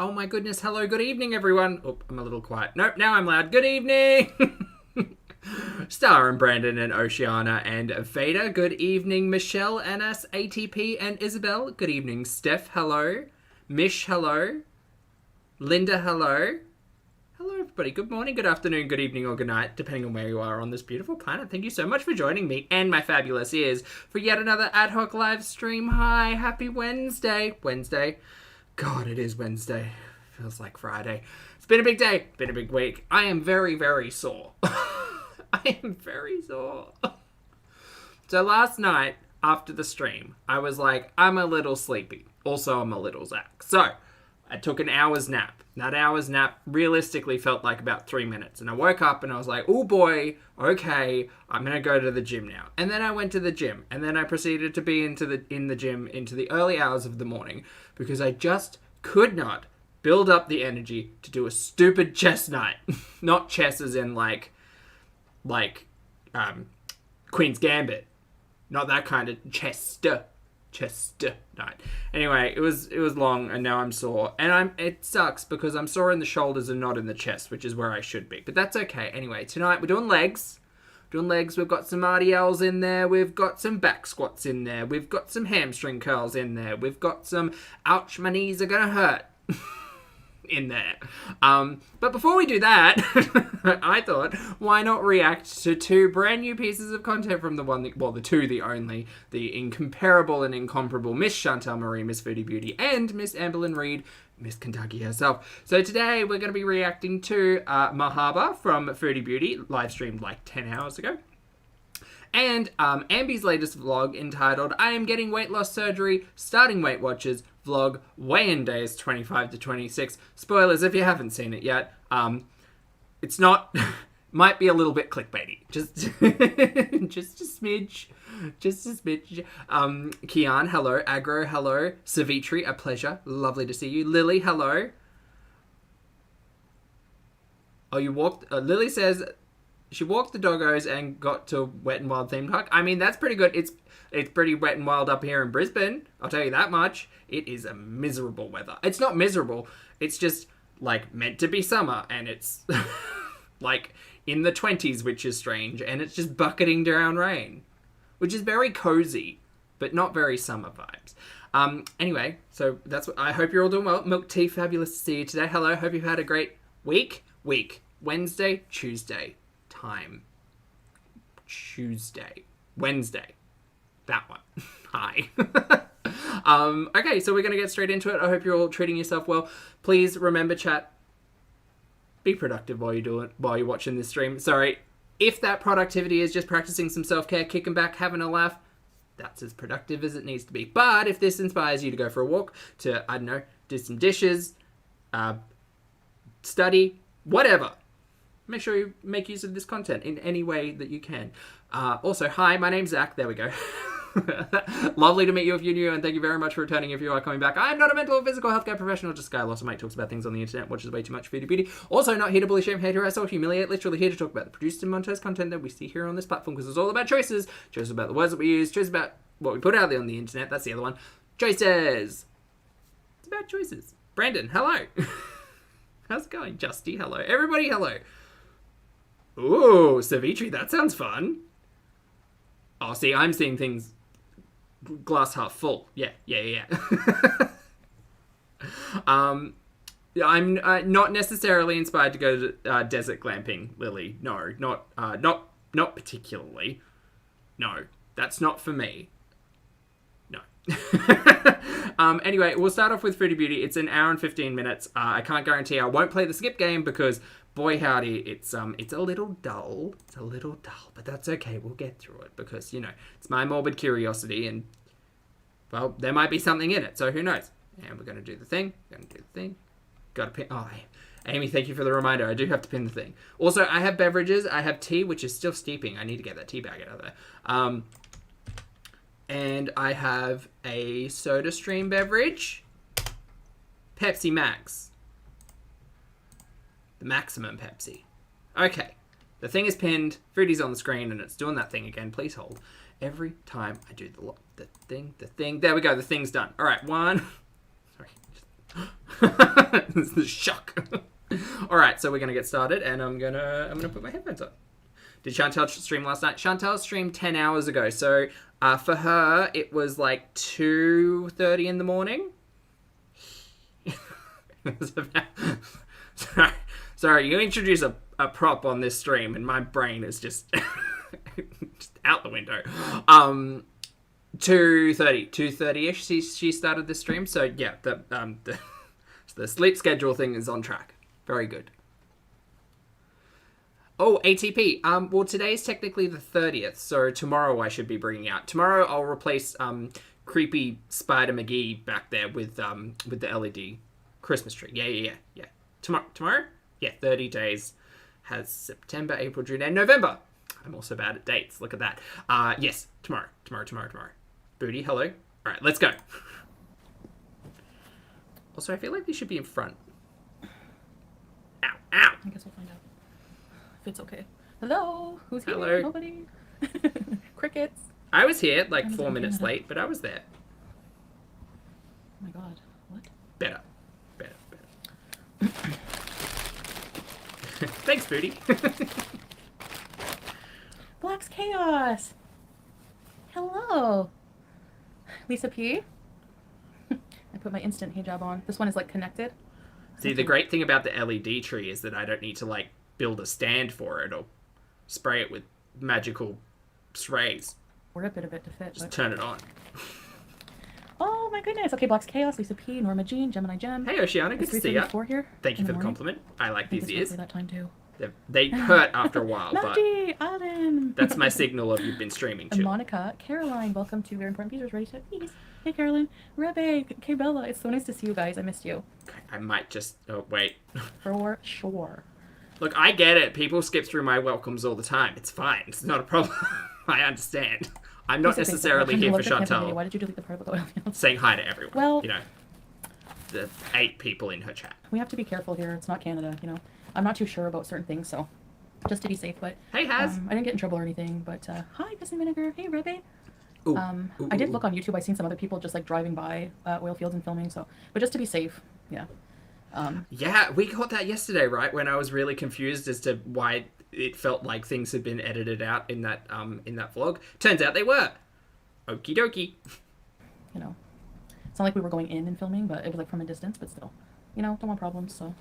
Oh my goodness, hello, good evening everyone. Oh, I'm a little quiet. Nope, now I'm loud. Good evening! Star and Brandon and Oceana and Veda. Good evening, Michelle, Anas, ATP and Isabel. Good evening, Steph. Hello. Mish, hello. Linda, hello. Hello everybody. Good morning, good afternoon, good evening or good night, depending on where you are on this beautiful planet. Thank you so much for joining me and my fabulous ears for yet another ad hoc live stream. Hi, happy Wednesday. God, it is Wednesday. Feels like Friday. It's been a big day. Been a big week. I am very, very sore. I am very sore. So last night, after the stream, I was like, I'm a little sleepy. Also, I'm a little Zach. So, I took an hour's nap. That hour's nap realistically felt like about 3 minutes. And I woke up and I was like, oh boy, okay, I'm going to go to the gym now. And then I went to the gym. And then I proceeded to be in the gym into the early hours of the morning because I just could not build up the energy to do a stupid chess night. Not chess as in like Queen's Gambit. Not that kind of chess night. Anyway, it was long and now I'm sore. And it sucks because I'm sore in the shoulders and not in the chest, which is where I should be. But that's okay. Anyway, tonight we're doing legs. We've got some RDLs in there. We've got some back squats in there. We've got some hamstring curls in there. We've got some ouch, my knees are gonna hurt in there. But before we do that, I thought, why not react to two brand new pieces of content from the only, the incomparable and incomparable Miss Chantal Marie, Miss Foodie Beauty, and Miss Amberlynn Reid, Miss Kentucky herself. So today we're going to be reacting to MARHABA from Foodie Beauty, live streamed like 10 hours ago. And Ambi's latest vlog entitled, I am getting weight loss surgery, starting Weight Watchers, vlog, weigh-in days 25 to 26. Spoilers if you haven't seen it yet. It's not, might be a little bit clickbaity. Just a smidge. Kian, hello. Agro, hello. Savitri, a pleasure. Lovely to see you. Lily, hello. Oh, you walked, Lily says, she walked the doggos and got to Wet and Wild themed park. I mean, that's pretty good. It's pretty wet and wild up here in Brisbane. I'll tell you that much. It is a miserable weather. It's not miserable. It's just, like, meant to be summer. And it's, like, in the 20s, which is strange. And it's just bucketing down rain. Which is very cozy, but not very summer vibes. Anyway, so that's what I hope you're all doing well. Milk Tea, fabulous to see you today. Hello, hope you've had a great week. Wednesday, Tuesday. Time. Tuesday. Wednesday. That one. Hi. Okay, so we're going to get straight into it. I hope you're all treating yourself well. Please remember, chat, be productive while you're watching this stream. Sorry, if that productivity is just practicing some self-care, kicking back, having a laugh, that's as productive as it needs to be. But if this inspires you to go for a walk, to, I don't know, do some dishes, study, whatever, make sure you make use of this content in any way that you can. Also, hi, my name's Zach. There we go. Lovely to meet you if you're new, and thank you very much for returning if you are coming back. I am not a mental or physical healthcare professional, just a guy lost a mate, talks about things on the internet, watches way too much Foodie Beauty. Also, not here to bully, shame, hate, harass, or humiliate. Literally here to talk about the produced and monetized content that we see here on this platform, because it's all about choices. Choices about the words that we use, choices about what we put out there on the internet. That's the other one. Choices. It's about choices. Brandon, hello. How's it going? Justy, hello. Everybody, hello. Ooh, Savitri, that sounds fun. Oh, see, I'm seeing things glass half full. Yeah. I'm not necessarily inspired to go to desert glamping, Lily. No, not particularly. No, that's not for me. No. Anyway, we'll start off with Foodie Beauty. It's an hour and 15 minutes. I can't guarantee I won't play the skip game because, boy howdy, it's a little dull. It's a little dull, but that's okay. We'll get through it because, you know, it's my morbid curiosity and, well, there might be something in it, so who knows? And we're going to do the thing. Got to pin. Oh, Amy, thank you for the reminder. I do have to pin the thing. Also, I have beverages. I have tea, which is still steeping. I need to get that tea bag out of there. And I have a soda stream beverage. Pepsi Max. The maximum Pepsi. Okay. The thing is pinned. Foodie's on the screen and it's doing that thing again. Please hold. Every time I do the thing. There we go. The thing's done. All right. One. Sorry. The shock. All right, so we're gonna get started, and I'm gonna put my headphones on. Did Chantel stream last night? Chantel streamed 10 hours ago. So for her, it was like 2:30 in the morning. It was about... Sorry, you introduce a prop on this stream, and my brain is just, just out the window. 2:30-ish she started the stream. So yeah, the sleep schedule thing is on track. Very good. Oh, ATP. Well, today's technically the 30th, so tomorrow I should be bringing out. Tomorrow I'll replace creepy Spider McGee back there with the LED Christmas tree. Yeah. Tomorrow? Yeah, 30 days. Has September, April, June, and November. I'm also bad at dates. Look at that. Yes, tomorrow. Booty, hello. All right, let's go. Also, I feel like these should be in front. Ow. I guess we'll find out if it's okay. Hello? Who's here? Hello. Nobody? Crickets. I was here like 4 minutes late, but I was there. Oh my god. What? Better. Thanks, Booty. Black's Chaos. Hello. Lisa P. I put my instant hijab on. This one is like connected. See, the great thing about the LED tree is that I don't need to like build a stand for it or spray it with magical sprays. We're a bit of it to fit. Just turn it on. Oh my goodness. Okay, Black's Chaos, Lisa P, Norma Jean, Gemini Gem. Hey, Oceana, good to see ya. Here Thank you for the compliment. I like these ears. That time too. They hurt after a while, but Alan. that's my signal of you've been streaming too. Monica, Caroline, welcome to Very Important Features, Ready to Peace. Hey Caroline, Rebe, K Bella, it's so nice to see you guys. I missed you. I might just... Oh, wait. For sure. Look, I get it. People skip through my welcomes all the time. It's fine. It's not a problem. I understand. I'm not necessarily here for Chantal. Why did you delete the part of the oil? Saying hi to everyone. Well... You know, the 8 people in her chat. We have to be careful here. It's not Canada, you know. I'm not too sure about certain things, so... Just to be safe, but... Hey, Haz! I didn't get in trouble or anything, but... Hi, Piss and Vinegar. Hey, Rebe. I did look on YouTube. I seen some other people just like driving by oil fields and filming. So, but just to be safe, yeah. Yeah, we got that yesterday, right? When I was really confused as to why it felt like things had been edited out in that vlog. Turns out they were. Okie dokie. You know, it's not like we were going in and filming, but it was like from a distance. But still, you know, don't want problems. So.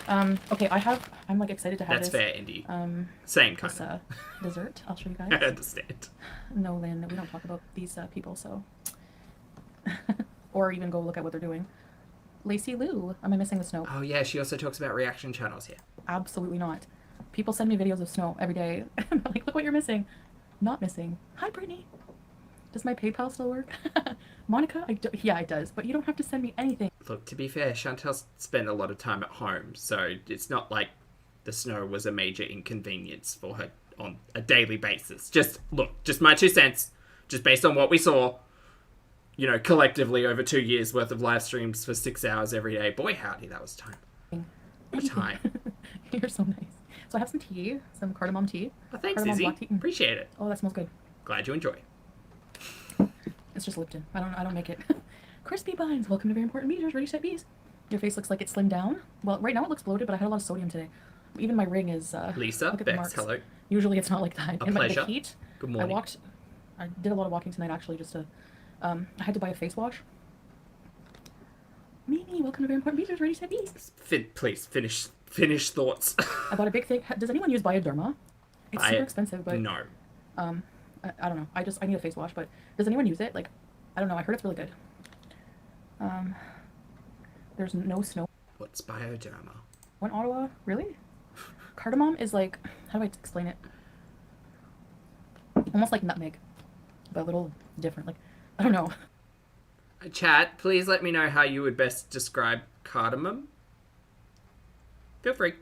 Okay, I'm like excited to have That's this. Fair, Indy. Same kind of. Dessert. I'll show you guys. I understand. No, Lynn, we don't talk about these people, so. Or even go look at what they're doing. Lacey Lou, am I missing the snow? Oh yeah, she also talks about reaction channels here. Absolutely not. People send me videos of snow every day. I'm like, look what you're missing. Not missing. Hi, Brittany. Does my PayPal still work? Monica, yeah, it does, but you don't have to send me anything. Look, to be fair, Chantel spent a lot of time at home, so it's not like the snow was a major inconvenience for her on a daily basis. Just my 2 cents, just based on what we saw, you know, collectively over 2 years worth of live streams for 6 hours every day. Boy, howdy, that was time. What a time. You're so nice. So I have some tea, some cardamom tea. Oh, thanks, Izzy. Appreciate it. Oh, that smells good. Glad you enjoy. It's just Lipton. I don't make it. Crispy buns. Welcome to Very Important Features, Ready Set Bees. Your face looks like it slimmed down. Well, right now it looks bloated, but I had a lot of sodium today. Even my ring is. Lisa, Bex, hello. Usually it's not like that. A pleasure. The heat. Good morning. I did a lot of walking tonight actually, just to. I had to buy a face wash. Mimi, welcome to Very Important Features, Ready Set Bees. Please finish thoughts. I bought a big thing. Does anyone use Bioderma? It's super expensive, but no. I don't know. I need a face wash, but does anyone use it? Like, I don't know. I heard it's really good. There's no snow. What's Bioderma? One Ottawa? Really? Cardamom is like, how do I explain it? Almost like nutmeg, but a little different. Like, I don't know. Chat, please let me know how you would best describe cardamom. Feel free.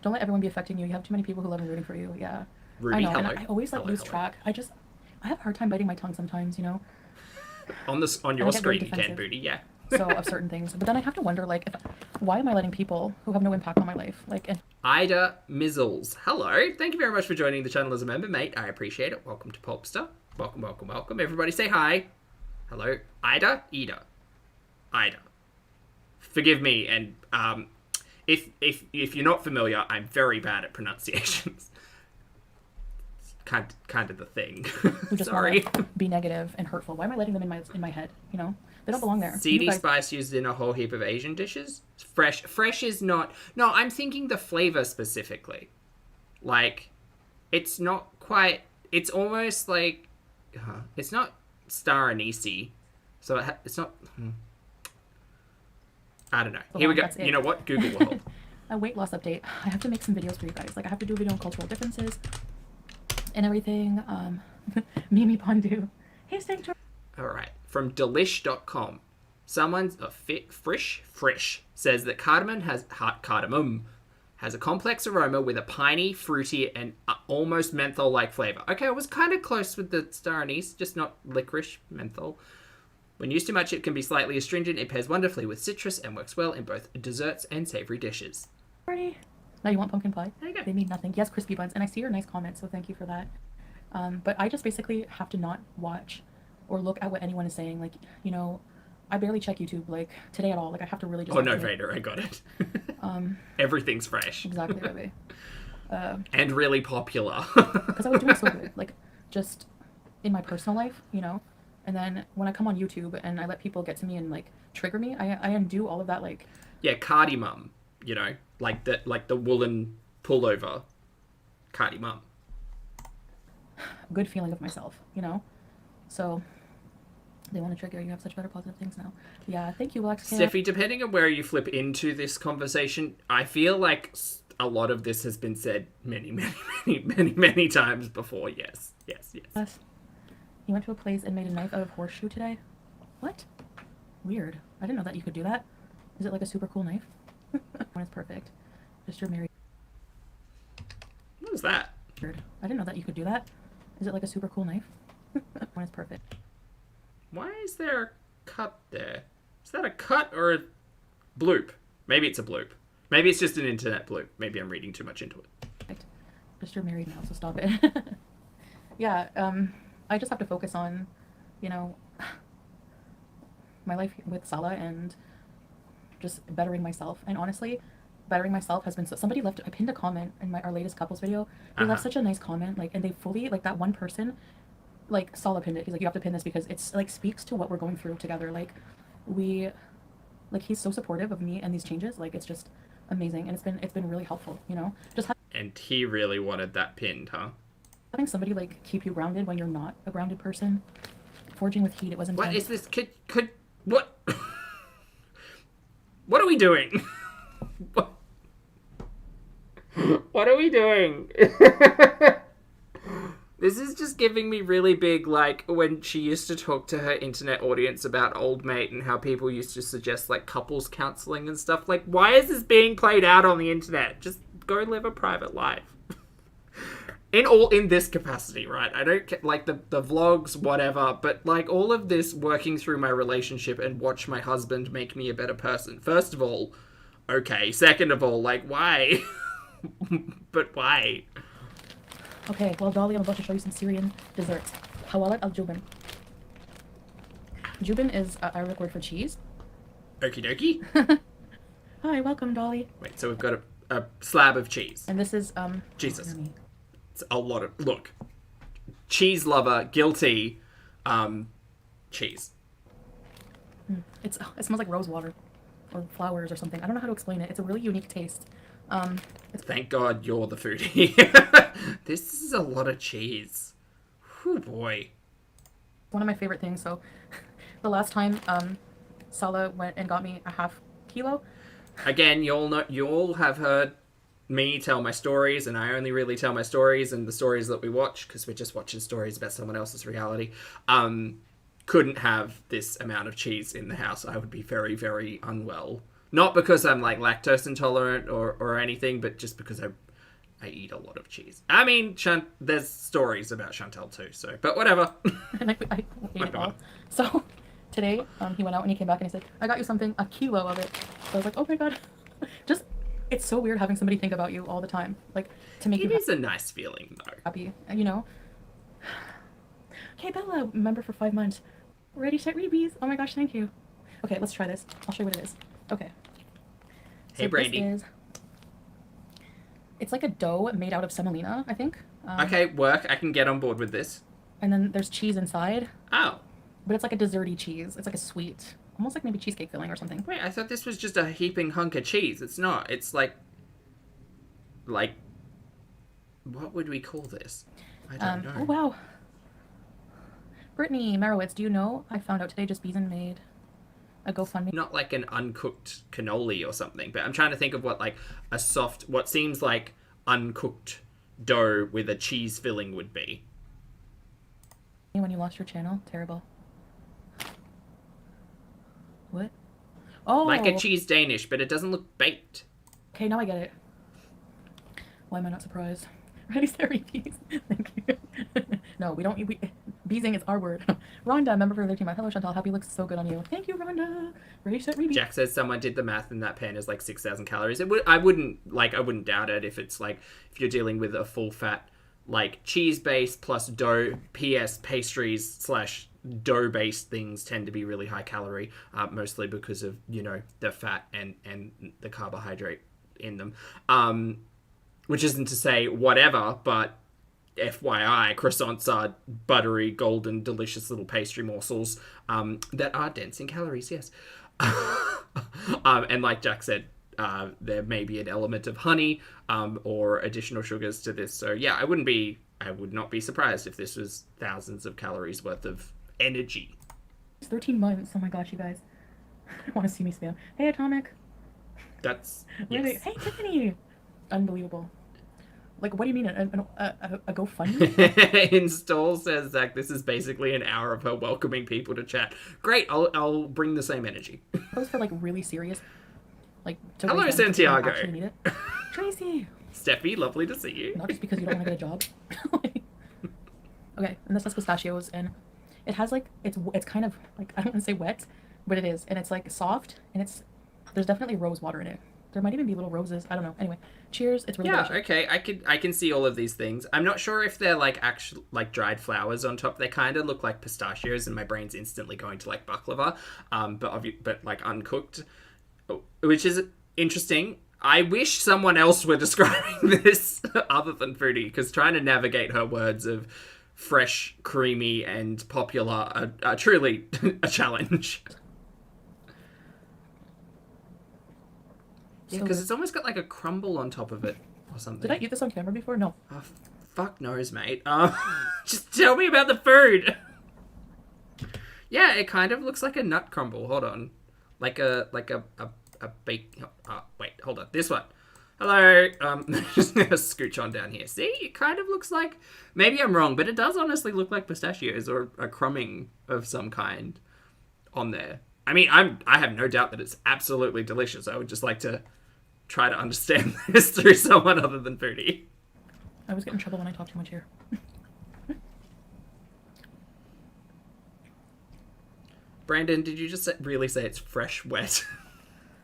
Don't let everyone be affecting you. You have too many people who love and rooting for you. Yeah. Rudy, I know. hello. And I always like lose track. I have a hard time biting my tongue sometimes, you know. On your screen you can, Booty, yeah. So of certain things, but then I have to wonder, like, why am I letting people who have no impact on my life, like? Ida Mizzles, hello. Thank you very much for joining the channel as a member, mate. I appreciate it. Welcome to Pulpster. Welcome, welcome, welcome. Everybody say hi. Hello, Ida. forgive me, and if you're not familiar, I'm very bad at pronunciations. Kind of the thing. Who just Sorry. want to be negative and hurtful. Why am I letting them in my head? You know, they don't belong there. Seedy spice used in a whole heap of Asian dishes. Fresh is not. No, I'm thinking the flavor specifically. Like, it's not quite. It's almost like it's not star anise, so it's not. I don't know. Here we go. You know what? Google will help. A weight loss update. I have to make some videos for you guys. Like, I have to do a video on cultural differences and everything. Mimi Pondu. Hey, Sanctuary. All right. From delish.com. Someone's Frisch says that cardamom has a complex aroma with a piney, fruity, and almost menthol-like flavor. Okay, I was kind of close with the star anise, just not licorice, menthol. When used too much, it can be slightly astringent. It pairs wonderfully with citrus and works well in both desserts and savory dishes. Ready? Now you want pumpkin pie? There you go. They mean nothing. Yes, crispy buns. And I see your nice comment, so thank you for that. But I just basically have to not watch or look at what anyone is saying. Like, you know, I barely check YouTube, like, today at all. Like, I have to really just... Oh, no, Vader, I got it. Everything's fresh. Exactly, baby. And really popular. Because I was doing so good. Like, just in my personal life, you know? And then when I come on YouTube and I let people get to me and, like, trigger me, I undo all of that, like... Yeah, cardamom, you know? Like the woolen pullover. Cardamom. Good feeling of myself, you know? So... They want to trigger you. Have such better positive things now. Yeah, thank you, Wax. Steffi, depending on where you flip into this conversation, I feel like a lot of this has been said many times before. Yes. You went to a place and made a knife out of horseshoe today? What? Weird. I didn't know that you could do that. Is it like a super cool knife? One is perfect. Just your married. What was that? Weird. I didn't know that you could do that. Is it like a super cool knife? One is perfect. Why is there a cut there? Is that a cut or a bloop? Maybe it's a bloop. Maybe it's just an internet bloop. Maybe I'm reading too much into it. Just you're married now, so stop it. Yeah, I just have to focus on, you know, my life with Salah and just bettering myself. And honestly, bettering myself has been so... Somebody left... I pinned a comment in our latest couples video. They left such a nice comment, like, and they fully... Like, that one person... Like, Salah pinned it. He's like, you have to pin this because it's, like, speaks to what we're going through together. Like, he's so supportive of me and these changes. Like, it's just amazing. And it's been really helpful, you know? Just and he really wanted that pinned, huh? having somebody, like, keep you grounded when you're not a grounded person. Forging with heat, it was intense. What is this? What? What are we doing? What are we doing? This is just giving me really big, like, when she used to talk to her internet audience about Old Mate and how people used to suggest, like, couples counselling and stuff. Like, why is this being played out on the internet? Just go live a private life. In this capacity, right? I don't get, like, the vlogs, whatever, but, like, all of this working through my relationship and watch my husband make me a better person. First of all, okay. Second of all, like, why? But why? Okay, well, Dolly, I'm about to show you some Syrian desserts. Hawalat al-Jubin. Jubin is Arabic word for cheese. Okie dokie. Hi, welcome, Dolly. Wait, so we've got a slab of cheese. And this is, Jesus. It's a lot of... Look. Cheese lover, guilty, cheese. It smells like rose water. Or flowers or something. I don't know how to explain it. It's a really unique taste. Thank God you're the foodie. This is a lot of cheese. Whew, boy. One of my favorite things. So, the last time Salah went and got me a half kilo. Again, you'll have heard me tell my stories, and I only really tell my stories and the stories that we watch, because we're just watching stories about someone else's reality. Couldn't have this amount of cheese in the house. I would be very, very unwell. Not because I'm, like, lactose intolerant or anything, but just because I eat a lot of cheese. I mean, there's stories about Chantel too, so... But whatever. And I ate it all. So, today, he went out and he came back and he said, I got you something, a kilo of it. So I was like, oh my God. Just, it's so weird having somebody think about you all the time. Like, to make you... It is a nice feeling, though. Happy, you know? Okay, Bella, member for 5 months. Ready, set, rebees. Oh my gosh, thank you. Okay, let's try this. I'll show you what it is. Okay. Hey, So Brandy. It's like a dough made out of semolina, I think. Okay, work. I can get on board with this. And then there's cheese inside, Oh. but it's like a desserty cheese. It's like a sweet, almost like maybe cheesecake filling or something. Wait, I thought this was just a heaping hunk of cheese. It's not. It's like, what would we call this? I don't know. Oh, wow. Brittany Marowitz, do you know? I found out today just Beeson made a GoFundMe. Not like an uncooked cannoli or something, but I'm trying to think of what what seems like uncooked dough with a cheese filling would be. When you lost your channel? Terrible. What? Oh! Like a cheese Danish, but it doesn't look baked. Okay, now I get it. Why am I not surprised? Ready, Sarah, peas. Thank you. No, we don't. Beezing is our word. Rhonda, member for the 13 month. Hello, Chantal. Happy looks so good on you. Thank you, Rhonda. Ready, set, repeat. Jack says someone did the math and that pan is like 6,000 calories. I wouldn't doubt it if it's like, if you're dealing with a full fat, like cheese base plus dough. PS pastries / dough based things tend to be really high calorie, mostly because of, the fat and the carbohydrate in them. Which isn't to say whatever, but FYI, croissants are buttery, golden, delicious little pastry morsels that are dense in calories, yes. And like Jack said, there may be an element of honey or additional sugars to this. So yeah, I would not be surprised if this was thousands of calories worth of energy. It's 13 months. Oh my gosh, you guys. I want to see me spam. Hey, Atomic. That's... Yes. Hey, Tiffany. Unbelievable. Like, what do you mean, a GoFundMe? Install, says Zach, this is basically an hour of her welcoming people to chat. Great, I'll bring the same energy. Those for, like, really serious. Like, to hello, raise them because you don't Santiago. actually need it. Tracy! Steffi, lovely to see you. Not just because you don't want to get a job. Okay, and this has pistachios, and it has, like, it's kind of, like, I don't want to say wet, but it is. And it's, like, soft, and there's definitely rose water in it. There might even be little roses. I don't know. Anyway, cheers. It's really delicious. Okay. I can see all of these things. I'm not sure if they're like actual like dried flowers on top. They kind of look like pistachios, and my brain's instantly going to like baklava. But like uncooked, which is interesting. I wish someone else were describing this other than Foodie, because trying to navigate her words of fresh, creamy, and popular are truly a challenge. Yeah, because it's almost got like a crumble on top of it or something. Did I eat this on camera before? No. Oh, fuck knows, mate. Just tell me about the food. Yeah, it kind of looks like a nut crumble. Hold on. Like a bake... wait, hold on. This one. Hello. Just gonna scooch on down here. See? It kind of looks like... Maybe I'm wrong, but it does honestly look like pistachios or a crumbing of some kind on there. I mean, I have no doubt that it's absolutely delicious. I would just like to try to understand this through someone other than Foodie. I always get in trouble when I talk too much here. Brandon, did you just really say it's fresh wet?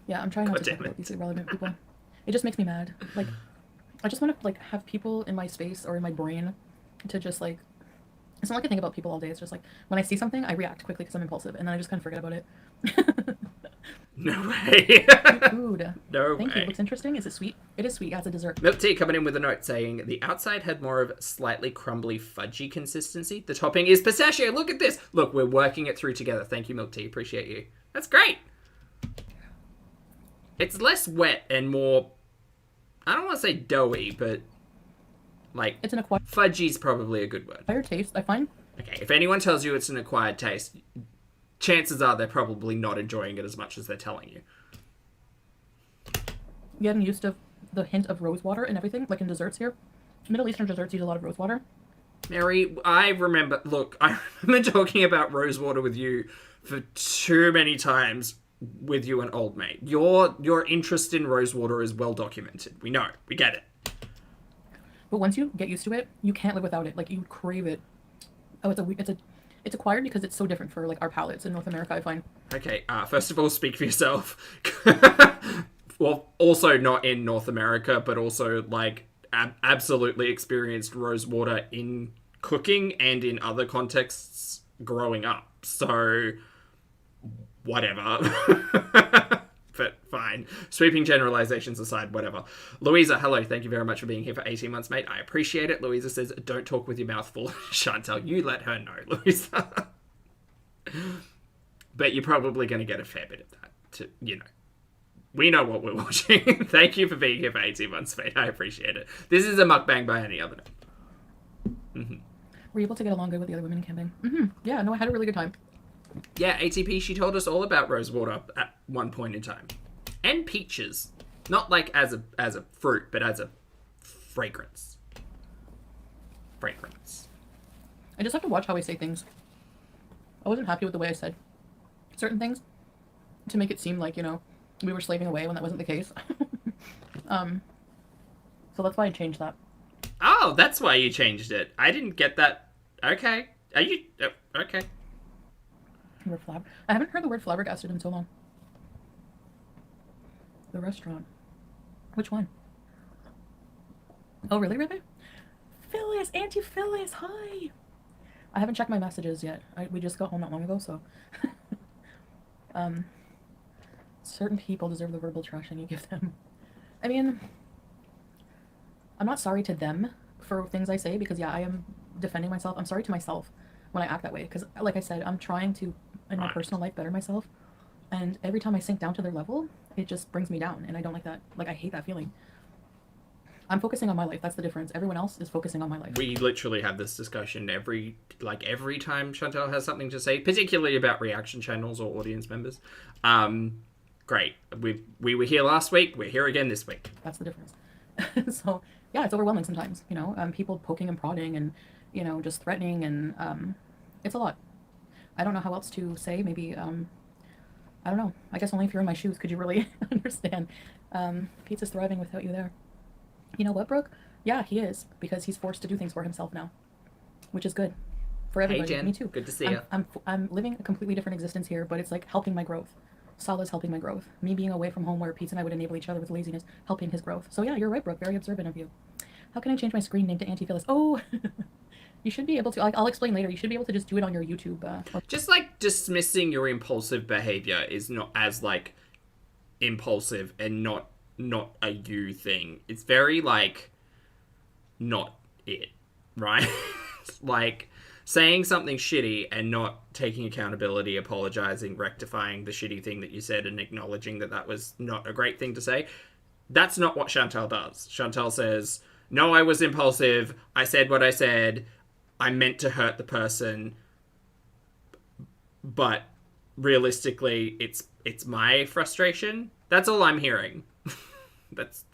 Yeah, I'm trying not to talk about these irrelevant people. It just makes me mad. Like, I just want to like have people in my space or in my brain to just like... It's not like I think about people all day. It's just like when I see something, I react quickly because I'm impulsive, and then I just kind of forget about it. No way. Food. No Thank way. you. Looks interesting. Is it sweet? It is sweet. Yeah, it's a dessert. Milk Tea coming in with a note saying the outside had more of slightly crumbly, fudgy consistency. The topping is pistachio. Look at this. Look, we're working it through together. Thank you, Milk Tea. Appreciate you. That's great. It's less wet and more, I don't want to say doughy, but like It's an acquired fudgy's probably a good word. taste, I find. Okay, if anyone tells you it's an acquired taste, chances are they're probably not enjoying it as much as they're telling you. Getting used to the hint of rose water and everything, like in desserts here. Middle Eastern desserts use a lot of rose water. Mary, I remember talking about rose water with you for too many times with you and Old Mate. Your interest in rose water is well documented. We know. We get it. But once you get used to it, you can't live without it. Like, you crave it. Oh, it's acquired because it's so different for, like, our palates in North America, I find. Okay, first of all, speak for yourself. Well, also not in North America, but also, like, absolutely experienced rose water in cooking and in other contexts growing up. So, whatever. But fine. Sweeping generalizations aside, whatever. Louisa, hello. Thank you very much for being here for 18 months, mate. I appreciate it. Louisa says, don't talk with your mouth full. Chantal, you let her know, Louisa. But you're probably going to get a fair bit of that, to, you know. We know what we're watching. Thank you for being here for 18 months, mate. I appreciate it. This is a mukbang by any other name. Mm-hmm. Were you able to get along good with the other women in camping? Mm-hmm. Yeah, no, I had a really good time. Yeah, ATP, she told us all about rosewater at one point in time. And peaches. Not like as a fruit, but as a fragrance. Fragrance. I just have to watch how I say things. I wasn't happy with the way I said certain things to make it seem like, you know, we were slaving away when that wasn't the case. So that's why I changed that. Oh, that's why you changed it. I didn't get that. Okay. Are you... okay. I haven't heard the word flabbergasted in so long. The restaurant. Which one? Oh, really, Rebbe? Phyllis! Auntie Phyllis! Hi! I haven't checked my messages yet. We just got home not long ago, so... certain people deserve the verbal trashing you give them. I mean, I'm not sorry to them for things I say, because, yeah, I am defending myself. I'm sorry to myself when I act that way, because, like I said, I'm trying to, in my personal life, better myself, and every time I sink down to their level, it just brings me down, and I don't like that. Like, I hate that feeling. I'm focusing on my life. That's the difference. Everyone else is focusing on my life. We literally have this discussion every time Chantal has something to say, particularly about reaction channels or audience members. Great. We were here last week. We're here again this week. That's the difference. So, yeah, it's overwhelming sometimes, you know, people poking and prodding and, you know, just threatening, and it's a lot. I don't know how else to say. Maybe, I don't know. I guess only if you're in my shoes could you really understand. Pete's thriving without you there. You know what, Brooke? Yeah, he is, because he's forced to do things for himself now, which is good for everybody. Hey, Jen. Me too. Good to see you. I'm living a completely different existence here, but it's like helping my growth. Sala's helping my growth. Me being away from home where Pete and I would enable each other with laziness, helping his growth. So yeah, you're right, Brooke. Very observant of you. How can I change my screen name to Auntie Phyllis? Oh, you should be able to. I'll explain later. You should be able to just do it on your YouTube. Just like dismissing your impulsive behavior is not as like impulsive and not a you thing. It's very like not it, right? Like saying something shitty and not taking accountability, apologizing, rectifying the shitty thing that you said, and acknowledging that that was not a great thing to say. That's not what Chantal does. Chantal says, no, I was impulsive. I said what I said. I meant to hurt the person. But realistically, it's my frustration. That's all I'm hearing. That's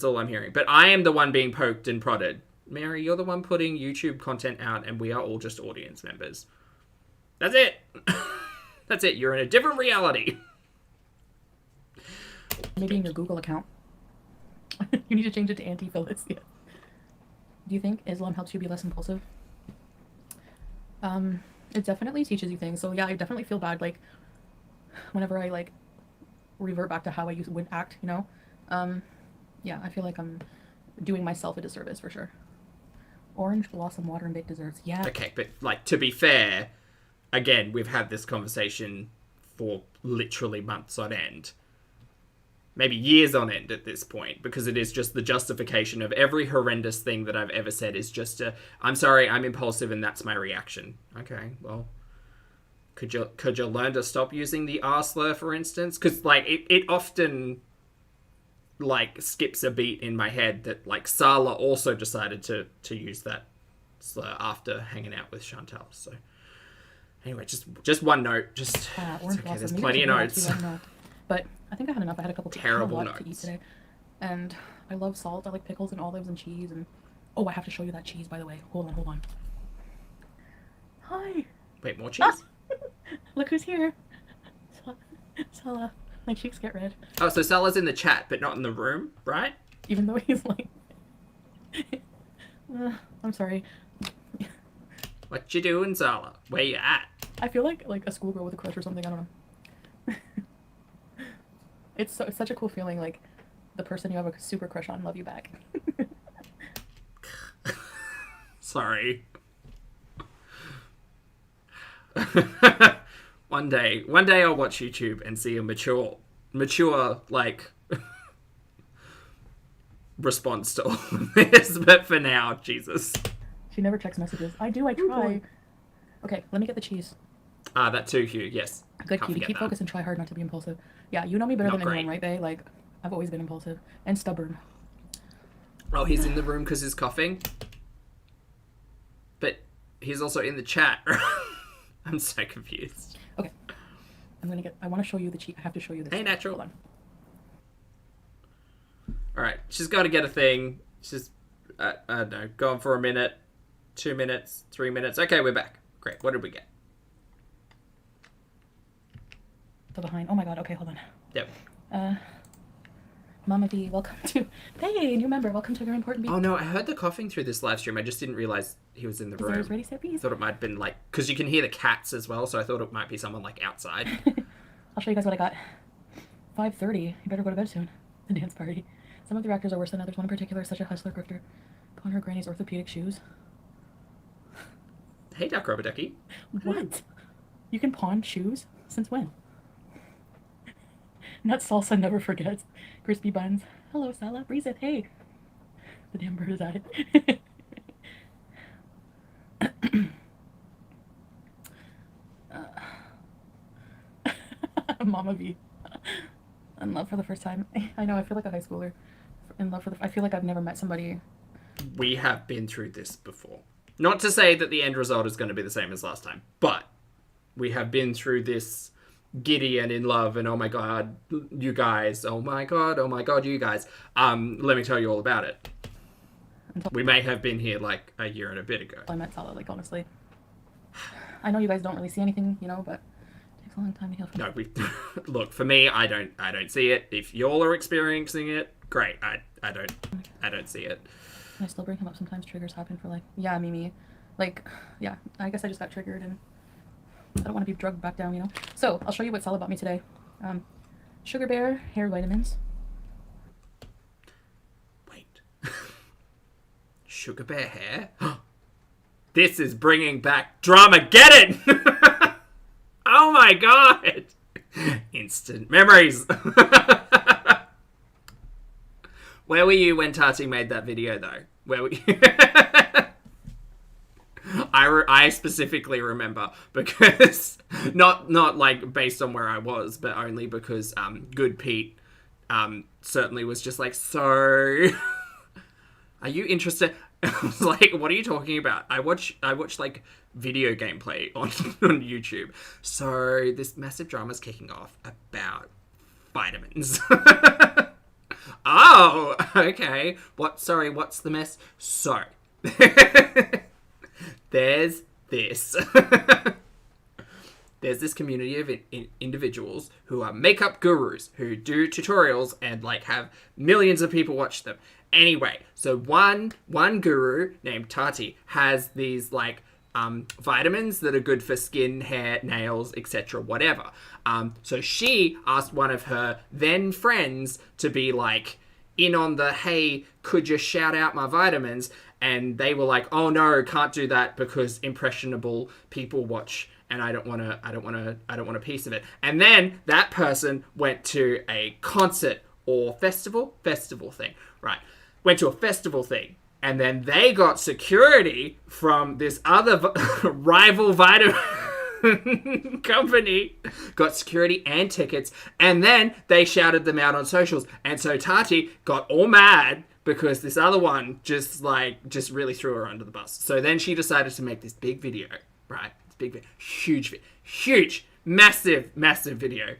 all I'm hearing. But I am the one being poked and prodded. Mary, you're the one putting YouTube content out, and we are all just audience members. That's it. That's it. You're in a different reality. Maybe in your Google account. You need to change it to Auntie Phyllis. Yeah. Do you think Islam helps you be less impulsive? It definitely teaches you things. So yeah, I definitely feel bad, like, whenever I, like, revert back to how I would act, you know? Yeah, I feel like I'm doing myself a disservice, for sure. Orange blossom water and baked desserts. Yeah. Okay, but, like, to be fair, again, we've had this conversation for literally months on end. Maybe years on end at this point, because it is just the justification of every horrendous thing that I've ever said is just I'm sorry, I'm impulsive and that's my reaction. Okay, well, could you learn to stop using the R slur, for instance? Because, like, it often, like, skips a beat in my head that, like, Sala also decided to use that slur after hanging out with Chantal. So anyway, just one note. Just it's okay. There's plenty of notes. But I think I had enough. I had a couple terrible notes to eat today, and I love salt. I like pickles and olives and cheese. And oh, I have to show you that cheese, by the way. Hold on. Hi. Wait, more cheese? Look who's here. Sala. My cheeks get red. Oh, so Sala's in the chat, but not in the room, right? Even though he's like... I'm sorry. What you doing, Sala? Where you at? I feel like a schoolgirl with a crush or something. I don't know. It's such a cool feeling, like, the person you have a super crush on love you back. Sorry. One day I'll watch YouTube and see a mature mature, like, response to all of this. But for now, Jesus. She never checks messages. I do, I try. Okay, let me get the cheese. That too, Hugh, yes. Good Can't cutie. forget Keep that. focused and try hard not to be impulsive. Yeah, you know me better Not than anyone, great. right, bae? Like, I've always been impulsive and stubborn. Oh, he's in the room because he's coughing? But he's also in the chat. I'm so confused. Okay. I want to show you the cheese. I have to show you this. Hey, Natural. Hold on. Alright, she's got to get a thing. She's, I don't know, gone for a minute, 2 minutes, 3 minutes. Okay, we're back. Great. What did we get? So behind. Oh my god. Okay, hold on. Yep. Mama V, welcome to. Hey, new member. Welcome to a very important. Oh no, I heard the coughing through this live stream. I just didn't realize he was in the room. Ready, set, I thought it might have been like, because you can hear the cats as well, so I thought it might be someone like outside. I'll show you guys what I got. 5:30. You better go to bed soon. The dance party. Some of the actors are worse than others. One in particular is such a hustler grifter. Pawn her granny's orthopedic shoes. Hey, Duck Rubber Ducky. What? You can pawn shoes? Since when? Nut salsa never forgets. Crispy buns. Hello, Sala. Breeze it. Hey. The damn bird is at it. Mama V. In love for the first time. I know, I feel like a high schooler. In love for the... I feel like I've never met somebody... We have been through this before. Not to say that the end result is going to be the same as last time, but we have been through this giddy and in love and oh my god, you guys, oh my god, you guys. Let me tell you all about it. We may have been here like a year and a bit ago. I met Sala, like, honestly. I know you guys don't really see anything, you know, but it takes a long time to heal from No, look, for me, I don't see it. If y'all are experiencing it, great. I don't see it. I still bring him up sometimes. Triggers happen for, like, yeah, Mimi. Like, yeah, I guess I just got triggered and I don't want to be drugged back down, you know? So, I'll show you what's all about me today. Sugar Bear hair vitamins. Wait. Sugar Bear hair? This is bringing back Dramageddon! Oh my god! Instant memories! Where were you when Tati made that video, though? Where were you? I specifically remember because not like based on where I was, but only because Good Pete certainly was just like, so are you interested? I was like, what are you talking about? I watch like video gameplay on YouTube. So this massive drama's kicking off about vitamins. Oh, okay. What's the mess? So, there's this. There's this community of individuals who are makeup gurus who do tutorials and like have millions of people watch them. Anyway, so one guru named Tati has these like vitamins that are good for skin, hair, nails, etc., whatever. So she asked one of her then friends to be like in on the, hey, could you shout out my vitamins? And they were like, oh no, can't do that because impressionable people watch and I don't want a piece of it. And then that person went to a concert or festival thing, right? Went to a festival thing. And then they got security from this other rival vitamin company, got security and tickets, and then they shouted them out on socials. And so Tati got all mad because this other one just really threw her under the bus. So then she decided to make this big video, right? Huge, massive video.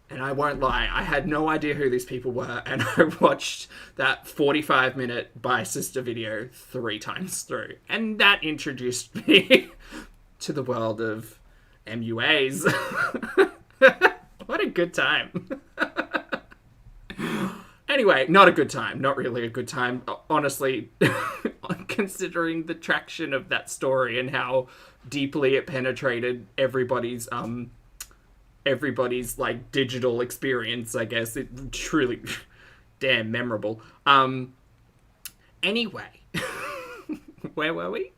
And I won't lie, I had no idea who these people were, and I watched that 45-minute Bye Sister video 3 times through. And that introduced me to the world of MUAs. What a good time. Anyway, not a good time. Not really a good time. Honestly, considering the traction of that story and how deeply it penetrated everybody's like digital experience, I guess. It truly damn memorable. Anyway, where were we?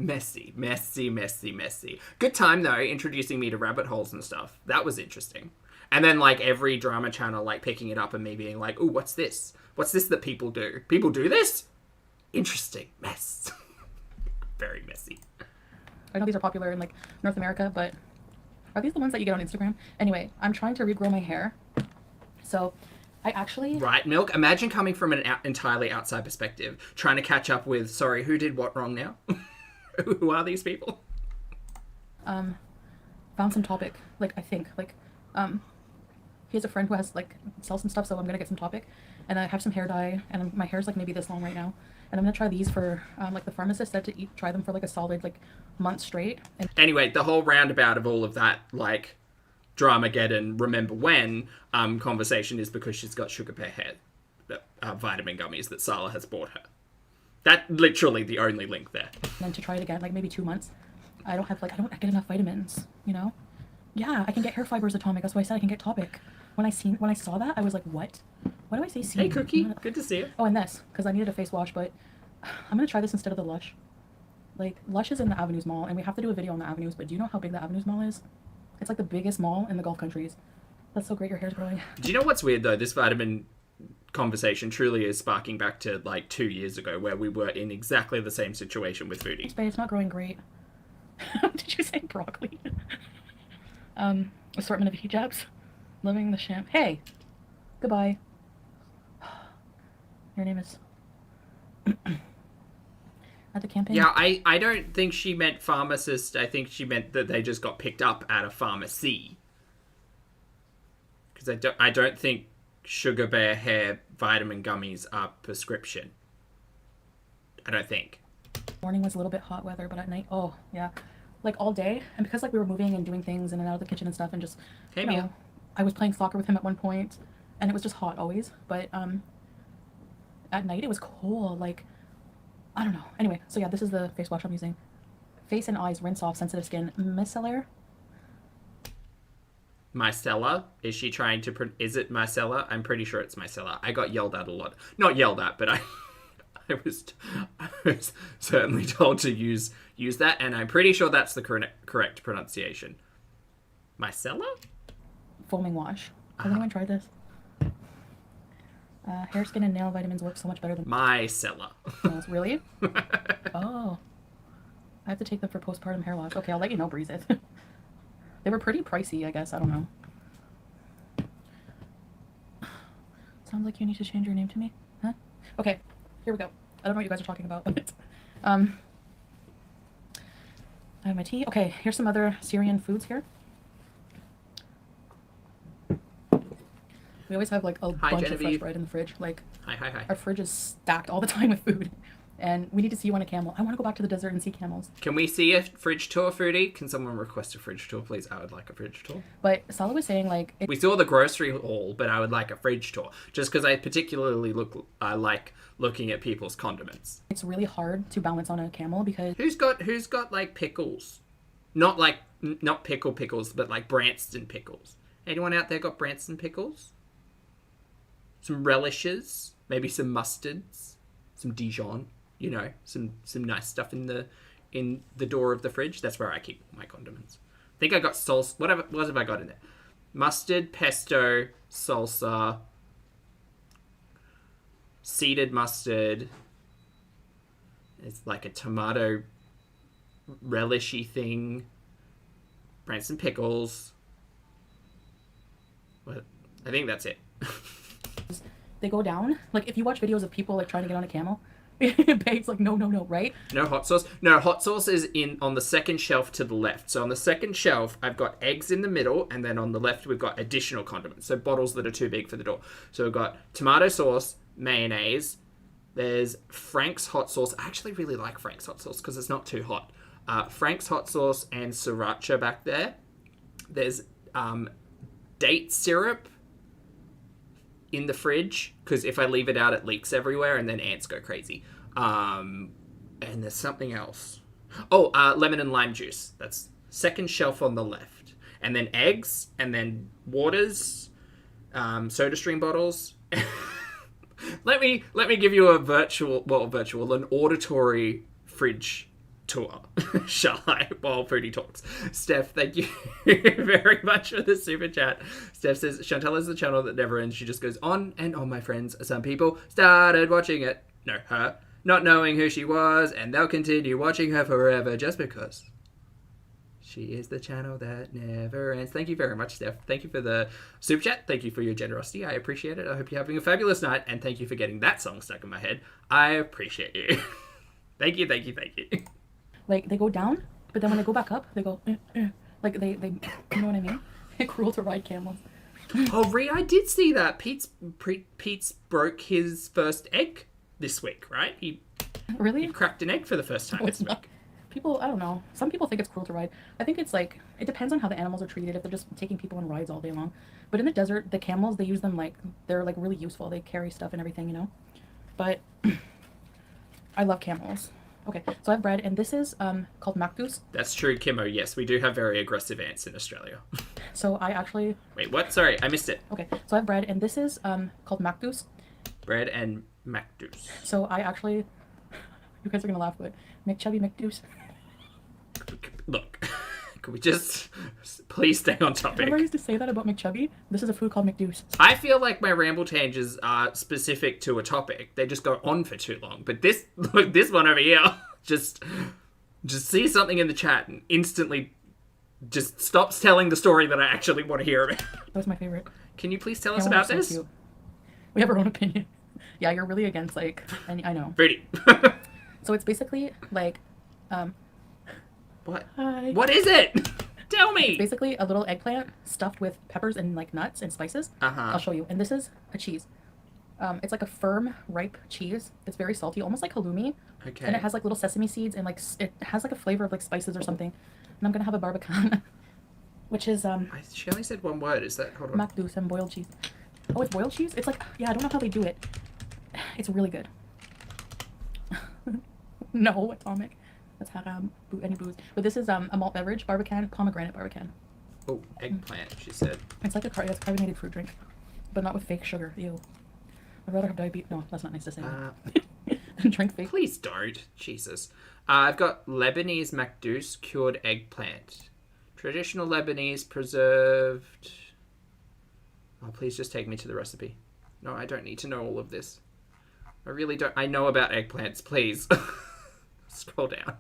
Messy, messy, messy, messy. Good time, though, introducing me to rabbit holes and stuff. That was interesting. And then, like, every drama channel, like, picking it up and me being like, ooh, what's this? What's this that people do? People do this? Interesting. Mess. Very messy. I know these are popular in, like, North America, but are these the ones that you get on Instagram? Anyway, I'm trying to regrow my hair. So, I actually... Right, Milk? Imagine coming from an entirely outside perspective, trying to catch up with, sorry, who did what wrong now? Who are these people? Found some topic. Like, I think, like, he has a friend who has, like, sells some stuff, so I'm gonna get some topic. And I have some hair dye, and my hair's, like, maybe this long right now. And I'm gonna try these for, like, the pharmacist said to try them for, like, a solid, like, month straight. And anyway, the whole roundabout of all of that, like, Dramageddon, remember when, conversation is because she's got sugar bear hair, vitamin gummies that Sala has bought her. That literally the only link there. And then to try it again, like, maybe 2 months. I don't get enough vitamins, you know? Yeah, I can get hair fibers atomic. That's why I said I can get topic. When I saw that, I was like, what? Why do I say Hey, Cookie. Good to see you. Oh, and this, because I needed a face wash, but I'm going to try this instead of the Lush. Like, Lush is in the Avenues Mall, and we have to do a video on the Avenues, but do you know how big the Avenues Mall is? It's like the biggest mall in the Gulf countries. That's so great, your hair's growing. Do you know what's weird, though? This vitamin conversation truly is sparking back to, like, 2 years ago, where we were in exactly the same situation with Foodie. It's not growing great. Did you say broccoli? Assortment of hijabs. Living the champ. Hey! Goodbye. Your name is... At the campaign? Yeah, I don't think she meant pharmacist. I think she meant that they just got picked up at a pharmacy. Because I don't think sugar bear hair vitamin gummies are prescription. I don't think. Morning was a little bit hot weather, but at night, oh, yeah. Like, all day. And because, like, we were moving and doing things in and out of the kitchen and stuff, and just, Hey, you know, I was playing soccer with him at one point, and it was just hot always. But, at night it was cold, like, I don't know. Anyway, so yeah, this is the face wash I'm using. Face and eyes, rinse off, sensitive skin. Micellar? Micella? Is she trying to... Is it Micella? I'm pretty sure it's Micella. I got yelled at a lot. Not yelled at, but I was certainly told to use that, and I'm pretty sure that's the correct pronunciation. Micella? Foaming wash. Has anyone tried this? Hair, skin, and nail vitamins work so much better than... Micella. Oh, really? Oh. I have to take them for postpartum hair loss. Okay, I'll let you know, Breeze it. They were pretty pricey, I guess. I don't know. Sounds like you need to change your name to me. Huh? Okay, here we go. I don't know what you guys are talking about. I have my tea. Okay, here's some other Syrian foods here. We always have, like, a bunch of fresh bread in the fridge. Like, Hi. our fridge is stacked all the time with food. And we need to see you on a camel. I want to go back to the desert and see camels. Can we see a fridge tour, Foodie? Can someone request a fridge tour, please? I would like a fridge tour. But Sala was saying, like... We saw the grocery haul, but I would like a fridge tour. Just because I particularly like looking at people's condiments. It's really hard to balance on a camel because... Who's got like, pickles? Not pickles, but, like, Branston pickles. Anyone out there got Branston pickles? Some relishes, maybe some mustards, some Dijon, you know, some nice stuff in the door of the fridge. That's where I keep my condiments. I think I got salsa. What have I got in there? Mustard, pesto, salsa, seeded mustard. It's like a tomato relishy thing. Branston pickles. What? I think that's it. They go down. Like, if you watch videos of people, like, trying to get on a camel, Babe's like, no, right? No hot sauce. No, hot sauce is on the second shelf to the left. So on the second shelf, I've got eggs in the middle, and then on the left, we've got additional condiments. So bottles that are too big for the door. So we've got tomato sauce, mayonnaise. There's Frank's hot sauce. I actually really like Frank's hot sauce because it's not too hot. Frank's hot sauce and sriracha back there. There's date syrup in the fridge, because if I leave it out, it leaks everywhere, and then ants go crazy. And there's something else. Oh, lemon and lime juice. That's second shelf on the left. And then eggs, and then waters, soda stream bottles. Let me give you an auditory fridge tour, shall I, while Foodie talks. Steph, thank you very much for the super chat. Steph says, Chantal is the channel that never ends. She just goes on and on, my friends. Some people started watching it, no, her, not knowing who she was, and they'll continue watching her forever just because she is the channel that never ends. Thank you very much, Steph. Thank you for the super chat. Thank you for your generosity. I appreciate it. I hope you're having a fabulous night, and thank you for getting that song stuck in my head. I appreciate you. Thank you, thank you, thank you. Like, they go down, but then when they go back up, they go, like, they you know what I mean? Cruel to ride camels. Oh, Reed, I did see that. Pete's broke his first egg this week, right? He cracked an egg for the first time this week. People, I don't know. Some people think it's cruel to ride. I think it's like, it depends on how the animals are treated, if they're just taking people on rides all day long. But in the desert, the camels, they use them like, they're like really useful. They carry stuff and everything, you know? But I love camels. Okay, so I have bread, and this is called Mactus. That's true, Kimmo. Yes, we do have very aggressive ants in Australia. So I actually... Wait, what? Sorry, I missed it. Okay, so I have bread, and this is called Mactus. Bread and Mactus. So I actually... You guys are going to laugh, but McChubby McDeuce. Look, could we just please stay on topic? Remember I used to say that about McChubby? This is a food called McDeuce. I feel like my ramble tangents are specific to a topic. They just go on for too long. But this one over here, just see something in the chat and instantly just stops telling the story that I actually want to hear about. That's my favorite. Can you please tell us about this? Cute. We have our own opinion. Yeah, you're really against, like, I know. Pretty. So it's basically like, what? Hi. What is it? Tell me. It's basically a little eggplant stuffed with peppers and like nuts and spices. I'll show you. And this is a cheese. It's like a firm, ripe cheese. It's very salty, almost like halloumi. Okay. And it has like little sesame seeds and like it has like a flavor of like spices or something. And I'm gonna have a barbacan, which is She only said one word. Is that? Hold on. Macdouce and boiled cheese. Oh, it's boiled cheese. It's like, yeah, I don't know how they do it. It's really good. No, atomic. That's haram. Any booze. But this is a malt beverage, barbacan, pomegranate barbacan. Oh, eggplant, she said. It's like it's carbonated fruit drink, but not with fake sugar. Ew. I'd rather have diabetes. No, that's not nice to say. Drink fake. Please don't. Jesus. I've got Lebanese Macdouce cured eggplant. Traditional Lebanese preserved... Oh, please just take me to the recipe. No, I don't need to know all of this. I really don't. I know about eggplants, please. Scroll down.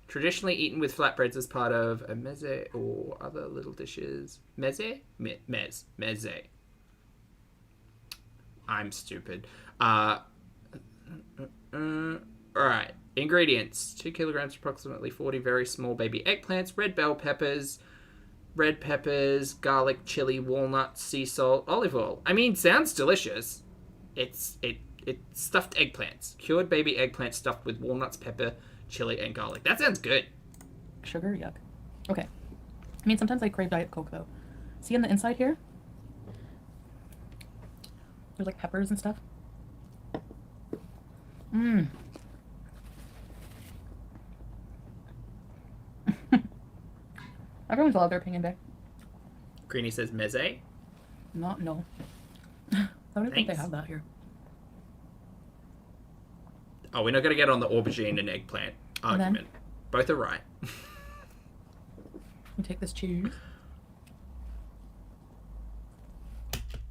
Traditionally eaten with flatbreads as part of a meze or other little dishes. Meze? Meze. I'm stupid. Alright. Ingredients. 2 kilograms, approximately 40 very small baby eggplants, red bell peppers, garlic, chili, walnuts, sea salt, olive oil. I mean, sounds delicious. It's stuffed eggplants. Cured baby eggplant stuffed with walnuts, pepper, chili, and garlic. That sounds good. Sugar? Yuck. Okay. I mean, sometimes I crave Diet Coke, though. See on the inside here? There's, like, peppers and stuff. Mmm. Everyone's allowed their opinion, babe. Greenie says meze. No. I don't think they have that here. Oh, we're not going to get on the aubergine and eggplant argument. Both are right. You take this cheese.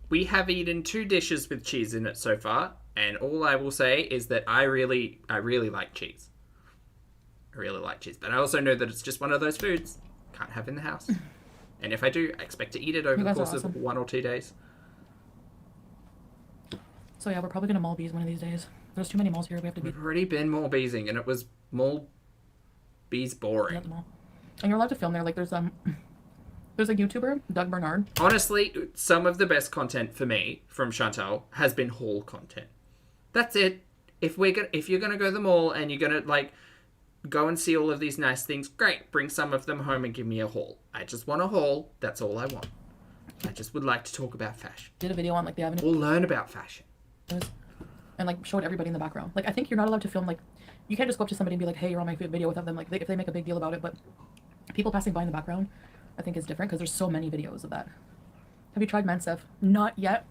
We have eaten 2 dishes with cheese in it so far, and all I will say is that I really like cheese. I really like cheese, but I also know that it's just one of those foods can't have in the house. And if I do, I expect to eat it over the course of 1 or 2 days. So yeah, we're probably gonna mall bees one of these days. There's too many malls here. We've already been mall beesing, and it was mall bees boring. At the mall. And you're allowed to film there. Like there's a YouTuber, Doug Bernard. Honestly, some of the best content for me from Chantal has been haul content. That's it. If you're gonna go to the mall and you're gonna like go and see all of these nice things, great. Bring some of them home and give me a haul. I just want a haul. That's all I want. I just would like to talk about fashion. Did a video on like the Avenue. We'll learn about fashion. And like showed everybody in the background. Like I think you're not allowed to film like, you can't just go up to somebody and be like, hey, you're on my video without them. Like if they make a big deal about it, but people passing by in the background, I think is different because there's so many videos of that. Have you tried mansef? Not yet.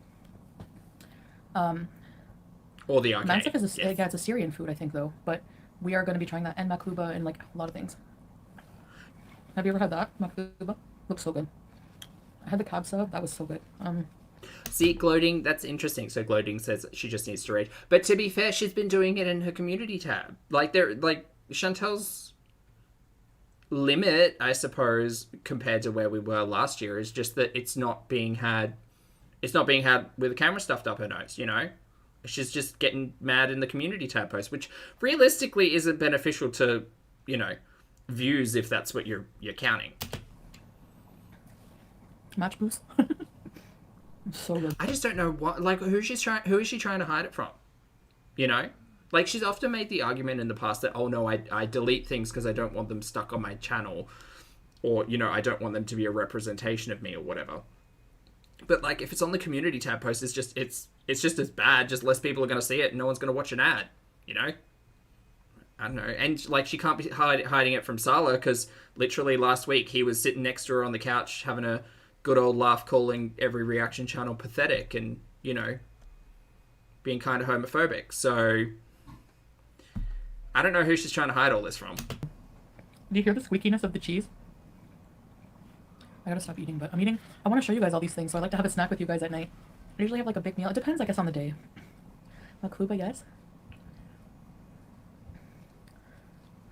Or the arcade. Mansef is it's a Syrian food, I think though. But we are going to be trying that, and MARHABA and like a lot of things. Have you ever had that? MARHABA? Looks so good. I had the cab sub. That was so good. See, gloating, that's interesting. So gloating says she just needs to read. But to be fair, she's been doing it in her community tab. Like Chantel's limit, I suppose, compared to where we were last year, is just that it's not being had with the camera stuffed up her nose, you know? She's just getting mad in the community tab post, which realistically isn't beneficial to, you know, views if that's what you're counting. Match boost. So good. I just don't know who is she trying to hide it from? You know? Like, she's often made the argument in the past that, oh no, I delete things because I don't want them stuck on my channel, or, you know, I don't want them to be a representation of me or whatever. But like, if it's on the community tab post, it's just as bad. Just less people are going to see it, and no one's going to watch an ad. You know? I don't know. And like, she can't be hiding it from Sala, because literally last week he was sitting next to her on the couch having a good old laugh, calling every reaction channel pathetic, and, you know, being kind of homophobic. So I don't know who she's trying to hide all this from. Do you hear the squeakiness of the cheese? I gotta stop eating, but I'm eating. I want to show you guys all these things, so I like to have a snack with you guys at night. I usually have like a big meal. It depends, I guess, on the day. MARHABA, yes.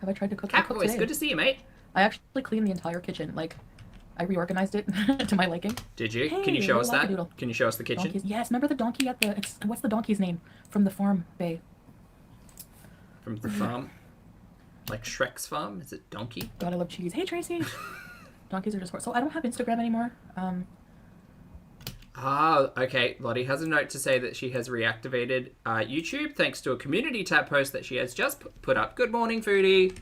Have I tried to cook? Cat voice, good to see you, mate. I actually cleaned the entire kitchen. Like, I reorganized it to my liking. Did you? Hey, Can you show us that? Wackadoodle. Can you show us the kitchen? Donkeys. Yes, remember the donkey at the... what's the donkey's name? From the farm, Bay. From the farm? Like Shrek's farm? Is it Donkey? God, I love cheese. Hey, Tracy! Donkeys are just... So I don't have Instagram anymore. Okay. Lottie has a note to say that she has reactivated YouTube thanks to a community tab post that she has just put up. Good morning, Foodie.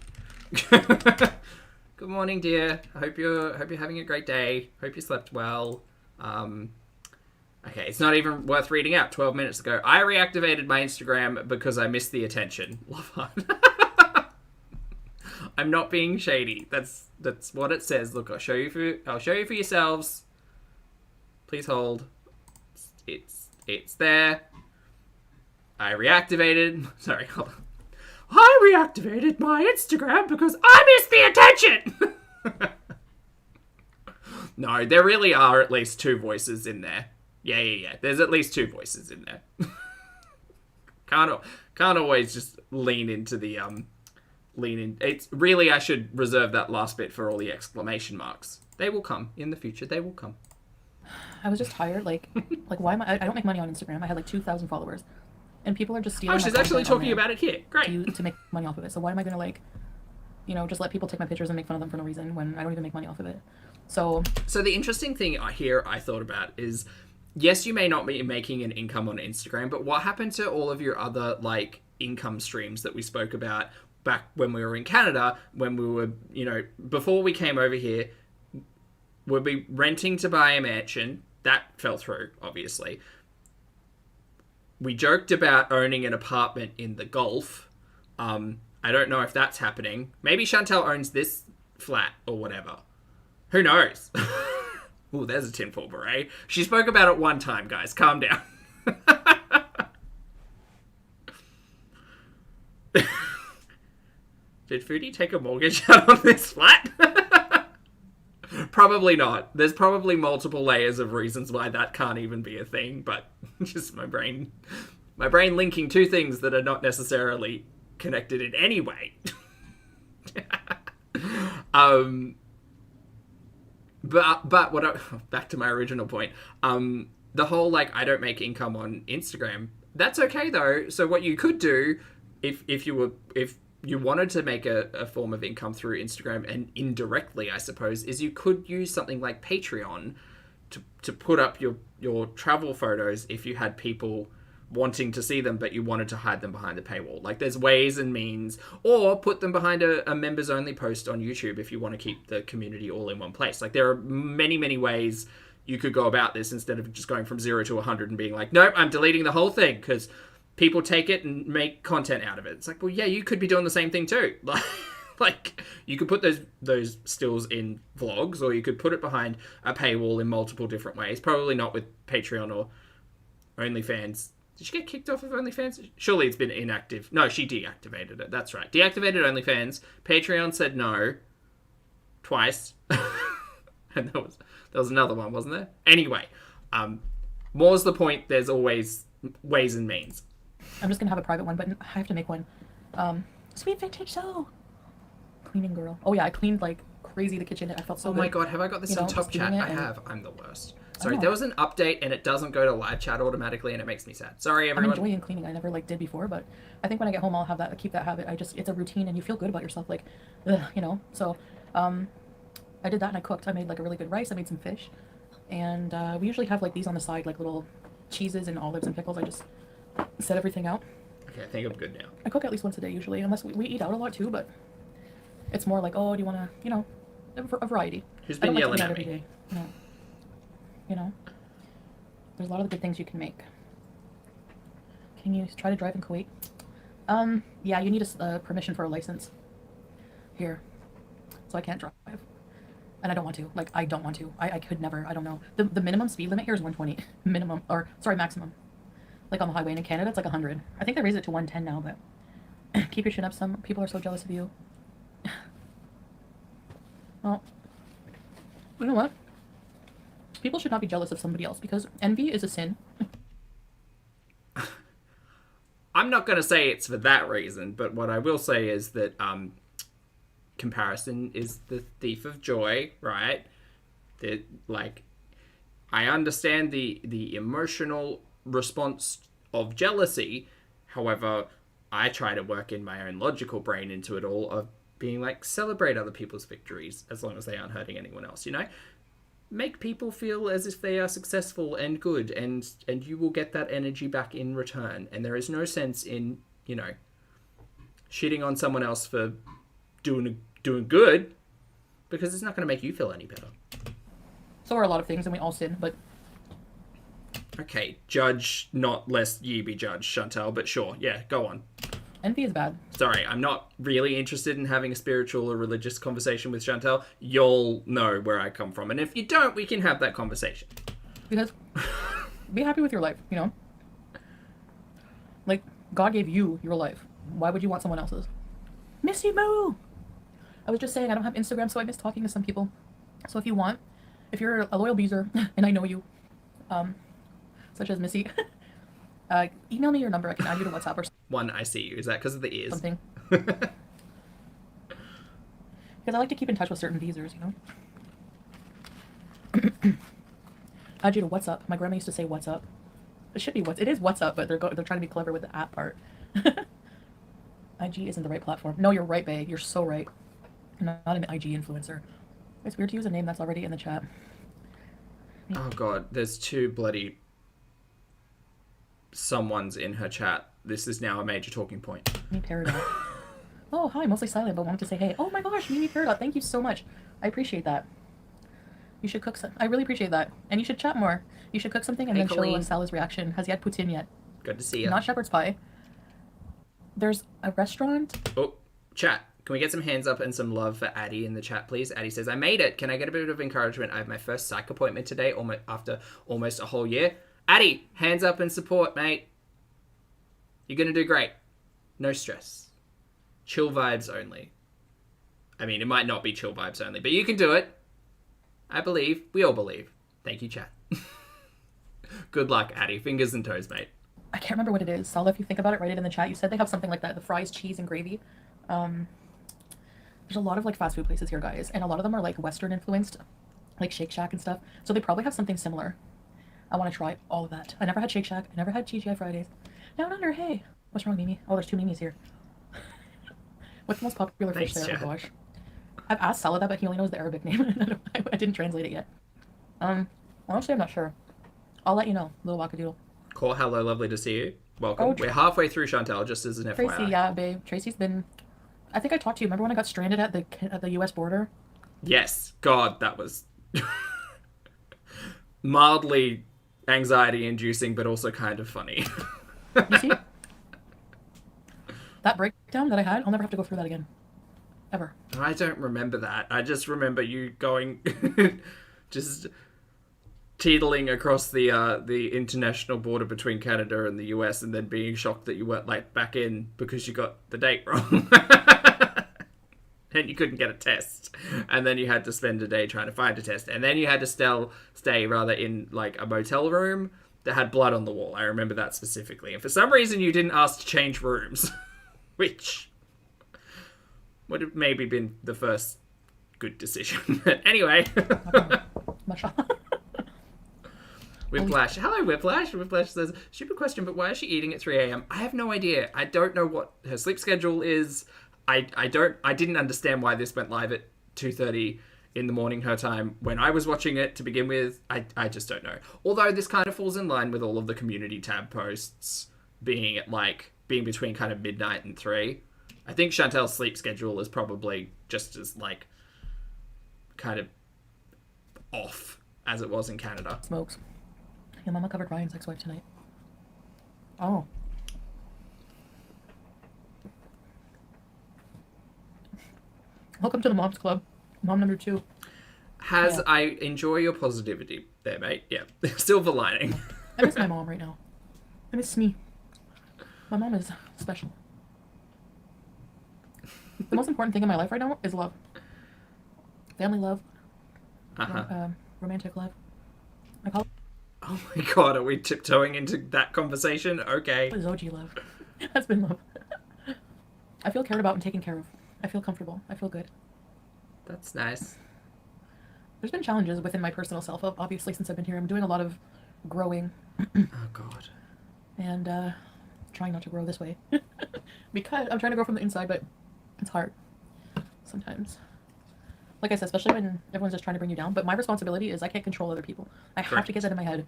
Good morning, dear. I hope you're having a great day. Hope you slept well. Okay, it's not even worth reading out. 12 minutes ago, I reactivated my Instagram because I missed the attention. Love heart. I'm not being shady. That's what it says. Look, I'll show you for yourselves. Please hold. It's there. I reactivated. Sorry, hold on. I reactivated my Instagram because I missed the attention! No, there really are at least two voices in there. Yeah. There's at least two voices in there. Can't always just lean into the, It's really, I should reserve that last bit for all the exclamation marks. They will come. In the future, they will come. I was just tired. Like why am I don't make money on Instagram. I had like 2,000 followers. And people are just stealing. Oh, she's actually talking about it here. Great. To make money off of it. So why am I going to, like, you know, just let people take my pictures and make fun of them for no reason when I don't even make money off of it? So the interesting thing here I thought about is, yes, you may not be making an income on Instagram, but what happened to all of your other, like, income streams that we spoke about back when we were in Canada, when we were, you know, before we came over here? We'd be renting to buy a mansion. That fell through, obviously. We joked about owning an apartment in the Gulf. I don't know if that's happening. Maybe Chantel owns this flat or whatever. Who knows? Ooh, there's a tinfoil beret. She spoke about it one time, guys. Calm down. Did Foodie take a mortgage out on this flat? Probably not. There's probably multiple layers of reasons why that can't even be a thing, but just my brain linking two things that are not necessarily connected in any way. But back to my original point. The whole, like, I don't make income on Instagram. That's okay though. So what you could do if you wanted to make a form of income through Instagram, and indirectly, I suppose, is you could use something like Patreon to put up your travel photos if you had people wanting to see them, but you wanted to hide them behind the paywall. Like, there's ways and means, or put them behind a members only post on YouTube if you want to keep the community all in one place. Like, there are many, many ways you could go about this instead of just going from 0 to 100 and being like, nope, I'm deleting the whole thing because people take it and make content out of it. It's like, well, yeah, you could be doing the same thing too. Like, you could put those stills in vlogs, or you could put it behind a paywall in multiple different ways. Probably not with Patreon or OnlyFans Did she get kicked off of OnlyFans? Surely it's been inactive. No, she deactivated it. That's right. Deactivated OnlyFans. Patreon said no. Twice. And there was another one, wasn't there? Anyway, more's the point. There's always ways and means. I'm just going to have a private one, but I have to make one. Sweet vintage soul. Cleaning girl. Oh, yeah, I cleaned like crazy the kitchen. I felt so good. Oh my god, have I got this in top chat? I have. I'm the worst. Sorry, there was an update and it doesn't go to live chat automatically and it makes me sad. Sorry, everyone. I'm enjoying cleaning. I never like did before, but I think when I get home I'll have that, keep that habit. It's a routine and you feel good about yourself, like, you know. So, I did that and I cooked. I made like a really good rice. I made some fish, and we usually have like these on the side, like little cheeses and olives and pickles. I just set everything out. Okay, I think I'm good now. I cook at least once a day usually, unless we eat out a lot too. But it's more like, oh, do you want to, you know, a variety. Who's been yelling at me? Every day. No. You know, there's a lot of good things you can make. Can you try to drive in Kuwait? Yeah, you need a permission for a license here, so I can't drive, and I don't want to. Like, I don't want to. I could never. I don't know. The minimum speed limit here is 120. Minimum, or sorry, maximum. Like on the highway, and in Canada it's like 100. I think they raised it to 110 now, but keep your chin up. Some people are so jealous of you. Well, you know what? People should not be jealous of somebody else because envy is a sin. I'm not going to say it's for that reason, but what I will say is that comparison is the thief of joy, right? That, like, I understand the emotional response of jealousy. However, I try to work in my own logical brain into it all of being like, celebrate other people's victories as long as they aren't hurting anyone else, you know? Make people feel as if they are successful and good, and you will get that energy back in return. And there is no sense in, you know, shitting on someone else for doing good, because it's not going to make you feel any better. So are a lot of things, and we all sin, but... Okay, judge not lest ye be judged, Chantal, but sure, yeah, go on. Envy is bad. Sorry, I'm not really interested in having a spiritual or religious conversation with Chantal. You'll know where I come from. And if you don't, we can have that conversation. Because be happy with your life, you know? Like, God gave you your life. Why would you want someone else's? Missy Moo! I was just saying I don't have Instagram, so I miss talking to some people. So if you want, if you're a loyal beezer, and I know you, such as Missy, email me your number. I can add you to WhatsApp or something. One, I see you. Is that because of the ears? Something. Because I like to keep in touch with certain beezers, you know? Add you to WhatsApp. My grandma used to say what's up. It should be what's. It is what's up, but they're trying to be clever with the app part. IG isn't the right platform. No, you're right, babe. You're so right. I'm not an IG influencer. It's weird to use a name that's already in the chat. Oh god, there's two bloody someone's in her chat. This is now a major talking point. Mimi Peridot. Oh, hi, mostly silent, but wanted to say hey. Oh my gosh, Mimi Peridot, thank you so much. I appreciate that. You should cook some. I really appreciate that. And you should chat more. You should cook something and then show us Salah's reaction. Has he had poutine yet? Good to see you. Not shepherd's pie. There's a restaurant. Oh, chat. Can we get some hands up and some love for Addie in the chat, please? Addie says, I made it. Can I get a bit of encouragement? I have my first psych appointment today after almost a whole year. Addie, hands up and support, mate. You're going to do great. No stress. Chill vibes only. I mean, it might not be chill vibes only, but you can do it. I believe. We all believe. Thank you, chat. Good luck, Addie. Fingers and toes, mate. I can't remember what it is. Salah, if you think about it, write it in the chat. You said they have something like that. The fries, cheese, and gravy. There's a lot of like fast food places here, guys. And a lot of them are like Western influenced. Like Shake Shack and stuff. So they probably have something similar. I want to try all of that. I never had Shake Shack. I never had TGI Fridays. Down under, hey. What's wrong, Mimi? Oh, there's two Mimis here. What's the most popular fish there? Oh gosh. I've asked Salah that, but he only knows the Arabic name. I didn't translate it yet. Honestly, I'm not sure. I'll let you know. Little wackadoodle. Cool. Hello, lovely to see you. Welcome. We're halfway through, Chantal, just as an FYI. Tracy, yeah, babe. Tracy's been... I think I talked to you. Remember when I got stranded at the U.S. border? Yes. God, that was... mildly anxiety-inducing, but also kind of funny. You see? That breakdown that I had, I'll never have to go through that again. Ever. I don't remember that. I just remember you going... just... teetling across the international border between Canada and the US, and then being shocked that you weren't let back in because you got the date wrong. And you couldn't get a test, and then you had to spend a day trying to find a test, and then you had to stay in like a motel room that had blood on the wall. I remember that specifically, and for some reason you didn't ask to change rooms, which would have maybe been the first good decision. But anyway. Whiplash. Hello, Whiplash. Whiplash says, stupid question, but why is she eating at 3 a.m.? I have no idea. I don't know what her sleep schedule is. I didn't understand why this went live at 2:30 in the morning her time when I was watching it to begin with. I just don't know. Although this kind of falls in line with all of the community tab posts being between kind of midnight and 3. I think Chantel's sleep schedule is probably just as like kind of off as it was in Canada. Smokes. Your mama covered Ryan's ex-wife tonight. Oh. Welcome to the Moms Club. Mom number 2. I enjoy your positivity there, mate. Yeah. Silver lining. I miss my mom right now. I miss me. My mom is special. The most important thing in my life right now is love. Family love. Romantic love. I call it... Oh my god, are we tiptoeing into that conversation? Okay. Zoji love. Husband love. I feel cared about and taken care of. I feel comfortable. I feel good. That's nice. There's been challenges within my personal self, obviously, since I've been here. I'm doing a lot of growing. Oh, God. And trying not to grow this way. Because I'm trying to grow from the inside, but it's hard sometimes. Like I said, especially when everyone's just trying to bring you down. But my responsibility is I can't control other people. I have to get that in my head.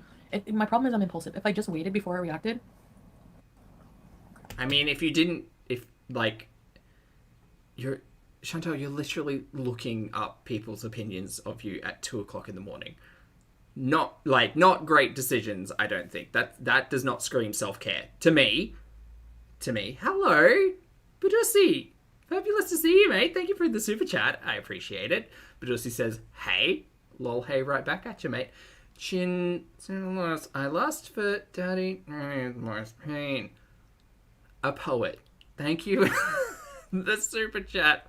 My problem is I'm impulsive. If I just waited before I reacted... I mean, Chantal, you're literally looking up people's opinions of you at 2 o'clock in the morning. Not great decisions, I don't think. That does not scream self-care. To me. Hello, Badussi. Fabulous to see you, mate. Thank you for the super chat. I appreciate it. Badussi says, hey. Lol, hey, right back at you, mate. I lost for daddy. Most pain. A poet. Thank you. The super chat.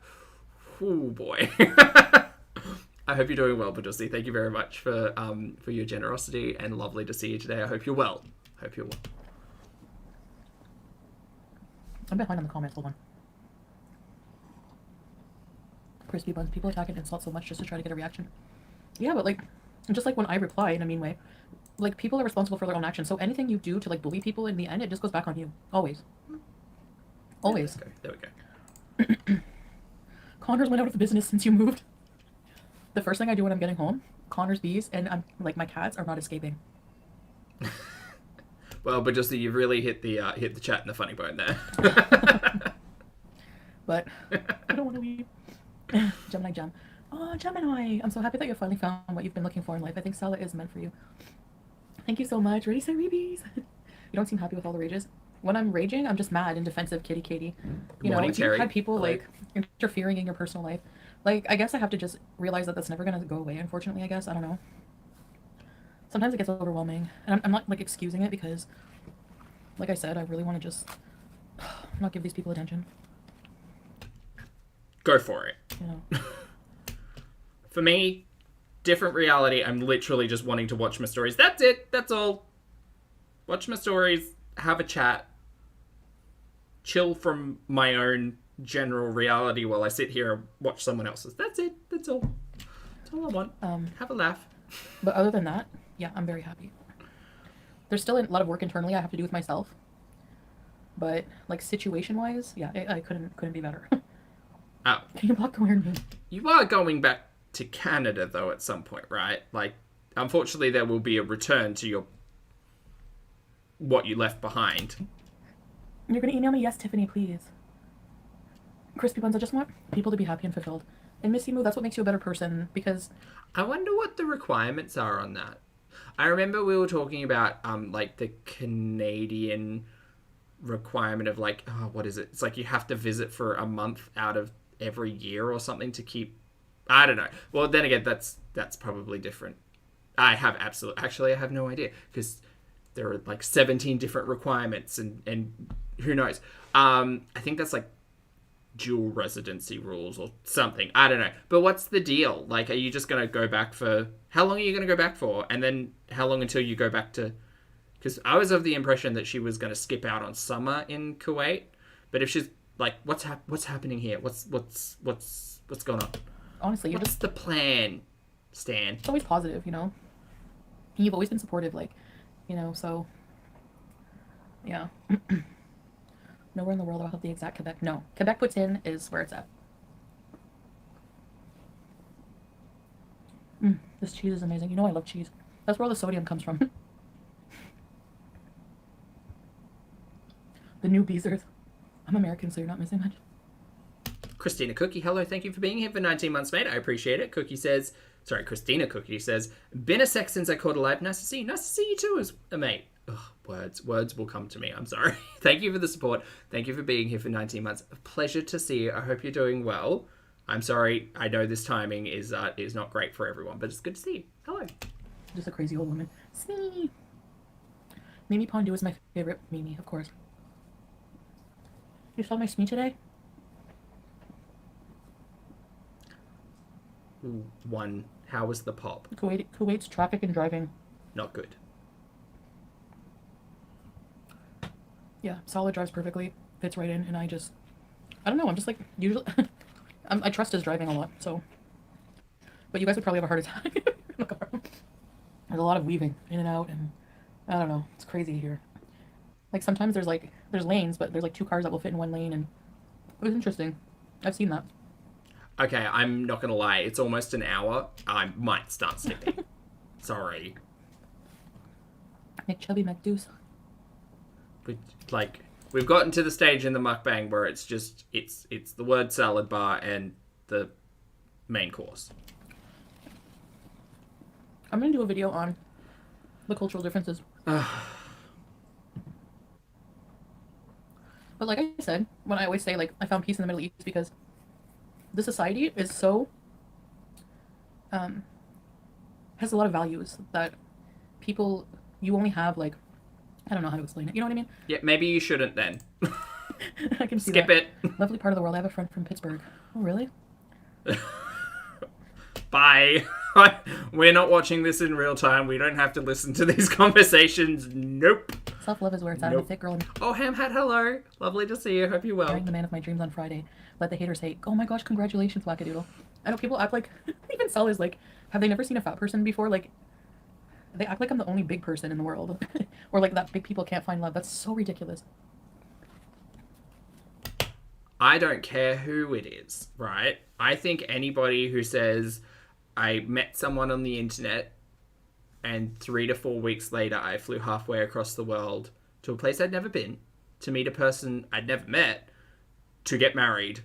Oh boy. I hope you're doing well, Badussi. Thank you very much for your generosity, and lovely to see you today. I hope you're well. I'm behind on the comments. Hold on. Crispy buns. People attack and insult so much just to try to get a reaction. Yeah, but just like when I reply in a mean way, people are responsible for their own actions. So anything you do to bully people, in the end, it just goes back on you. Always. Always. There we go. Connors went out of business since you moved. The first thing I do when I'm getting home, Connors bees, and I'm my cats are not escaping. Well, but just that you've really hit the chat in the funny bone there. But I don't want to leave. Gemini Gem. Oh, Gemini! I'm so happy that you finally found what you've been looking for in life. I think Sala is meant for you. Thank you so much. Ready, set, rebees. You don't seem happy with all the rages. When I'm raging, I'm just mad and defensive, kitty Katie. You know, you've had people interfering in your personal life. I guess I have to just realize that that's never gonna go away, unfortunately, I guess. I don't know. Sometimes it gets overwhelming. And I'm not excusing it because, like I said, I really want to just not give these people attention. Go for it. You know. For me, different reality. I'm literally just wanting to watch my stories. That's it. That's all. Watch my stories. Have a chat. Chill from my own general reality while I sit here and watch someone else's. That's it. That's all. That's all I want. Have a laugh. But other than that, yeah, I'm very happy. There's still a lot of work internally I have to do with myself. But situation-wise, yeah, I couldn't be better. Oh. Can you block wearing me? You are going back to Canada though at some point, right? Unfortunately, there will be a return to what you left behind. You're gonna email me? Yes, Tiffany, please. Crispy Buns, I just want people to be happy and fulfilled. And Missy Moo, that's what makes you a better person, because... I wonder what the requirements are on that. I remember we were talking about, the Canadian requirement of, what is it? It's you have to visit for a month out of every year or something to keep... I don't know. Well, then again, that's probably different. I have absolutely. Actually, I have no idea because there are like 17 different requirements, and who knows. I think that's like dual residency rules or something. I don't know. But what's the deal? Like, are you just going to go back for... How long are you going to go back for? And then how long until you go back to... Because I was of the impression that she was going to skip out on summer in Kuwait. But if she's like, what's happening here? What's going on? Honestly, what's the plan, Stan? It's always positive, you know? You've always been supportive, like, you know, so... Yeah. Nowhere in the world I'll have the exact Quebec. No. Quebec puts in is where it's at. This cheese is amazing. You know I love cheese. That's where all the sodium comes from. The new Beezers. I'm American, so you're not missing much. Christina Cookie, hello, thank you for being here for 19 months, mate. I appreciate it. Christina Cookie says, been a sec since I caught a live. Nice to see you. Nice to see you too, as a mate. Ugh, words will come to me. I'm sorry. Thank you for the support. Thank you for being here for 19 months. A pleasure to see you. I hope you're doing well. I'm sorry. I know this timing is not great for everyone, but it's good to see you. Hello. Just a crazy old woman. See. Mimi Pondu is my favorite. Mimi, of course. You saw my smee today? One. How was the pop? Kuwait's traffic and driving. Not good. Yeah, solid drives perfectly, fits right in, and I don't know, I'm just like, usually, I trust his driving a lot, so, but you guys would probably have a heart attack in the car. There's a lot of weaving in and out, and I don't know, it's crazy here. Like, sometimes there's lanes, but there's like 2 cars that will fit in 1 lane, and it was interesting. I've seen that. Okay, I'm not gonna lie, it's almost an hour. I might start sleeping. Sorry. McChubby McDeuce. But, like, we've gotten to the stage in the mukbang where it's the word salad bar and the main course. I'm gonna do a video on the cultural differences. But like I said, when I always say, like, I found peace in the Middle East because the society is so, has a lot of values that people, you only have, like, I don't know how to explain it. You know what I mean? Yeah, maybe you shouldn't then. I can see Skip that. it. Lovely part of the world. I have a friend from Pittsburgh. Oh, really? Bye. We're not watching this in real time. We don't have to listen to these conversations. Nope. Self-love is where it's at. I'm a thick girl. Oh, Ham Hat, hello. Lovely to see you. Hope you're well. Marrying the man of my dreams on Friday. Let the haters hate. Oh my gosh, congratulations, Wackadoodle. I know people act like, even Sal is like, have they never seen a fat person before? Like, they act like I'm the only big person in the world. Or like that big people can't find love. That's so ridiculous. I don't care who it is, right? I think anybody who says, I met someone on the internet and 3 to 4 weeks later I flew halfway across the world to a place I'd never been, to meet a person I'd never met, to get married.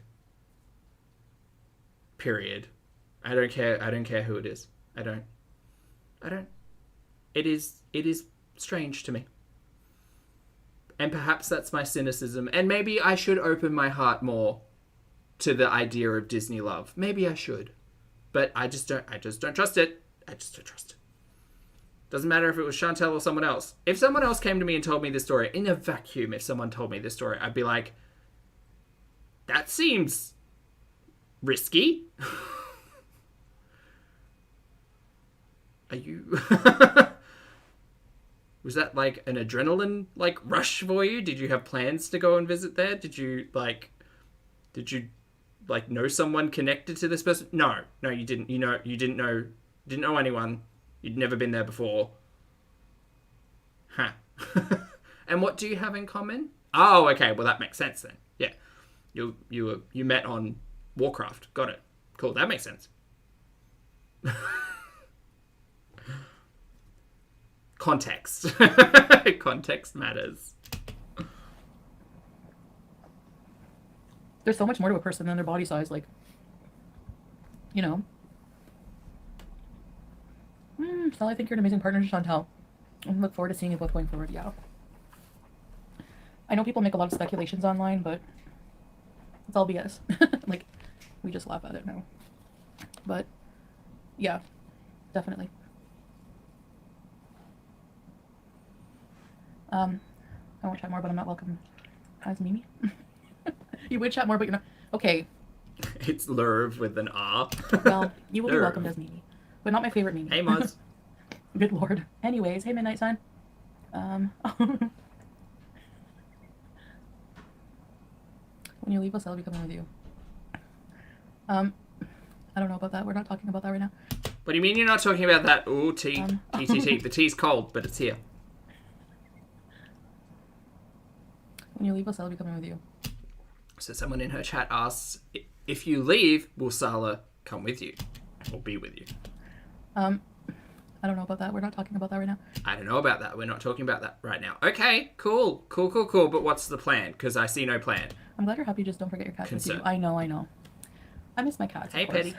Period. I don't care who it is. I don't. It is strange to me. And perhaps that's my cynicism. And maybe I should open my heart more to the idea of Disney love. Maybe I should. But I just don't trust it. I just don't trust it. Doesn't matter if it was Chantel or someone else. If someone else came to me and told me this story, in a vacuum, if someone told me this story, I'd be like, that seems risky. Are you... Was that like an adrenaline like rush for you? Did you have plans to go and visit there? Did you know someone connected to this person? No, you didn't. You didn't know anyone. You'd never been there before. Huh. And what do you have in common? Oh, okay. Well, that makes sense then. Yeah. You met on Warcraft. Got it. Cool. That makes sense. Context. Context matters. There's so much more to a person than their body size, like, you know. Sal, I think you're an amazing partner to Chantel. I look forward to seeing you both going forward, yeah. I know people make a lot of speculations online, but it's all BS. Like, we just laugh at it now. But, yeah, definitely. I won't chat more, but I'm not welcome as Mimi. You would chat more, but you're not. Okay, It's Lurv with an R. well, you will be Lurv. welcomed as Mimi, but not my favorite Mimi. Hey, Moz. Good lord. Anyways, hey Midnight Sun. When you leave us, I'll be coming with you. I don't know about that. We're not talking about that right now. What do you mean you're not talking about that? Ooh, tea. Tea. The tea's cold, but it's here. When you leave us, I'll be coming with you. So someone in her chat asks, if you leave, will Sala come with you? Or be with you? I don't know about that. We're not talking about that right now. I don't know about that. We're not talking about that right now. Okay, cool. But what's the plan? Because I see no plan. I'm glad you're happy. Just don't forget your cats with you. Concern. I know. I miss my cats. Hey, of course. Petty.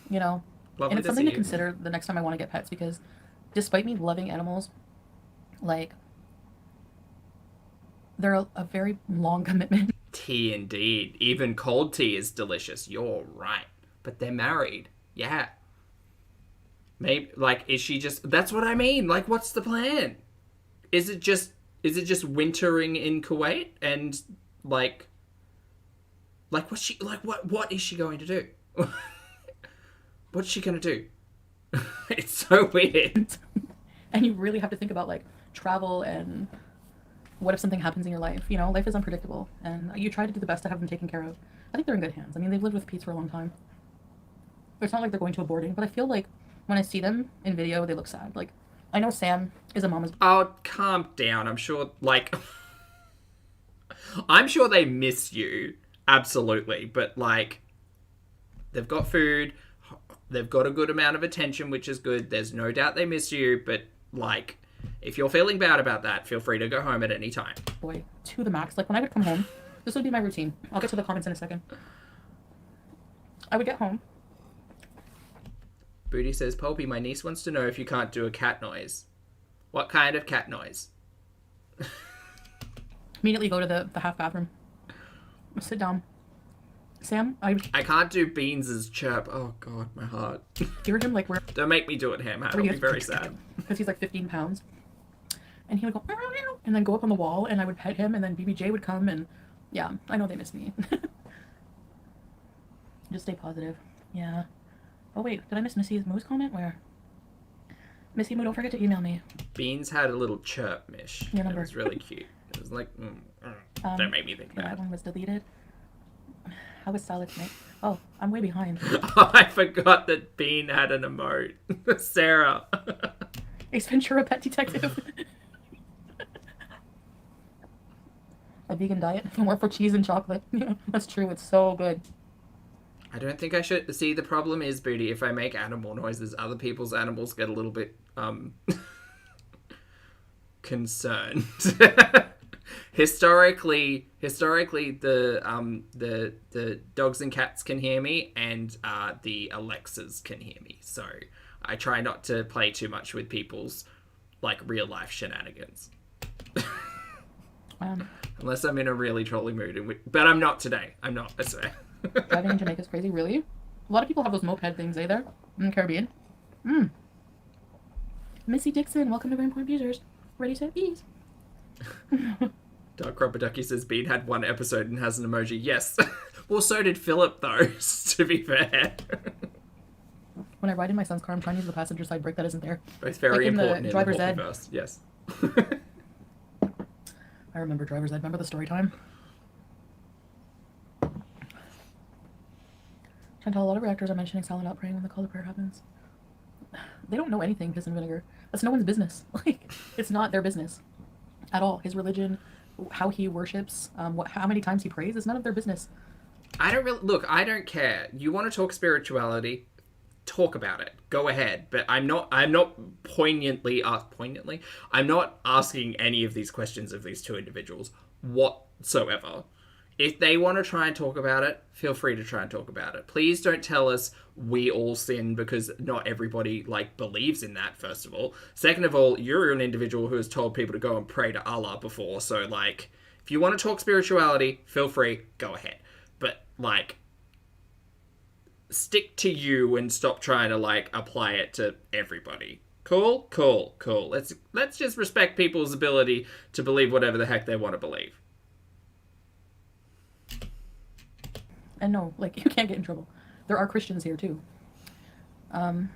You know, Lovely and it's to something see to you. consider the next time I want to get pets, because despite me loving animals, like, they're a very long commitment. Tea indeed. Even cold tea is delicious. You're right. But they're married. Yeah. Maybe, like, is she just... That's what I mean. Like, what's the plan? Is it just wintering in Kuwait? And, like, what's she... Like, what is she going to do? What's she going to do? It's so weird. And you really have to think about, like, travel and what if something happens in your life. You know, life is unpredictable, and you try to do the best to have them taken care of. I think they're in good hands. I mean, they've lived with Pete for a long time. It's not like they're going to a boarding, but I feel like when I see them in video, they look sad. Like, I know Sam is a mama's... Oh, calm down. I'm sure, like... I'm sure they miss you. Absolutely. But, like, they've got food. They've got a good amount of attention, which is good. There's no doubt they miss you. But, like, if you're feeling bad about that, feel free to go home at any time. Boy, to the max. Like, when I would come home, this would be my routine. I'll get to the comments in a second. I would get home. Booty says, Pulpy, my niece wants to know if you can't do a cat noise. What kind of cat noise? Immediately go to the half bathroom. Sit down. Sam, I can't do Beans' chirp. Oh, God, my heart. hear him, like, where... Don't make me do it, Ham. I'll be very sad. Because he's, like, 15 pounds. And he would go... And then go up on the wall, and I would pet him, and then BBJ would come, and... Yeah, I know they miss me. Just stay positive. Yeah. Oh, wait. Did I miss Missy Moo's comment? Where? Missy Moo, don't forget to email me. Beans had a little chirp, Mish. Your It number. was really cute. It was like... Don't make me think Yeah, that that. one was deleted. How was salad tonight? Oh, I'm way behind. I forgot that Bean had an emote. Sarah. Ace Ventura, pet detective. A vegan diet, more for cheese and chocolate. Yeah, that's true. It's so good. I don't think I should... See, the problem is, Booty, if I make animal noises, other people's animals get a little bit, concerned. Historically, the dogs and cats can hear me, and the Alexas can hear me. So I try not to play too much with people's, like, real life shenanigans. Unless I'm in a really trolling mood, but I'm not today. I'm not. I swear. Driving in Jamaica is crazy. Really? A lot of people have those moped things, there in the Caribbean. Missy Dixon, welcome to Rainpoint Abusers. Ready, set, ease. Dark Rubber Ducky says Bean had one episode and has an emoji. Yes. Well, so did Philip, though, to be fair. When I ride in my son's car, I'm trying to use the passenger side brake that isn't there. Both very like in important the in driver's the ed. multiverse. Yes. I remember driver's ed. Remember the story time? Chantal, a lot of reactors are mentioning Sal not praying when the call to prayer happens. They don't know anything, piss and vinegar. That's no one's business. Like, it's not their business at all. His religion, how he worships, how many times he prays, it's none of their business. I don't care. You want to talk spirituality? Talk about it. Go ahead. But I'm not poignantly. I'm not asking any of these questions of these two individuals whatsoever. If they want to try and talk about it, feel free to try and talk about it. Please don't tell us we all sin, because not everybody, like, believes in that, first of all. Second of all, you're an individual who has told people to go and pray to Allah before. So, like, if you want to talk spirituality, feel free, go ahead. But, like, stick to you and stop trying to, like, apply it to everybody. Cool. Let's just respect people's ability to believe whatever the heck they want to believe. And no, like, you can't get in trouble. There are Christians here too. I'm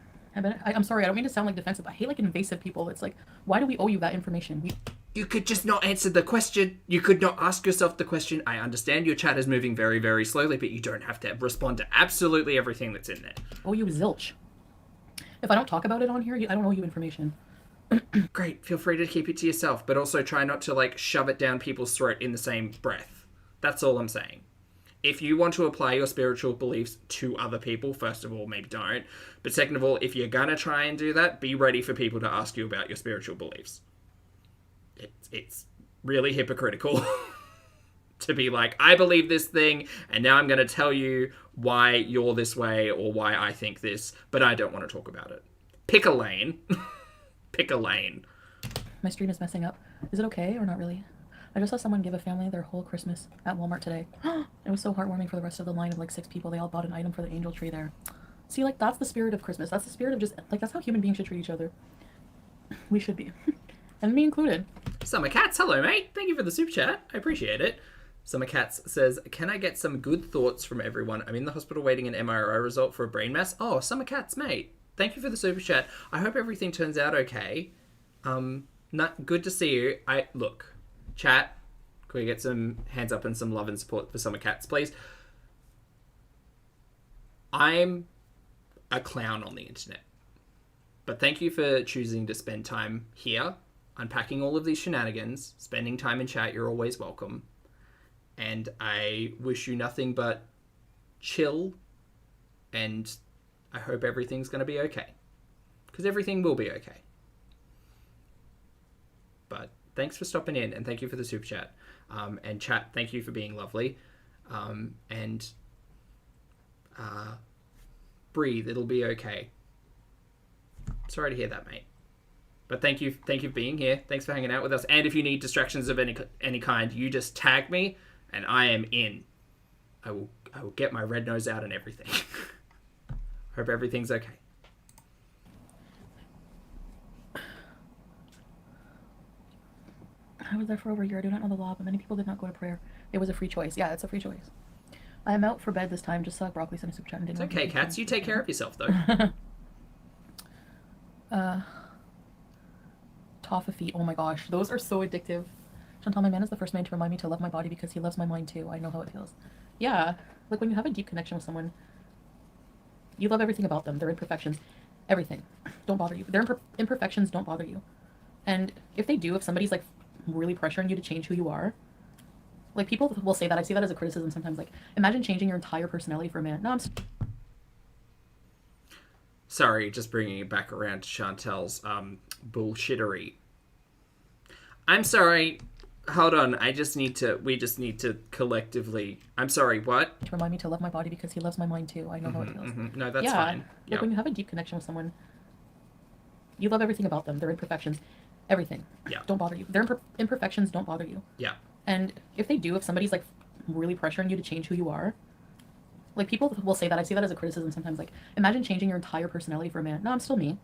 sorry, I don't mean to sound like defensive, but I hate like invasive people. It's like, why do we owe you that information? You could just not answer the question. You could not ask yourself the question. I understand your chat is moving very, very slowly, but you don't have to respond to absolutely everything that's in there. Owe you zilch. If I don't talk about it on here, I don't owe you information. Great. Feel free to keep it to yourself, but also try not to like shove it down people's throat in the same breath. That's all I'm saying. If you want to apply your spiritual beliefs to other people, first of all, maybe don't. But second of all, if you're gonna try and do that, be ready for people to ask you about your spiritual beliefs. It's really hypocritical to be like, I believe this thing, and now I'm going to tell you why you're this way or why I think this, but I don't want to talk about it. Pick a lane. Pick a lane. My stream is messing up. Is it okay or not really? I just saw someone give a family their whole Christmas at Walmart today. It was so heartwarming for the rest of the line of like 6 people. They all bought an item for the angel tree there. See, like, that's the spirit of Christmas. That's the spirit of just, like, that's how human beings should treat each other. We should be. And me included. Summer Cats, hello mate. Thank you for the super chat. I appreciate it. Summer Cats says, can I get some good thoughts from everyone? I'm in the hospital waiting an MRI result for a brain mass. Oh, Summer Cats, mate. Thank you for the super chat. I hope everything turns out okay. Not good to see you. Look, chat, can we get some hands up and some love and support for Summer Cats, please? I'm a clown on the internet. But thank you for choosing to spend time here, unpacking all of these shenanigans, spending time in chat. You're always welcome. And I wish you nothing but chill, and I hope everything's going to be okay. Because everything will be okay. But thanks for stopping in, and thank you for the super chat. And chat, thank you for being lovely. Breathe, it'll be okay. Sorry to hear that, mate. But thank you for being here. Thanks for hanging out with us. And if you need distractions of any kind, you just tag me, and I am in. I will get my red nose out and everything. Hope everything's okay. I was there for over a year. I do not know the law, but many people did not go to prayer. It was a free choice. Yeah, it's a free choice. I am out for bed this time. Just saw broccoli send a super chat and didn't. It's okay, Cats. You take care of yourself, though. Toffee. Oh my gosh, those are so addictive. Chantal, my man is the first man to remind me to love my body because he loves my mind too. I know how it feels. Yeah, like when you have a deep connection with someone, you love everything about them. Their imperfections, everything, don't bother you. Their imperfections don't bother you. And if they do, if somebody's like really pressuring you to change who you are, like people will say that. I see that as a criticism sometimes. Like, imagine changing your entire personality for a man. No, Sorry, just bringing it back around to Chantel's bullshittery. I'm sorry. Hold on. We just need to collectively. I'm sorry, what? To remind me to love my body because he loves my mind too. I know how it feels. No, that's fine. Like Yep. when you have a deep connection with someone, you love everything about them. Their imperfections, everything. Yeah. Don't bother you. Their imperfections don't bother you. Yeah. And if they do, if somebody's like really pressuring you to change who you are, like people will say that. I see that as a criticism sometimes. Like, imagine changing your entire personality for a man. No, I'm still me.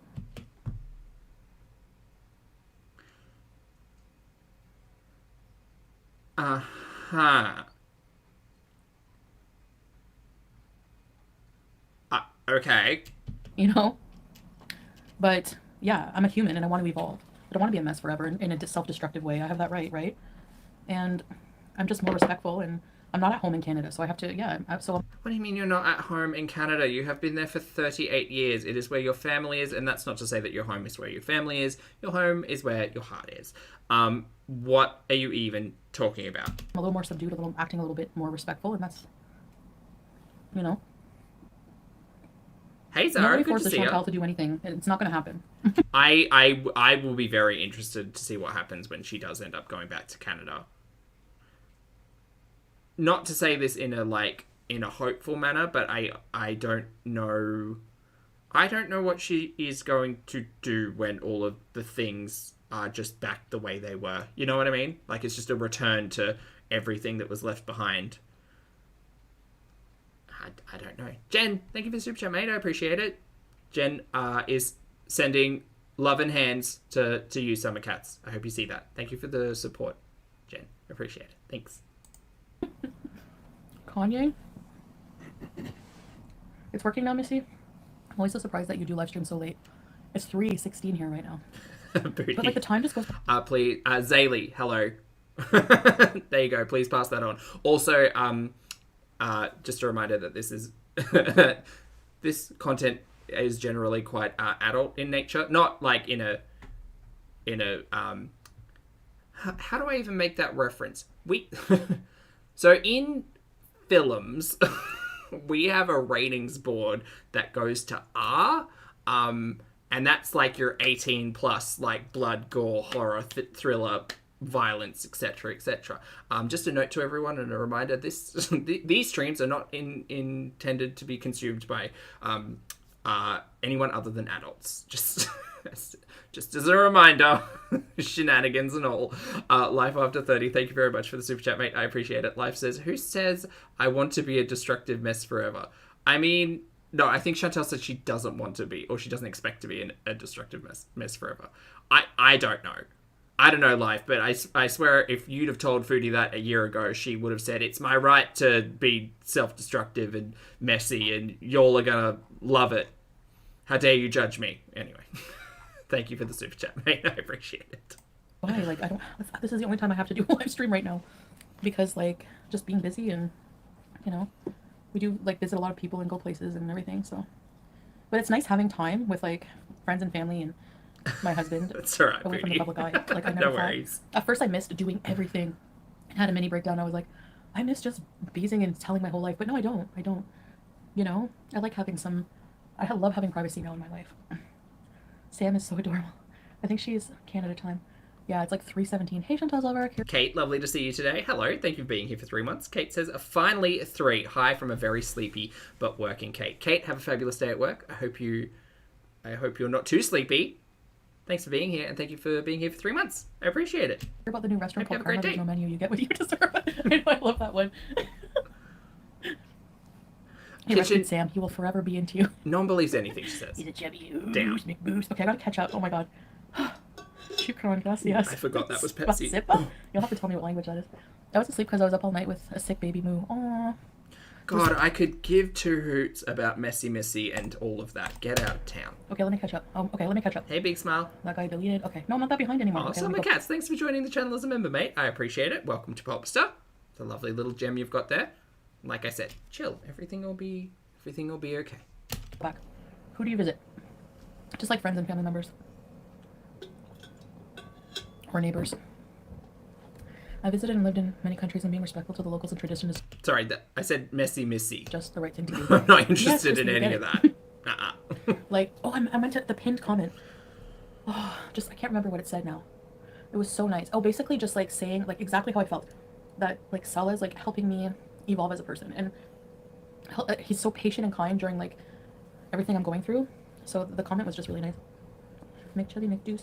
Okay. You know? But yeah, I'm a human and I want to evolve. I don't want to be a mess forever in a self-destructive way. I have that right? And I'm just more respectful, and I'm not at home in Canada, so I have to, yeah. So What do you mean you're not at home in Canada? You have been there for 38 years. It is where your family is, and that's not to say that your home is where your family is. Your home is where your heart is. What are you even talking about? I'm a little more subdued, acting a little bit more respectful, and that's, you know. Hey Zara, Nobody good to forces see you. Chantal to do anything. It's not going to happen. I will be very interested to see what happens when she does end up going back to Canada. Not to say this in a hopeful manner, but I don't know. I don't know what she is going to do when all of the things are just back the way they were. You know what I mean? Like, it's just a return to everything that was left behind. I don't know. Jen, thank you for the super chat, mate. I appreciate it. Jen is sending love and hands to you, Summer Cats. I hope you see that. Thank you for the support, Jen. Appreciate it. Thanks. Kanye? It's working now, Missy? I'm always so surprised that you do live stream so late. It's 3:16 here right now. Booty. But like the time just goes... Please, Zaylee, hello. There you go. Please pass that on. Also, just a reminder that this is this content is generally quite adult in nature. Not like in a how do I even make that reference? So in films, we have a ratings board that goes to R, and that's like your 18 plus, like blood, gore, horror, thriller, violence, etc., etc. Just a note to everyone and a reminder: these streams are not intended to be consumed by anyone other than adults. Just as a reminder, shenanigans and all. Life After 30, thank you very much for the super chat, mate. I appreciate it. Life says, who says I want to be a destructive mess forever? I mean, no, I think Chantel said she doesn't want to be, or she doesn't expect to be a destructive mess forever. I don't know. I don't know, Life, but I swear if you'd have told Foodie that a year ago, she would have said, it's my right to be self-destructive and messy, and y'all are gonna love it. How dare you judge me? Anyway. Thank you for the super chat, mate. I appreciate it. Why? Like, this is the only time I have to do a live stream right now. Because, like, just being busy and, you know, we do, like, visit a lot of people and go places and everything, so. But it's nice having time with, like, friends and family and my husband. That's all right, away from the public eye. Like, I never no thought. worries. At first I missed doing everything. I had a mini breakdown. I was like, I miss just beezing and telling my whole life. But no, I don't. You know? I like having I love having privacy now in my life. Sam is so adorable. I think she's Canada time. Yeah, it's like 3:17. Hey, Chantal's over here. Kate, lovely to see you today. Hello, thank you for being here for 3 months. Kate says, finally 3. Hi from a very sleepy but working Kate. Kate, have a fabulous day at work. I hope you're not too sleepy. Thanks for being here, and thank you for being here for 3 months. I appreciate it. Hear about the new restaurant called Have a great Karma. There's day. no menu. You get what you deserve. I love that one. Hey, Kitchen. Sam, he will forever be into you. No one believes anything she says. He's a chubby Damn. McBoost. Okay, I gotta catch up. Oh my god. Chupron, gracias. I forgot that was Pepsi. You'll have to tell me what language that is. I was asleep because I was up all night with a sick baby moo. Aww. God, I could give 2 hoots about Messy and all of that. Get out of town. Okay, let me catch up. Okay, let me catch up. Hey, Big Smile. That guy deleted. Okay, no, I'm not that behind anymore. Oh, Okay, Summer Cats, thanks for joining the channel as a member, mate. I appreciate it. Welcome to Pulpster. It's a lovely little gem you've got there. Like I said, chill. Everything will be okay. Back. Who do you visit? Just like friends and family members. Or neighbors. I visited and lived in many countries, and being respectful to the locals and traditions is Sorry, I said messy. just the right thing to do. I'm not interested Yes, in Christine, any get of it. that. Like, oh, I meant the pinned comment. Oh, I can't remember what it said now. It was so nice. Oh, basically just like saying like exactly how I felt. That like Sala is like helping me evolve as a person, and he's so patient and kind during like everything I'm going through. So the comment was just really nice. McChubby McDoos.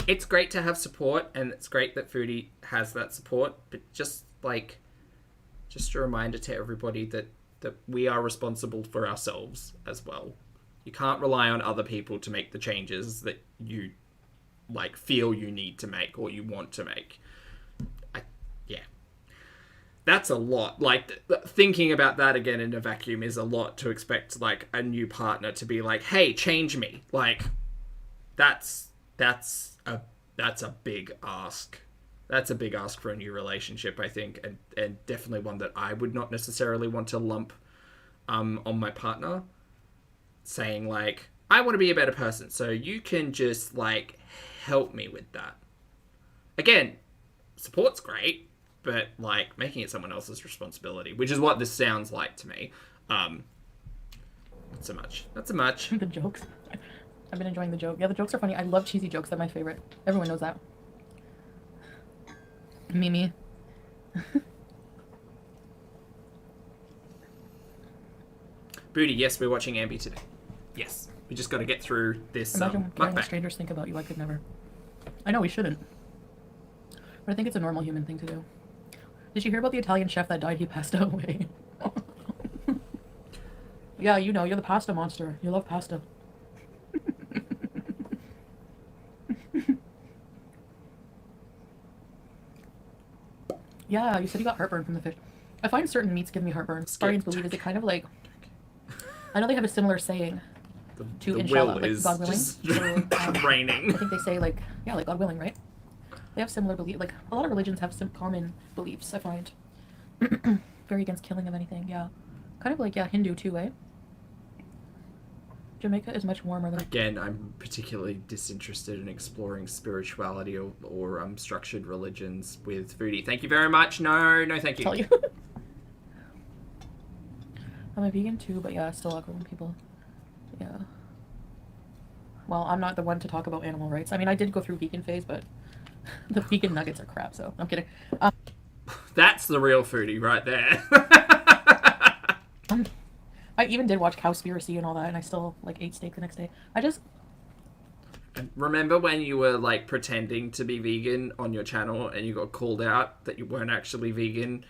It's great to have support, and it's great that Foodie has that support, but just a reminder to everybody that we are responsible for ourselves as well. You can't rely on other people to make the changes that you like feel you need to make or you want to make. That's a lot. Like, thinking about that again in a vacuum is a lot to expect, like, a new partner to be like, hey, change me. Like, that's a big ask. That's a big ask for a new relationship, I think, and definitely one that I would not necessarily want to lump on my partner, saying, like, I want to be a better person, so you can just, like, help me with that. Again, support's great, but, like, making it someone else's responsibility, which is what this sounds like to me. Not so much. The jokes. I've been enjoying the joke. Yeah, the jokes are funny. I love cheesy jokes. They're my favorite. Everyone knows that. Mimi. Booty, yes, we're watching Ambi today. Yes. We just got to get through this Imagine caring what mukbang. strangers think about you. I could never. I know we shouldn't. But I think it's a normal human thing to do. Did you hear about the Italian chef that died? He passed away. Yeah, you know, you're the pasta monster. You love pasta. Yeah, you said you got heartburn from the fish. I find certain meats give me heartburn. Guardians believe, is it kind of like... I know they have a similar saying to The inshallah, will like is God willing. just So, raining. I think they say like, yeah, like God willing, right? They have similar belief. Like a lot of religions have some common beliefs, I find. Very against killing of anything, yeah. Kind of like, yeah, Hindu too, eh? Jamaica is much warmer than... Again, I'm particularly disinterested in exploring spirituality or structured religions with Foodie. Thank you very much. No, thank you. Tell you. I'm a vegan too, but yeah, still awkward when people... Yeah. Well, I'm not the one to talk about animal rights. I mean, I did go through vegan phase, but the vegan nuggets are crap, so I'm kidding. That's the real Foodie right there. I even did watch Cowspiracy and all that, and I still, like, ate steak the next day. Remember when you were, like, pretending to be vegan on your channel and you got called out that you weren't actually vegan,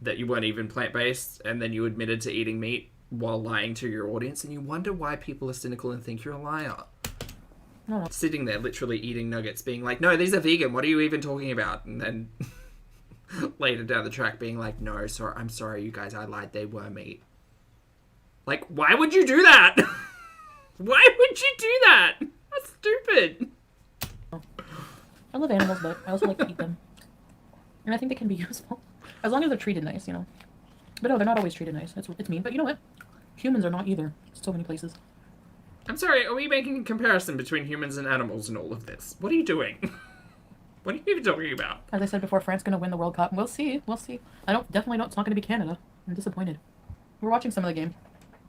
that you weren't even plant-based, and then you admitted to eating meat while lying to your audience, and you wonder why people are cynical and think you're a liar? No. Sitting there literally eating nuggets, being like, no, these are vegan, what are you even talking about? And then later down the track being like, no, sorry, I'm sorry, you guys, I lied, they were meat. Like, why would you do that? Why would you do that? That's stupid. I love animals, but I also like to eat them. And I think they can be useful. As long as they're treated nice, you know. But no, they're not always treated nice. It's mean. But you know what? Humans are not either. So many places. I'm sorry, are we making a comparison between humans and animals in all of this? What are you doing? What are you even talking about? As I said before, France going to win the World Cup. We'll see. We'll see. Definitely don't. It's not going to be Canada. I'm disappointed. We're watching some of the game.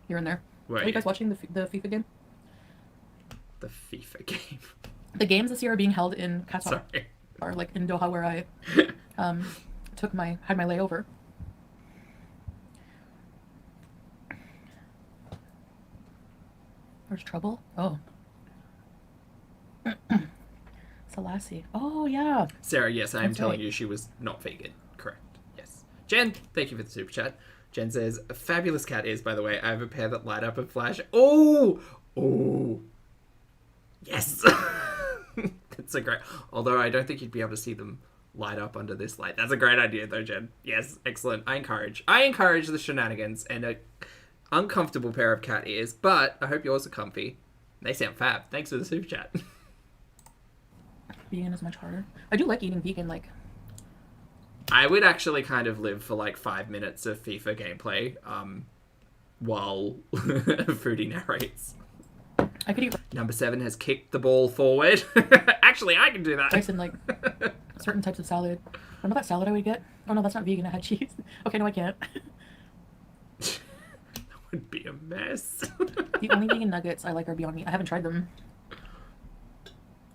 Here and there. Are you guys watching the FIFA game? The FIFA game? The games this year are being held in Qatar. Sorry. Or like in Doha, where I had my layover. There's trouble? Oh. Selassie. Oh, yeah. Sarah, yes, I am telling you she was not vegan. Correct. Yes. Jen, thank you for the super chat. Jen says, a fabulous cat ears, by the way. I have a pair that light up and flash. Oh! Oh. Yes. That's a great... Although I don't think you'd be able to see them light up under this light. That's a great idea, though, Jen. Yes, excellent. I encourage the shenanigans and a uncomfortable pair of cat ears, but I hope yours are comfy. They sound fab. Thanks for the super chat. Vegan is much harder. I do like eating vegan, like... I would actually kind of live for like 5 minutes of FIFA gameplay while Foodie narrates. I could eat... Number 7 has kicked the ball forward. Actually, I can do that. Rice and like certain types of salad. Remember that salad I would get? Oh no, that's not vegan. I had cheese. Okay, no, I can't. That would be a mess. The only vegan nuggets I like are Beyond Meat. I haven't tried them.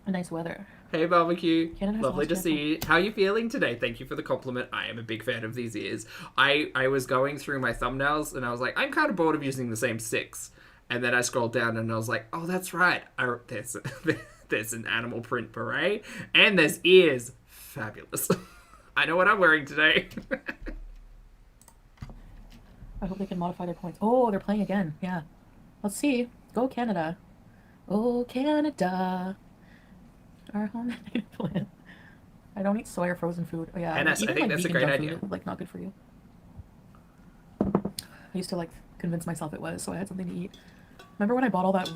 Nice weather. Hey, barbecue. Canada's Lovely to see you. How are you feeling today? Thank you for the compliment. I am a big fan of these ears. I was going through my thumbnails and I was like, I'm kind of bored of using the same 6. And then I scrolled down and I was like, oh, that's right. There's an animal print beret and there's ears. Fabulous. I know what I'm wearing today. I hope they can modify their points. Oh, they're playing again. Yeah. Let's see. Go Canada. Oh, Canada. Our home plan. I don't eat soy or frozen food. Oh, yeah. And I think that's a great idea. Like, not good for you. I used to, like, convince myself it was, so I had something to eat. Remember when I bought all that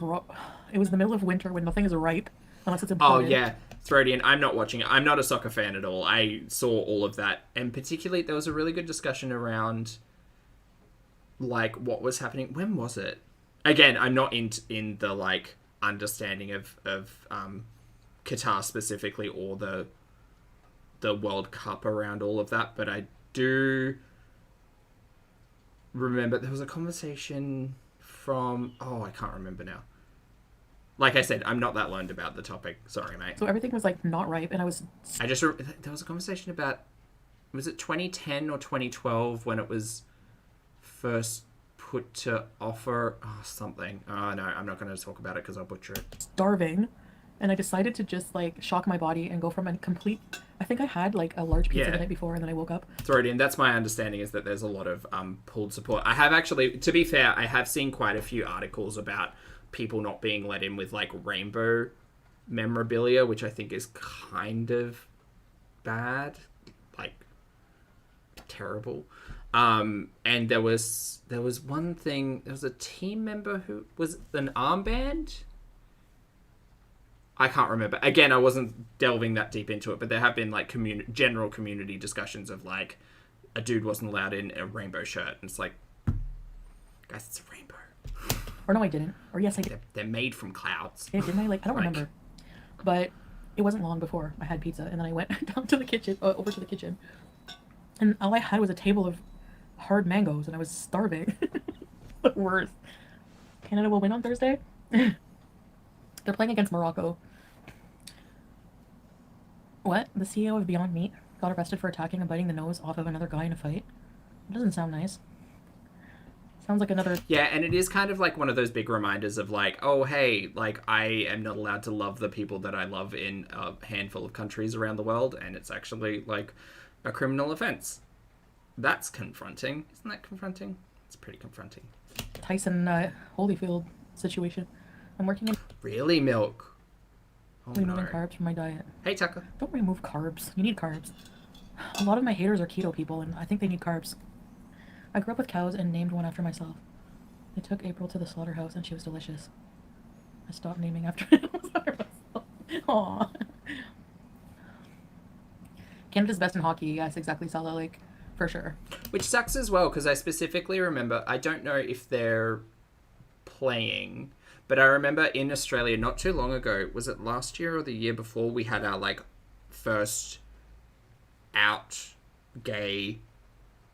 it was the middle of winter when nothing is ripe, unless it's imported. Oh, yeah. Freudian. I'm not watching it. I'm not a soccer fan at all. I saw all of that. And particularly, there was a really good discussion around, like, what was happening. When was it? Again, I'm not in the, like, understanding of Qatar specifically or the World Cup around all of that, but I do remember there was a conversation from... Oh, I can't remember now. Like I said, I'm not that learned about the topic. Sorry, mate. So everything was, like, not ripe, and I was... There was a conversation about... Was it 2010 or 2012 when it was first put to offer... Oh, something. Oh, no, I'm not going to talk about it because I'll butcher it. Starving. And I decided to just like shock my body and go from a complete. I think I had like a large pizza the night before, and then I woke up. Throw it in. That's my understanding, is that there's a lot of pulled support. I have actually, to be fair, I have seen quite a few articles about people not being let in with like rainbow memorabilia, which I think is kind of bad, like terrible. And there was one thing. There was a team member who was an armband. I can't remember. Again, I wasn't delving that deep into it, but there have been like general community discussions of like a dude wasn't allowed in a rainbow shirt, and it's like, guys, it's a rainbow. Or no, I didn't. Or yes, I did. They're made from clouds. Yeah, didn't I? Like, I don't remember. But it wasn't long before I had pizza, and then I went down to the kitchen, over to the kitchen, and all I had was a table of hard mangoes, and I was starving. The worst. Canada will win on Thursday. They're playing against Morocco. What? The CEO of Beyond Meat got arrested for attacking and biting the nose off of another guy in a fight? It doesn't sound nice. Sounds like another... Yeah, and it is kind of like one of those big reminders of like, oh, hey, like I am not allowed to love the people that I love in a handful of countries around the world, and it's actually like a criminal offense. That's confronting. Isn't that confronting? It's pretty confronting. Tyson Holyfield situation. I'm working in... Really, milk? Oh, removing carbs from my diet. Hey, Tucker. Don't remove carbs. You need carbs. A lot of my haters are keto people, and I think they need carbs. I grew up with cows and named one after myself. I took April to the slaughterhouse, and she was delicious. I stopped naming after myself. Aww. Canada's best in hockey. Yes, exactly, Sala. Like, for sure. Which sucks as well, because I specifically remember... I don't know if they're playing... But I remember in Australia not too long ago, was it last year or the year before, we had our like first out gay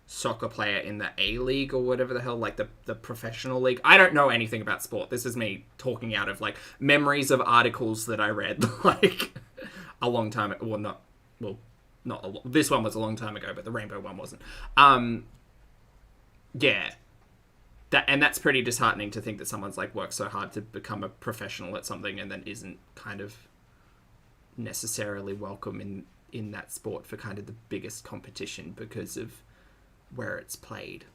soccer player in the A-League or whatever the hell, like the professional league. I don't know anything about sport. This is me talking out of like memories of articles that I read like a long time ago. This one was a long time ago, but the rainbow one wasn't. Yeah. That's pretty disheartening to think that someone's like worked so hard to become a professional at something and then isn't kind of necessarily welcome in that sport for kind of the biggest competition because of where it's played.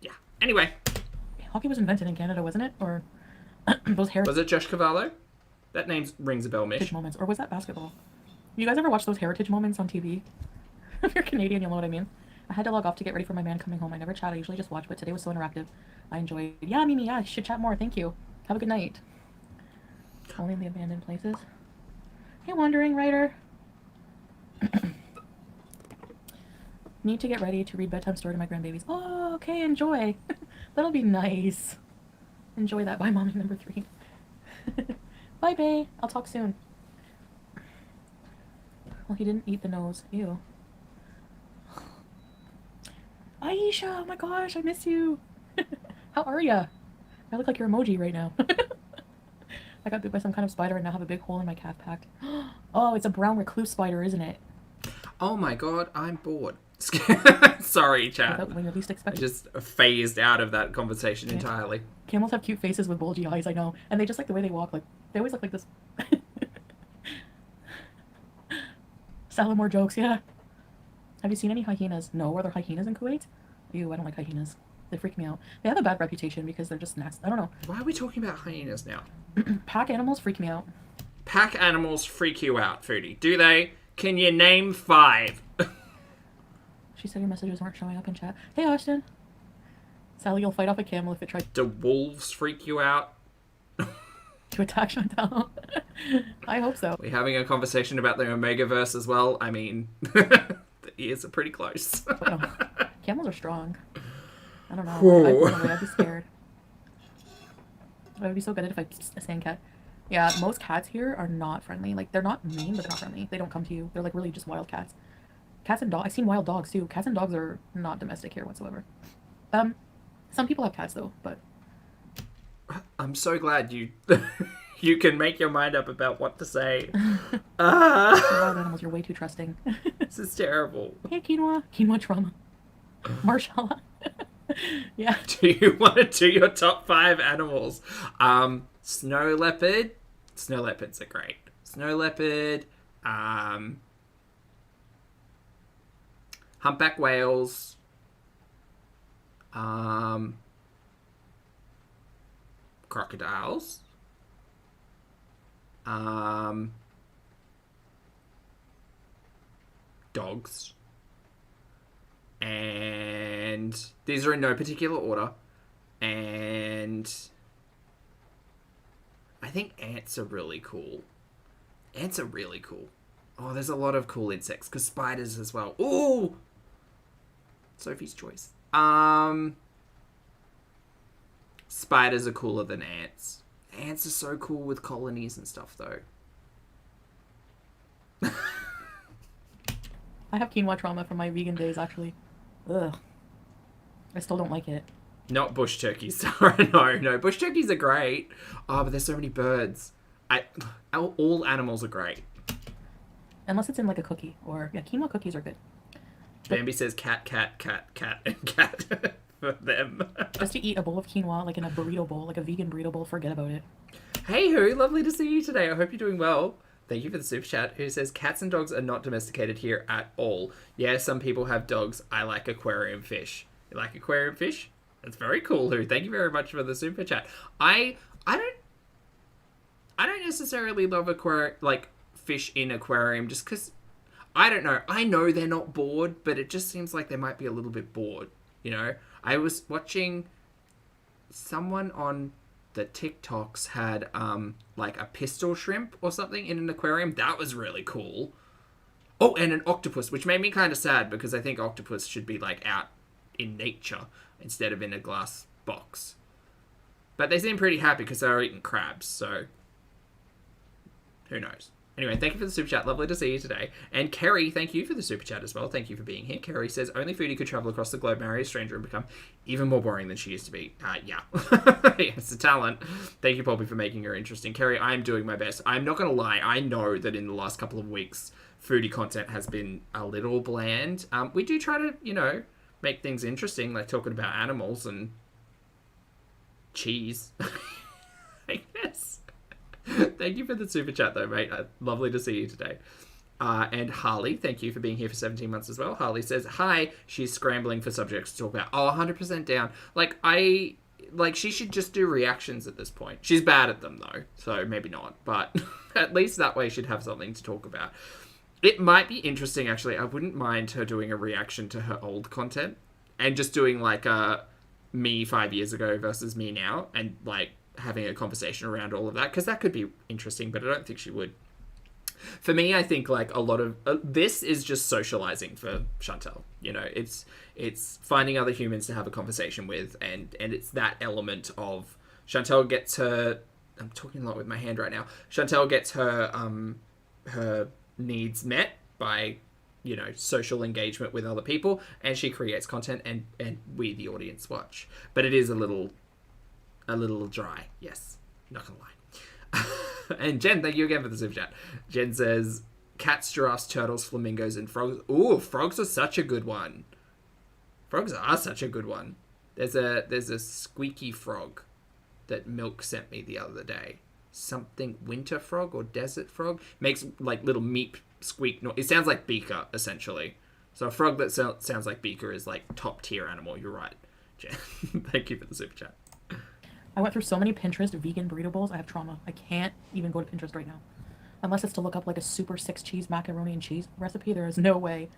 Yeah. Anyway. Hockey was invented in Canada, wasn't it? Or those heritage... Was it Josh Cavallo? That name rings a bell, Mish. Moments. Or was that basketball? You guys ever watch those heritage moments on TV? If you're Canadian, you'll know what I mean. I had to log off to get ready for my man coming home. I never chat. I usually just watch, but today was so interactive. I enjoyed... Yeah, Mimi, yeah, I should chat more. Thank you. Have a good night. Only in the abandoned places. Hey, wandering writer. Need to get ready to read bedtime story to my grandbabies. Oh, okay, enjoy. That'll be nice. Enjoy that. Bye, mommy number 3. Bye, bae. I'll talk soon. Well, he didn't eat the nose. Ew. Aisha, oh my gosh, I miss you. How are ya? I look like your emoji right now. I got bit by some kind of spider and now have a big hole in my calf packed. Oh, it's a brown recluse spider, isn't it? Oh my god, I'm bored. Sorry, chat. When you least expect I just phased out of that conversation entirely. Camels have cute faces with bulgy eyes, I know. And they just like the way they walk. Like, they always look like this. Salamore jokes, yeah. Have you seen any hyenas? No. Are there hyenas in Kuwait? Ew, I don't like hyenas. They freak me out. They have a bad reputation because they're just nasty. I don't know. Why are we talking about hyenas now? Pack animals freak me out. Pack animals freak you out, Foodie. Do they? Can you name 5? She said your messages weren't showing up in chat. Hey, Austin. Sally, you'll fight off a camel if it tries Do wolves freak you out? to attack Chantal. I hope so. We're having a conversation about the Omegaverse as well. I mean... the ears are pretty close. Oh, camels are strong. I don't know. I'd be scared. I would be so good at if I a sand cat. Yeah, most cats here are not friendly. Like, they're not mean, but they're not friendly. They don't come to you. They're like really just wild cats. Cats and dogs. I've seen wild dogs too. Cats and dogs are not domestic here whatsoever. Some people have cats though, but I'm so glad you you can make your mind up about what to say. Wild animals, you're way too trusting. This is terrible. Hey, quinoa trauma. Marshala. Yeah. Do you want to do your top 5 animals? Snow leopard, Snow leopards are great. Snow leopard, humpback whales, crocodiles, dogs, and these are in no particular order, and I think ants are really cool. Ants are really cool. Oh, there's a lot of cool insects, because spiders as well. Ooh! Sophie's choice. Spiders are cooler than ants. Ants are so cool with colonies and stuff, though. I have quinoa trauma from my vegan days, actually. Ugh. I still don't like it. Not bush turkeys, Sarah. No. Bush turkeys are great. Oh, but there's so many birds. All animals are great. Unless it's in like a cookie. Or, yeah, quinoa cookies are good. Bambi says cat, and cat for them. Just to eat a bowl of quinoa, like in a burrito bowl, like a vegan burrito bowl, forget about it. Hey, Who, lovely to see you today. I hope you're doing well. Thank you for the super chat. Who says cats and dogs are not domesticated here at all. Yeah, some people have dogs. I like aquarium fish. You like aquarium fish? That's very cool, Who. Thank you very much for the super chat. I don't necessarily love fish in aquarium just because I don't know. I know they're not bored, but it just seems like they might be a little bit bored. You know, I was watching someone on the TikToks had like a pistol shrimp or something in an aquarium. That was really cool. Oh, and an octopus, which made me kind of sad because I think octopus should be like out in nature instead of in a glass box. But they seem pretty happy because they're eating crabs, so who knows. Anyway, thank you for the super chat. Lovely to see you today. And Kerry, thank you for the super chat as well. Thank you for being here. Kerry says, only Foodie could travel across the globe, marry a stranger, and become even more boring than she used to be. Yeah. It's a talent. Thank you, Pulpy, for making her interesting. Kerry, I'm doing my best. I'm not going to lie. I know that in the last couple of weeks, Foodie content has been a little bland. We do try to, make things interesting, like talking about animals and cheese, I guess. Thank you for the super chat, though, mate. Lovely to see you today. And Harley, thank you for being here for 17 months as well. Harley says, hi, she's scrambling for subjects to talk about. Oh, 100% down. She should just do reactions at this point. She's bad at them, though, so maybe not. But at least that way she'd have something to talk about. It might be interesting, actually. I wouldn't mind her doing a reaction to her old content and just doing, like, a me 5 years ago versus me now and, like, having a conversation around all of that, because that could be interesting, but I don't think she would. For me, I think like a lot of this is just socializing for Chantal. It's finding other humans to have a conversation with, and it's that element of Chantal gets her. I'm talking a lot with my hand right now. Chantal gets her her needs met by social engagement with other people, and she creates content, and we the audience watch. But it is a little dry, yes. Not gonna lie. And Jen, thank you again for the super chat. Jen says, cats, giraffes, turtles, flamingos, and frogs. Ooh, frogs are such a good one. Frogs are such a good one. There's a squeaky frog that Milk sent me the other day. Something winter frog or desert frog. Makes like little meep squeak noise. It sounds like Beaker, essentially. So a frog that sounds like Beaker is like top tier animal. You're right, Jen. Thank you for the super chat. I went through so many Pinterest vegan burrito bowls. I have trauma. I can't even go to Pinterest right now. Unless it's to look up like a super 6-cheese macaroni and cheese recipe. There is no way.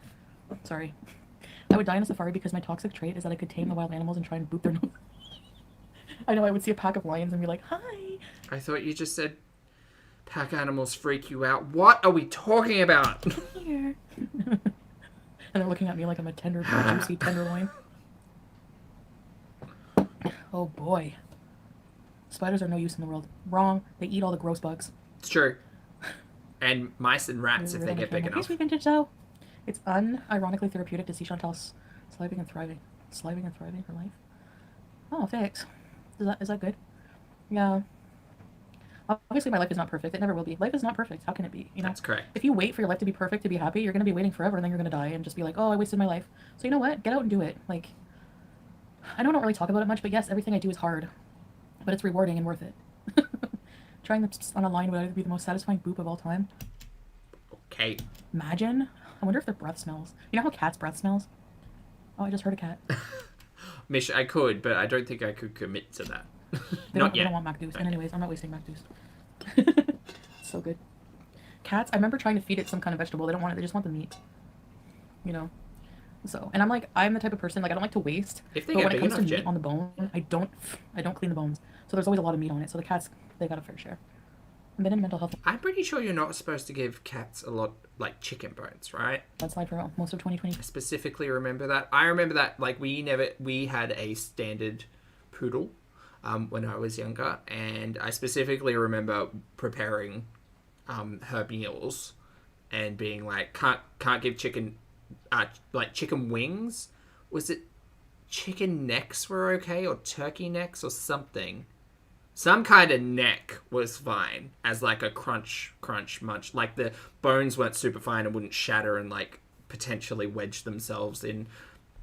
Sorry. I would die in a safari because my toxic trait is that I could tame the wild animals and try and boot their nose. I know I would see a pack of lions and be like, hi. I thought you just said pack animals freak you out. What are we talking about? Here. And they're looking at me like I'm a tender, juicy tenderloin. Oh boy. Spiders are no use in the world. Wrong. They eat all the gross bugs. It's true. And mice and rats if they get big enough. Makes me vintage though. It's unironically therapeutic to see Chantal sliving and thriving for life. Oh, thanks. Is that good? Yeah. Obviously, my life is not perfect. It never will be. Life is not perfect. How can it be? That's correct. If you wait for your life to be perfect to be happy, you're going to be waiting forever, and then you're going to die and just be like, oh, I wasted my life. So you know what? Get out and do it. Like, I don't really talk about it much, but yes, everything I do is hard. But it's rewarding and worth it. Trying this on a line would either be the most satisfying boop of all time. Okay. Imagine. I wonder if their breath smells. You know how cats' breath smells? Oh, I just heard a cat. Mish, I could, but I don't think I could commit to that. They Not don't yet. want MacDouce. And anyways, I'm not wasting MacDouce. So good. Cats, I remember trying to feed it some kind of vegetable. They don't want it. They just want the meat. You know? So, and I'm the type of person, like, I don't like to waste. If they but get when it big comes to enough, meat Jen. on the bone, I don't clean the bones. So there's always a lot of meat on it. So the cats, they got a fair share. I've been in mental health. I'm pretty sure you're not supposed to give cats a lot, like, chicken bones, right? That's like for most of 2020. I specifically remember that. I remember that, like, we had a standard poodle when I was younger, and I specifically remember preparing her meals and being like, can't give chicken, like, chicken wings. Was it chicken necks were okay, or turkey necks or something? Some kind of neck was fine as, like, a crunch munch. Like, the bones weren't super fine and wouldn't shatter and, like, potentially wedge themselves in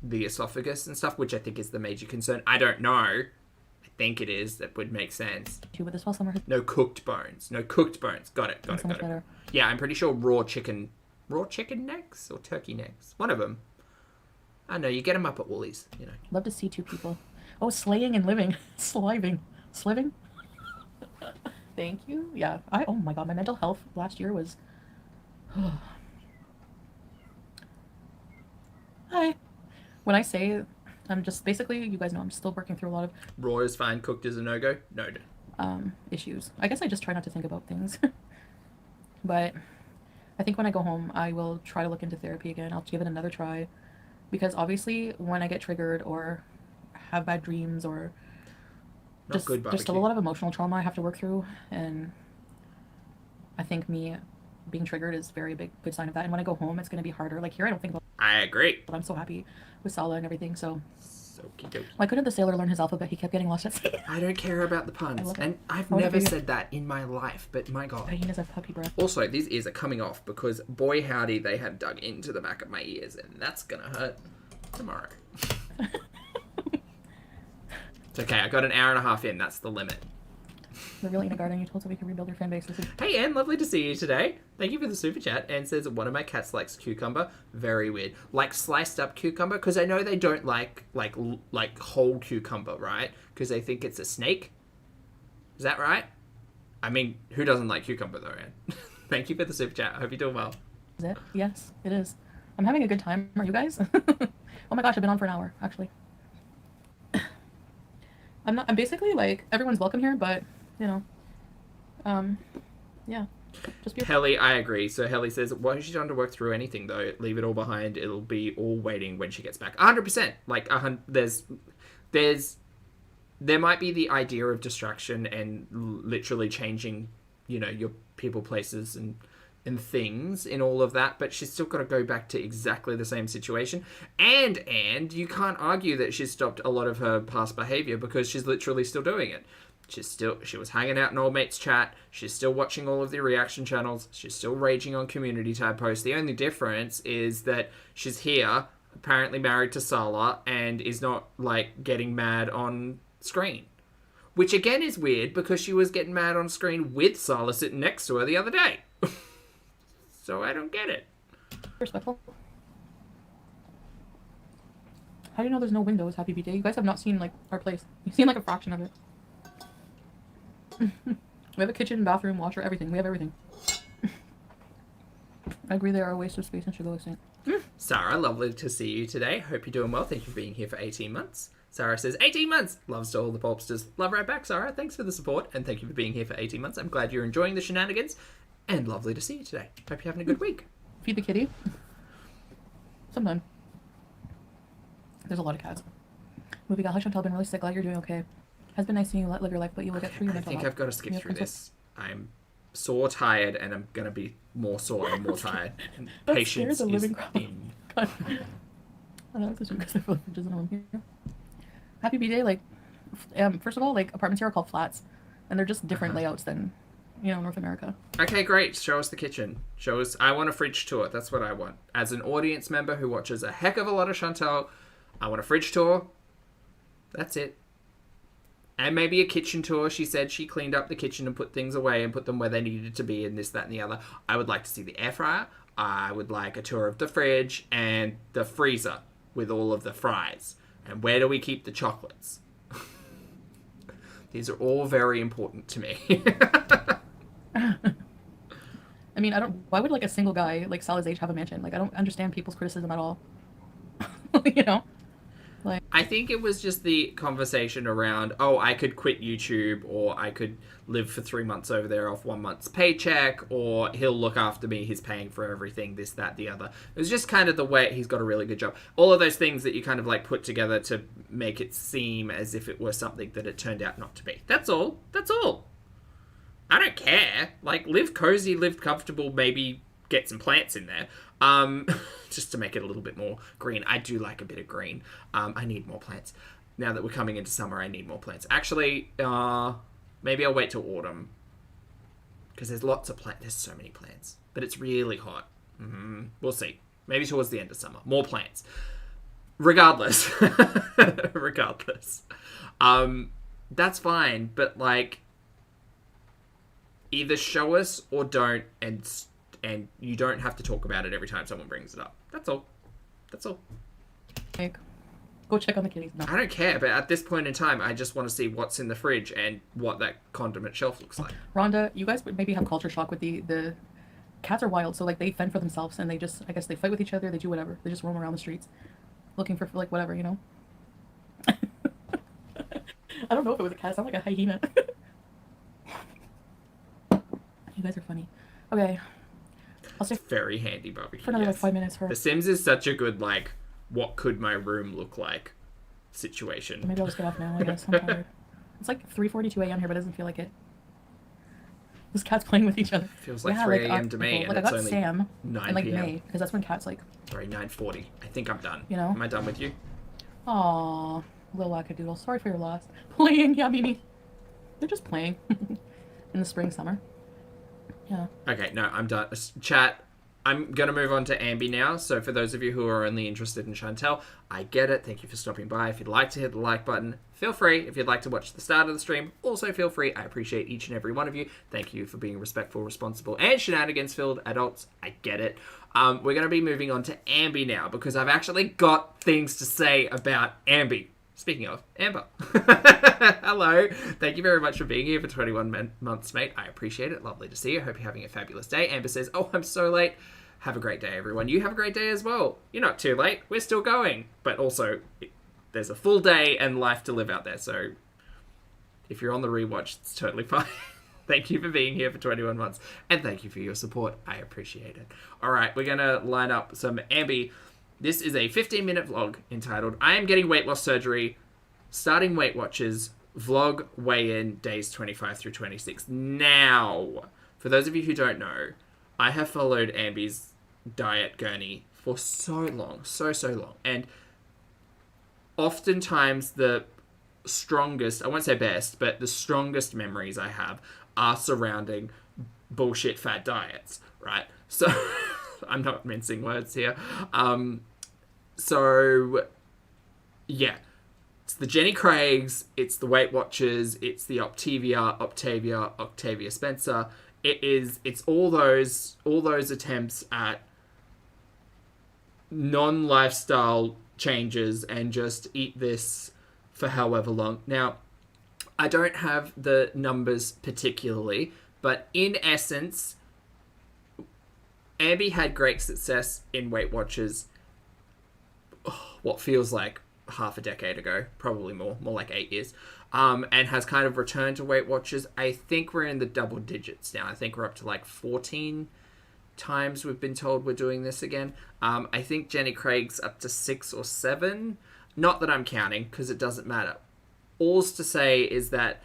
the esophagus and stuff, which I think is the major concern. I don't know. I think it is. That would make sense. But this fall summer has No cooked bones. Got it. been so much better. Yeah, I'm pretty sure raw chicken necks or turkey necks. One of them. I know, you get them up at Woolies, you know. Love to see two people. Oh, slaying and living. Sliving. Sliving? Thank you. Yeah. Oh my god, my mental health last year was... Hi. When I say I'm just... Basically, you guys know I'm still working through a lot of... Raw is fine, cooked is a no-go? Noted. Issues. I guess I just try not to think about things. But I think when I go home, I will try to look into therapy again. I'll give it another try. Because obviously, when I get triggered or have bad dreams or... Not good there's still a barbecue. lot of emotional trauma I have to work through, and I think me being triggered is very good sign of that. And when I go home, it's going to be harder. Like here, I don't think about I agree. but I'm so happy with Sala and everything. So Okie dokie. why couldn't the sailor learn his alphabet? He kept getting lost at sea. I don't care about the puns. love it. And I've I love never it. said that in my life, but my god. Hyenas have puppy breath. Also, these ears are coming off because, boy howdy, they have dug into the back of my ears, and that's gonna hurt tomorrow. It's okay, I got an hour and a half in, that's the limit. They're really in a garden. You told so we can rebuild your fan base. Hey Anne, lovely to see you today. Thank you for the super chat. Anne says, one of my cats likes cucumber. Very weird. Like sliced up cucumber, because I know they don't like whole cucumber, right? Because they think it's a snake. Is that right? I mean, who doesn't like cucumber though, Anne? Thank you for the super chat. I hope you're doing well. Is it? Yes, it is. I'm having a good time. Are you guys? Oh my gosh, I've been on for an hour, actually. I'm basically like, everyone's welcome here, but, you know, yeah. Just be... Helly, I agree. So Helly says, why has she done to work through anything though? Leave it all behind. It'll be all waiting when she gets back. 100%. Like, there might be the idea of distraction and literally changing, you know, your people, places, and things in all of that, but she's still got to go back to exactly the same situation. And you can't argue that she's stopped a lot of her past behavior because she's literally still doing it. She was hanging out in old mates chat. She's still watching all of the reaction channels. She's still raging on community tab posts. The only difference is that she's here, apparently married to Sala, and is not like getting mad on screen. Which again is weird because she was getting mad on screen with Sala sitting next to her the other day. So I don't get it. Respectful. How do you know there's no windows? Happy B-Day. You guys have not seen like our place. You've seen like a fraction of it. We have a kitchen, bathroom, washer, everything. We have everything. I agree they are a waste of space and should go extinct. Sarah, lovely to see you today. Hope you're doing well. Thank you for being here for 18 months. Sarah says, 18 months! Loves to all the Pulpsters. Love right back, Sarah. Thanks for the support, and thank you for being here for 18 months. I'm glad you're enjoying the shenanigans, and lovely to see you today. Hope you're having a good week. Feed the kitty. Sometime. There's a lot of cats. Movie gal, hi Chantal, been really sick. Glad you're doing okay. Has been nice seeing you live your life, but you will get through your I mental think health. I've got to skip You through have this. I'm sore tired, and I'm going to be more sore and more tired. And That patience scares the is living crap. in. God. I know it's because I feel like fridges in home here. Happy B-Day, like, first of all, like, apartments here are called flats, and they're just different layouts than, you know, North America. Okay, great. Show us the kitchen. Show us. I want a fridge tour. That's what I want. As an audience member who watches a heck of a lot of Chantal, I want a fridge tour. That's it. And maybe a kitchen tour. She said she cleaned up the kitchen and put things away and put them where they needed to be and this, that, and the other. I would like to see the air fryer. I would like a tour of the fridge and the freezer with all of the fries. And where do we keep the chocolates? These are all very important to me. I mean, why would like a single guy like Sal's age have a mansion? Like, I don't understand people's criticism at all. You know? Like, I think it was just the conversation around, oh, I could quit YouTube, or I could live for 3 months over there off 1 month's paycheck, or he'll look after me, he's paying for everything, this, that, the other. It was just kind of the way he's got a really good job. All of those things that you kind of like put together to make it seem as if it were something that it turned out not to be. That's all. That's all. I don't care. Like, live cozy, live comfortable, maybe get some plants in there. Just to make it a little bit more green. I do like a bit of green. I need more plants. Now that we're coming into summer, I need more plants. Actually, maybe I'll wait till autumn. Because there's lots of plants. There's so many plants. But it's really hot. We'll see. Maybe towards the end of summer. More plants. Regardless. Regardless. That's fine. But, like, either show us or don't, and you don't have to talk about it every time someone brings it up. That's all. That's all. like, go check on the kitties. No. I don't care, but at this point in time, I just want to see what's in the fridge and what that condiment shelf looks like. Rhonda, you guys would maybe have culture shock with the cats are wild, so like they fend for themselves and they just, I guess they fight with each other, they do whatever. They just roam around the streets looking for like whatever, you know? I don't know if it was a cat, it sounded like a hyena. You guys are funny. Okay. I'll stay Very handy barbecue. for another like 5 minutes. The Sims is such a good, like, what could my room look like situation. Maybe I'll just get off now, I guess. I'm tired. It's like 3:42 a.m. here, but it doesn't feel like it. Those cats playing with each other. Feels like 3 a.m. to me, like and I it's got only Sam 9 in like p.m. May, because that's when cats like. Sorry, 9:40. I think I'm done. You know? Am I done with you? Aww, little wackadoodle. Sorry for your loss. Playing, yeah, Mimi. They're just playing in the spring, summer. Yeah. Okay, no, I'm done. Chat, I'm going to move on to Ambi now. So for those of you who are only interested in Chantel, I get it. Thank you for stopping by. If you'd like to hit the like button, feel free. If you'd like to watch the start of the stream, also feel free. I appreciate each and every one of you. Thank you for being respectful, responsible, and shenanigans-filled adults. I get it. We're going to be moving on to Ambi now because I've actually got things to say about Ambi. Speaking of, Amber. Hello. Thank you very much for being here for 21 months, mate. I appreciate it. Lovely to see you. Hope you're having a fabulous day. Amber says, oh, I'm so late. Have a great day, everyone. You have a great day as well. You're not too late. We're still going. But also, there's a full day and life to live out there. So if you're on the rewatch, it's totally fine. Thank you for being here for 21 months. And thank you for your support. I appreciate it. All right, we're going to line up some Ambi. This is a 15-minute vlog entitled, I am getting weight loss surgery, starting Weight Watchers, vlog weigh-in days 25 through 26. Now, for those of you who don't know, I have followed Ambi's diet journey for so long, so long. And oftentimes the strongest, I won't say best, but the strongest memories I have are surrounding bullshit fad diets, right? So I'm not mincing words here. So yeah, it's the Jenny Craigs, it's the Weight Watchers, it's the Octavia Spencer. It's all those attempts at non-lifestyle changes and just eat this for however long. Now, I don't have the numbers particularly, but in essence, Ambi had great success in Weight Watchers what feels like half a decade ago, probably more like 8 years, and has kind of returned to Weight Watchers. I think we're in the double digits now. I think we're up to like 14 times we've been told we're doing this again. I think Jenny Craig's up to 6 or 7. Not that I'm counting, because it doesn't matter. All's to say is that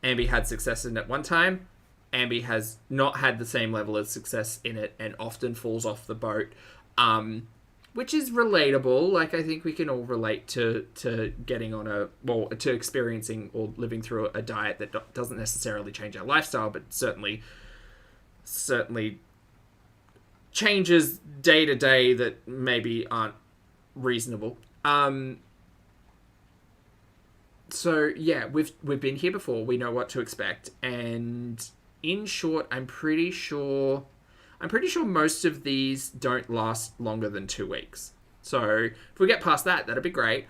Ambi had success in it one time. Ambi has not had the same level of success in it and often falls off the boat, which is relatable. Like, I think we can all relate to getting on to experiencing or living through a diet that doesn't necessarily change our lifestyle, but certainly changes day to day that maybe aren't reasonable. So yeah, we've been here before. We know what to expect, and in short, I'm pretty sure most of these don't last longer than 2 weeks. So if we get past that, that'd be great.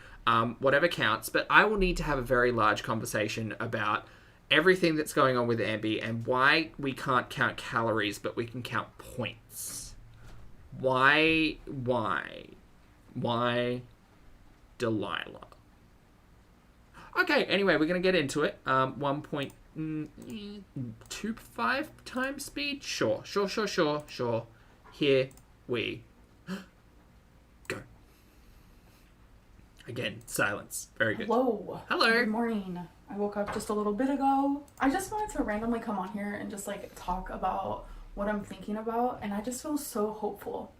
Whatever counts. But I will need to have a very large conversation about everything that's going on with Ambi and why we can't count calories, but we can count points. Why, Delilah? Okay, anyway, we're going to get into it. 1.25 times speed? Sure. Here we go. Again, silence. Very good. Hello. Hello. Good morning. I woke up just a little bit ago. I just wanted to randomly come on here and just like talk about what I'm thinking about, and I just feel so hopeful.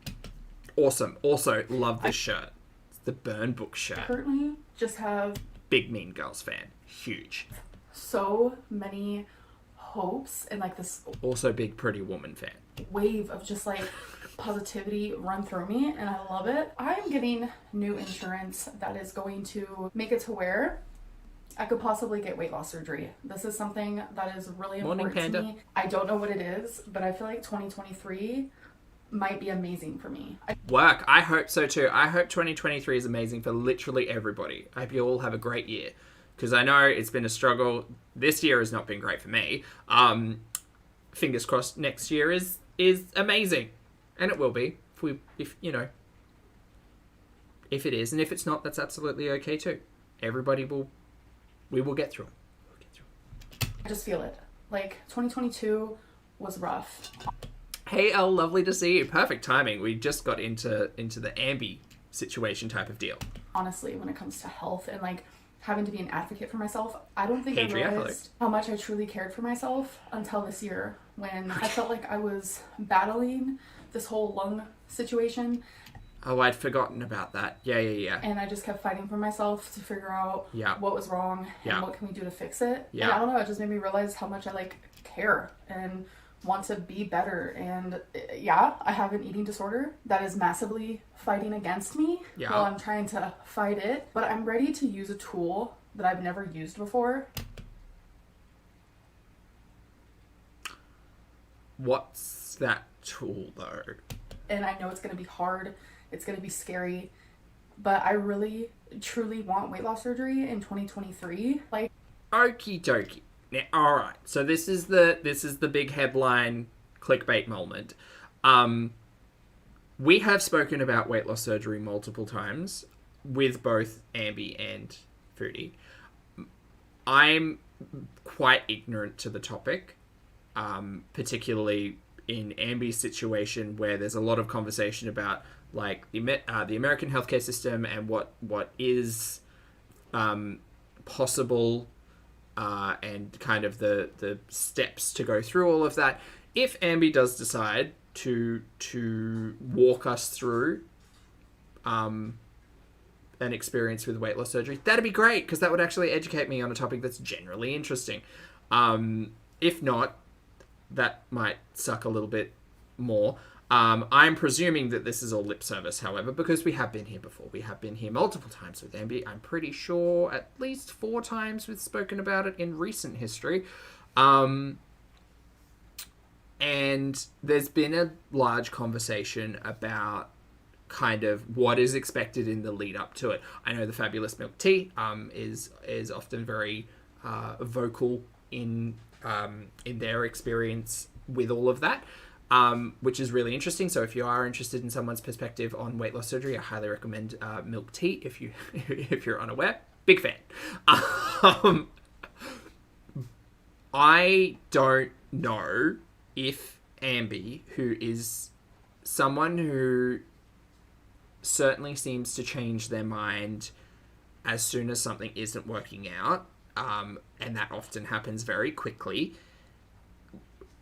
Awesome. Also, love this shirt. It's the Burn Book shirt. Currently, just have Big Mean Girls fan. Huge. so many hopes and like this Also big Pretty Woman fan. wave of just like positivity run through me, and I love it. I'm getting new insurance that is going to make it to where I could possibly get weight loss surgery. This is something that is really Morning, important Panda. to me. I don't know what it is, but I feel like 2023 might be amazing for me. Work. I hope so too. I hope 2023 is amazing for literally everybody. I hope you all have a great year. Because I know it's been a struggle. This year has not been great for me. Fingers crossed next year is amazing. And it will be. If it is. And if it's not, that's absolutely okay too. We will get through it. I just feel it. Like 2022 was rough. Hey, Elle, lovely to see you. Perfect timing. We just got into the Ambi situation type of deal. Honestly, when it comes to health and like having to be an advocate for myself, I don't think Adria, I realized how much I truly cared for myself until this year when I felt like I was battling this whole lung situation. Oh, I'd forgotten about that. Yeah. And I just kept fighting for myself to figure out what was wrong and what can we do to fix it. Yeah. And I don't know, it just made me realize how much I like care and want to be better. And yeah, I have an eating disorder that is massively fighting against me while I'm trying to fight it. But I'm ready to use a tool that I've never used before. What's that tool though? And I know it's going to be hard. It's going to be scary. But I really, truly want weight loss surgery in 2023. Like, Okie dokie. Now, all right. So this is the big headline clickbait moment. We have spoken about weight loss surgery multiple times with both Ambi and Foodie. I'm quite ignorant to the topic, particularly in Ambi's situation where there's a lot of conversation about like the American healthcare system and what is possible and kind of the steps to go through all of that. If Ambi does decide to walk us through an experience with weight loss surgery, that'd be great because that would actually educate me on a topic that's generally interesting. If not, that might suck a little bit more. I'm presuming that this is all lip service, however, because we have been here before. We have been here multiple times with Ambi. I'm pretty sure at least 4 times we've spoken about it in recent history. And there's been a large conversation about kind of what is expected in the lead up to it. I know the Fabulous Milk Tea is often very vocal in their experience with all of that. Which is really interesting. So if you are interested in someone's perspective on weight loss surgery, I highly recommend Milk Tea if you're unaware. Big fan. I don't know if Ambi, who is someone who certainly seems to change their mind as soon as something isn't working out, and that often happens very quickly.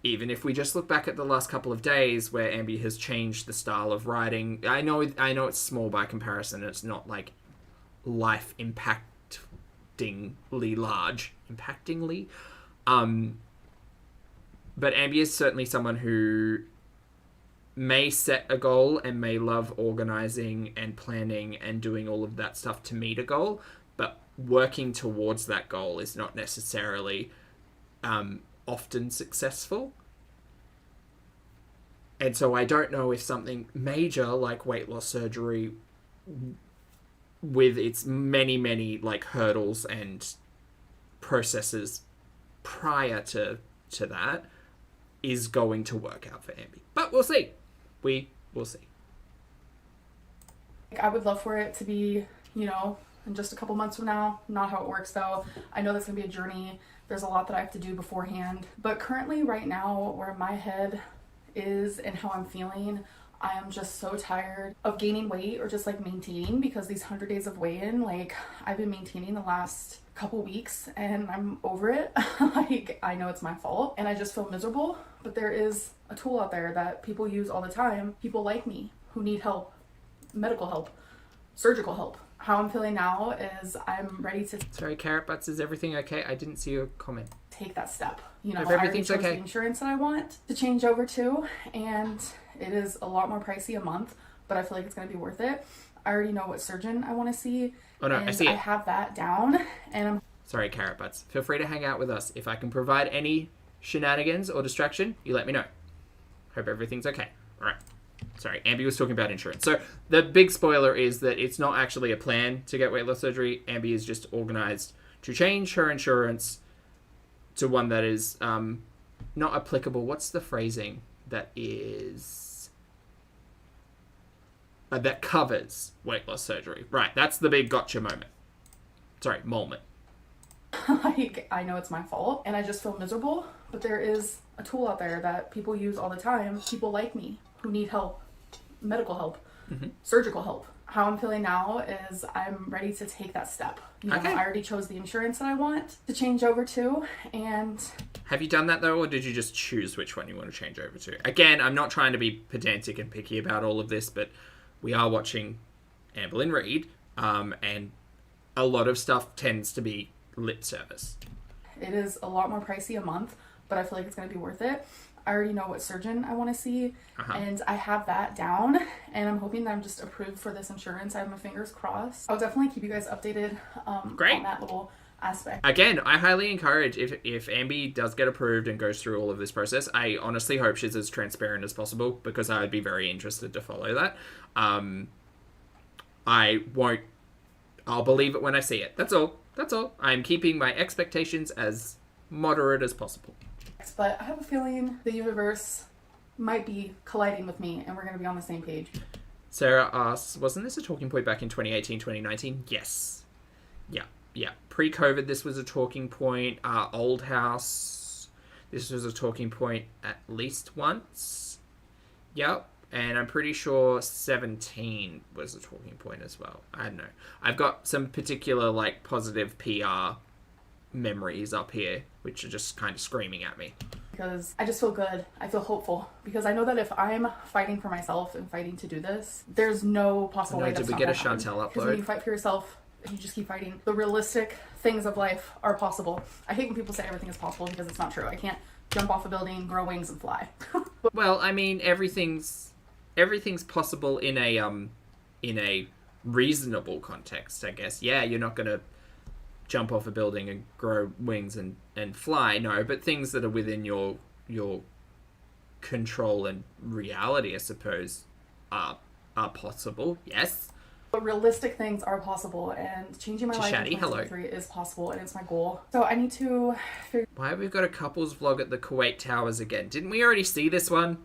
Even if we just look back at the last couple of days where Ambi has changed the style of writing, I know it's small by comparison. It's not like life impactingly large. Impactingly? But Ambi is certainly someone who may set a goal and may love organizing and planning and doing all of that stuff to meet a goal, but working towards that goal is not necessarily often successful. And so I don't know if something major like weight loss surgery with its many, many like hurdles and processes prior to that is going to work out for Amby. But we'll see. We will see. I would love for it to be, you know, in just a couple months from now. Not how it works though. I know that's going to be a journey. There's a lot that I have to do beforehand. But currently right now where my head is and how I'm feeling, I am just so tired of gaining weight or just like maintaining, because these 100 days of weigh-in, like I've been maintaining the last couple weeks and I'm over it. Like I know it's my fault and I just feel miserable, but there is a tool out there that people use all the time. People like me who need help, medical help, surgical help. How I'm feeling now is I'm ready to... Sorry, Carrot Butts, is everything okay? I didn't see your comment. Take that step. You know, If I already everything's chose okay. the insurance that I want to change over to, and it is a lot more pricey a month, but I feel like it's going to be worth it. I already know what surgeon I want to see. Oh no, and I see it. I have that down, and I'm... Sorry, Carrot Butts. Feel free to hang out with us. If I can provide any shenanigans or distraction, you let me know. Hope everything's okay. All right. Sorry, Amby was talking about insurance. So the big spoiler is that it's not actually a plan to get weight loss surgery. Amby is just organized to change her insurance to one that is not applicable. What's the phrasing that is... that covers weight loss surgery. Right, that's the big gotcha moment. Sorry, moment. like, I know it's my fault and I just feel miserable, but there is a tool out there that people use all the time. People like me who need help, medical help, surgical help. How I'm feeling now is I'm ready to take that step. You know, Okay. I already chose the insurance that I want to change over to, and... Have you done that though, or did you just choose which one you want to change over to? Again, I'm not trying to be pedantic and picky about all of this, but we are watching Amberlynn Reid, and a lot of stuff tends to be lip service. It is a lot more pricey a month, but I feel like it's going to be worth it. I already know what surgeon I want to see, and I have that down, and I'm hoping that I'm just approved for this insurance. I have my fingers crossed. I'll definitely keep you guys updated Great. on that little aspect. Again, I highly encourage, if Amby does get approved and goes through all of this process, I honestly hope she's as transparent as possible, because I would be very interested to follow that. I'll believe it when I see it. That's all. I'm keeping my expectations as moderate as possible. But I have a feeling the universe might be colliding with me, and we're going to be on the same page. Sarah asks, wasn't this a talking point back in 2018, 2019? Yes. Yeah. Pre-COVID, this was a talking point. Old House, this was a talking point at least once. Yep. And I'm pretty sure 17 was a talking point as well. I don't know. I've got some particular, like, positive PR memories up here, which are just kind of screaming at me. Because I just feel good. I feel hopeful. Because I know that if I'm fighting for myself and fighting to do this, there's no possible way that's did we not get a gonna happen. Chantel Because when upload? you fight for yourself, if you just keep fighting, the realistic things of life are possible. I hate when people say everything is possible, because it's not true. I can't jump off a building, grow wings, and fly. Well, I mean, everything's possible in a reasonable context, I guess. Yeah, you're not gonna jump off a building and grow wings and fly, no, but things that are within your control and reality, I suppose, are possible. Yes. But realistic things are possible, and changing my life in Shadi, hello. 2023 is possible, and it's my goal. So I need to figure... Why have we got a couples vlog at the Kuwait Towers again? Didn't we already see this one?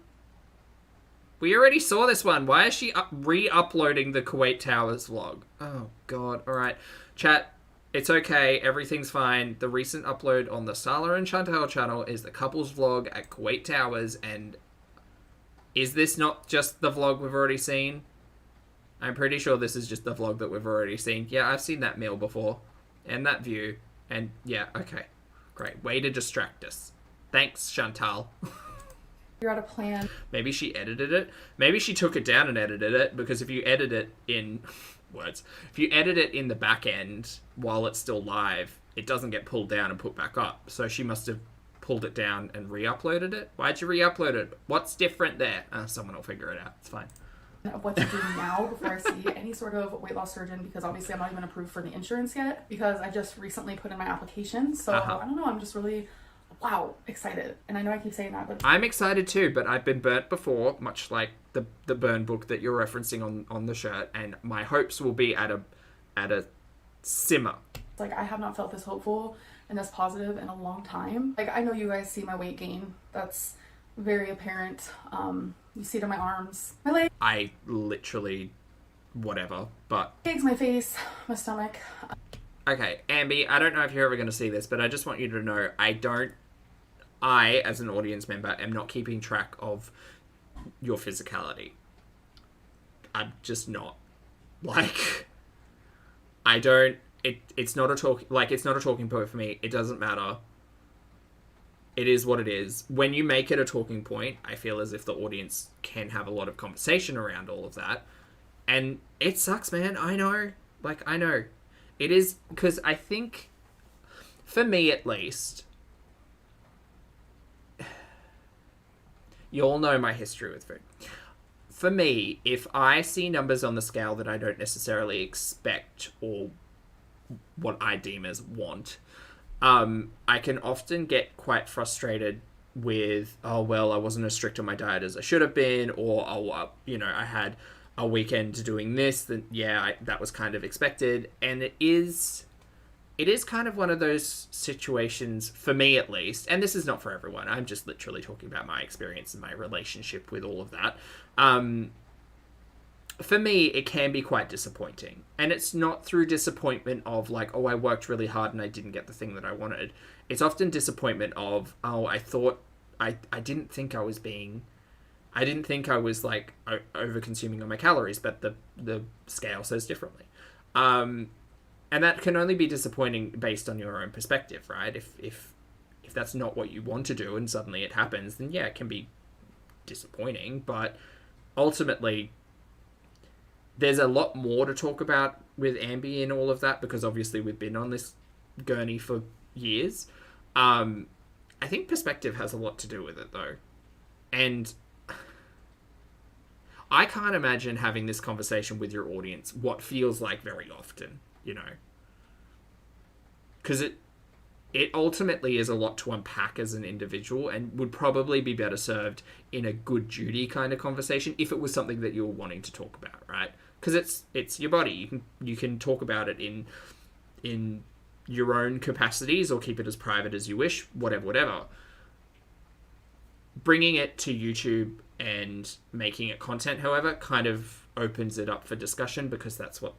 We already saw this one. Why is she re-uploading the Kuwait Towers vlog? Oh, God. All right. Chat, it's okay. Everything's fine. The recent upload on the Sala and Chantal channel is the couples vlog at Kuwait Towers, and is this not just the vlog we've already seen? I'm pretty sure this is just the vlog that we've already seen. Yeah, I've seen that meal before, and that view, and yeah, okay. Great. Way to distract us. Thanks, Chantal. out a plan. Maybe she edited it. Maybe she took it down and edited it, because if you edit it in if you edit it in the back end while it's still live, it doesn't get pulled down and put back up. So she must have pulled it down and re-uploaded it. Why'd you re-upload it? What's different there? Someone will figure it out. It's fine. Of what to do now before I see any sort of weight loss surgeon, because obviously I'm not even approved for the insurance yet, because I just recently put in my application. So I don't know, I'm just really excited. And I know I keep saying that, but I'm excited too, but I've been burnt before, much like the burn book that you're referencing on the shirt, and my hopes will be at a simmer. like I have not felt this hopeful and this positive in a long time. Like, I know you guys see my weight gain. That's very apparent. You see it in my arms, my legs. I literally, whatever, but... Legs, my face, my stomach. Okay, Ambi, I don't know if you're ever going to see this, but I just want you to know I, as an audience member, am not keeping track of your physicality. I'm just not. Like, I don't... It's not a talking point for me. It doesn't matter. It is what it is. When you make it a talking point, I feel as if the audience can have a lot of conversation around all of that. And it sucks, man. I know. Like, I know. It is, because I think, for me at least, you all know my history with food. For me, if I see numbers on the scale that I don't necessarily expect or what I deem as want, I can often get quite frustrated with, oh, well, I wasn't as strict on my diet as I should have been, or, oh, I had a weekend doing this, then yeah, that was kind of expected. And it is kind of one of those situations, for me at least, and this is not for everyone, I'm just literally talking about my experience and my relationship with all of that. For me, it can be quite disappointing. And it's not through disappointment of like, oh, I worked really hard and I didn't get the thing that I wanted. It's often disappointment of, oh, I didn't think I was like over consuming on my calories, but the scale says differently. And that can only be disappointing based on your own perspective, right? If that's not what you want to do and suddenly it happens, then yeah, it can be disappointing. But ultimately, there's a lot more to talk about with Ambi and all of that, because obviously we've been on this gurney for years. I think perspective has a lot to do with it, though. And I can't imagine having this conversation with your audience what feels like very often, because it ultimately is a lot to unpack as an individual, and would probably be better served in a good Judy kind of conversation if it was something that you were wanting to talk about, right? Because it's your body. You can talk about it in your own capacities, or keep it as private as you wish, whatever. Bringing it to YouTube and making it content, however, kind of opens it up for discussion, because that's what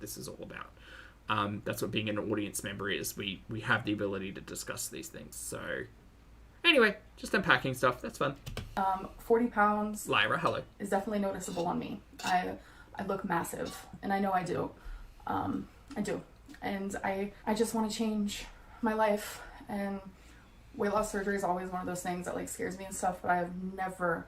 this is all about. That's what being an audience member is. We have the ability to discuss these things. So anyway, just unpacking stuff. That's fun. 40 pounds. Lyra, hello. Is definitely noticeable on me. I look massive, and I know I do. I do. And I just want to change my life, and weight loss surgery is always one of those things that like scares me and stuff, but I've never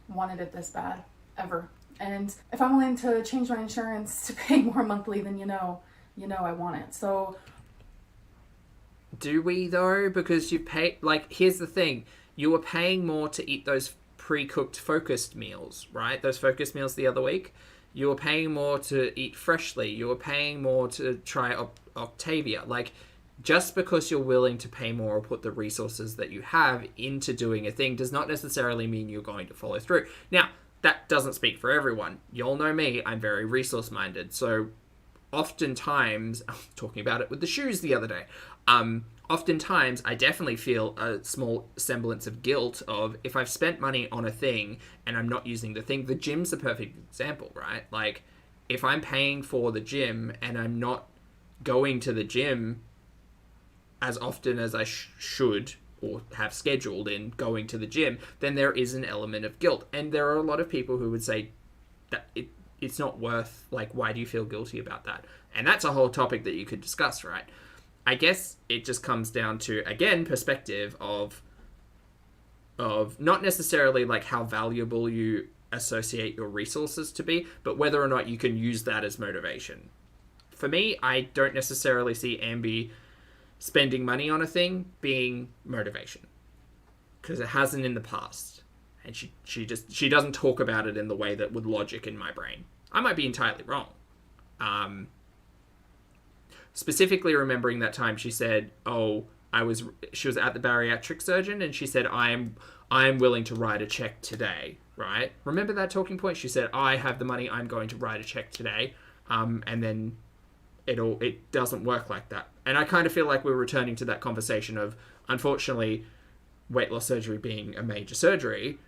wanted it this bad, ever. And if I'm willing to change my insurance to pay more monthly, then you know I want it. So do we though? Because you pay, like, here's the thing, you were paying more to eat those pre-cooked focused meals, right? Those focused meals the other week. You were paying more to eat freshly. You were paying more to try Octavia. Like, just because you're willing to pay more or put the resources that you have into doing a thing does not necessarily mean you're going to follow through. Now, that doesn't speak for everyone. You'll know me, I'm very resource-minded. So oftentimes, I was talking about it with the shoes the other day, oftentimes I definitely feel a small semblance of guilt of, if I've spent money on a thing and I'm not using the thing. The gym's the perfect example, right? Like, if I'm paying for the gym and I'm not going to the gym as often as I should or have scheduled in going to the gym, then there is an element of guilt. And there are a lot of people who would say that it's not worth, like, why do you feel guilty about that? And that's a whole topic that you could discuss, right? I guess it just comes down to, again, perspective of not necessarily like how valuable you associate your resources to be, but whether or not you can use that as motivation. For me, I don't necessarily see Ambi spending money on a thing being motivation, because it hasn't in the past. And she doesn't talk about it in the way that would logic in my brain. I might be entirely wrong. Specifically remembering that time she said, she was at the bariatric surgeon and she said, I am willing to write a check today, right? Remember that talking point? She said, I have the money, I'm going to write a check today. And then it doesn't work like that. And I kind of feel like we're returning to that conversation of, unfortunately, weight loss surgery being a major surgery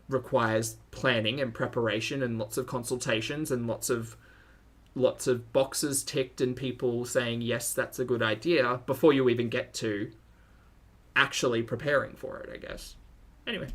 requires planning and preparation and lots of consultations and lots of boxes ticked and people saying, yes, that's a good idea, before you even get to actually preparing for it, I guess. Anyway.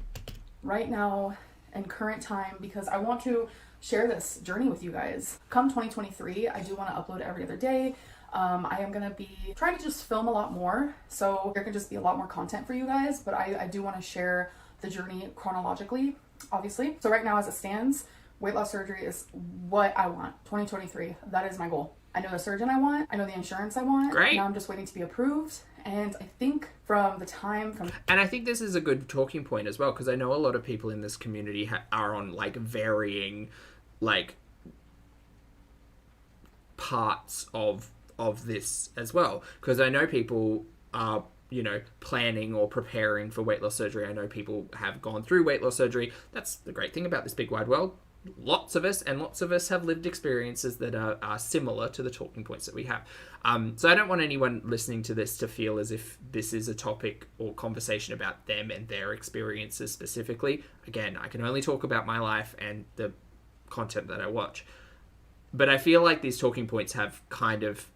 Right now, in current time, because I want to share this journey with you guys. Come 2023, I do want to upload every other day. I am going to be trying to just film a lot more, so there can just be a lot more content for you guys, but I do want to share the journey chronologically, obviously. So right now, as it stands, weight loss surgery is what I want. 2023, that is my goal. I know the surgeon I want, I know the insurance I want. Great. Now I'm just waiting to be approved, and I think and I think this is a good talking point as well, because I know a lot of people in this community are on like varying like parts of this as well, because I know people are, you know, planning or preparing for weight loss surgery. I know people have gone through weight loss surgery. That's the great thing about this big wide world. Lots of us have lived experiences that are similar to the talking points that we have. So I don't want anyone listening to this to feel as if this is a topic or conversation about them and their experiences specifically. Again, I can only talk about my life and the content that I watch. But I feel like these talking points have kind of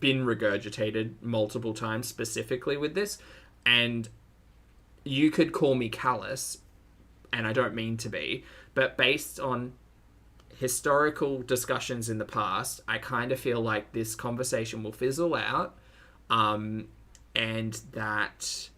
been regurgitated multiple times specifically with this. And you could call me callous, and I don't mean to be, but based on historical discussions in the past, I kind of feel like this conversation will fizzle out, and that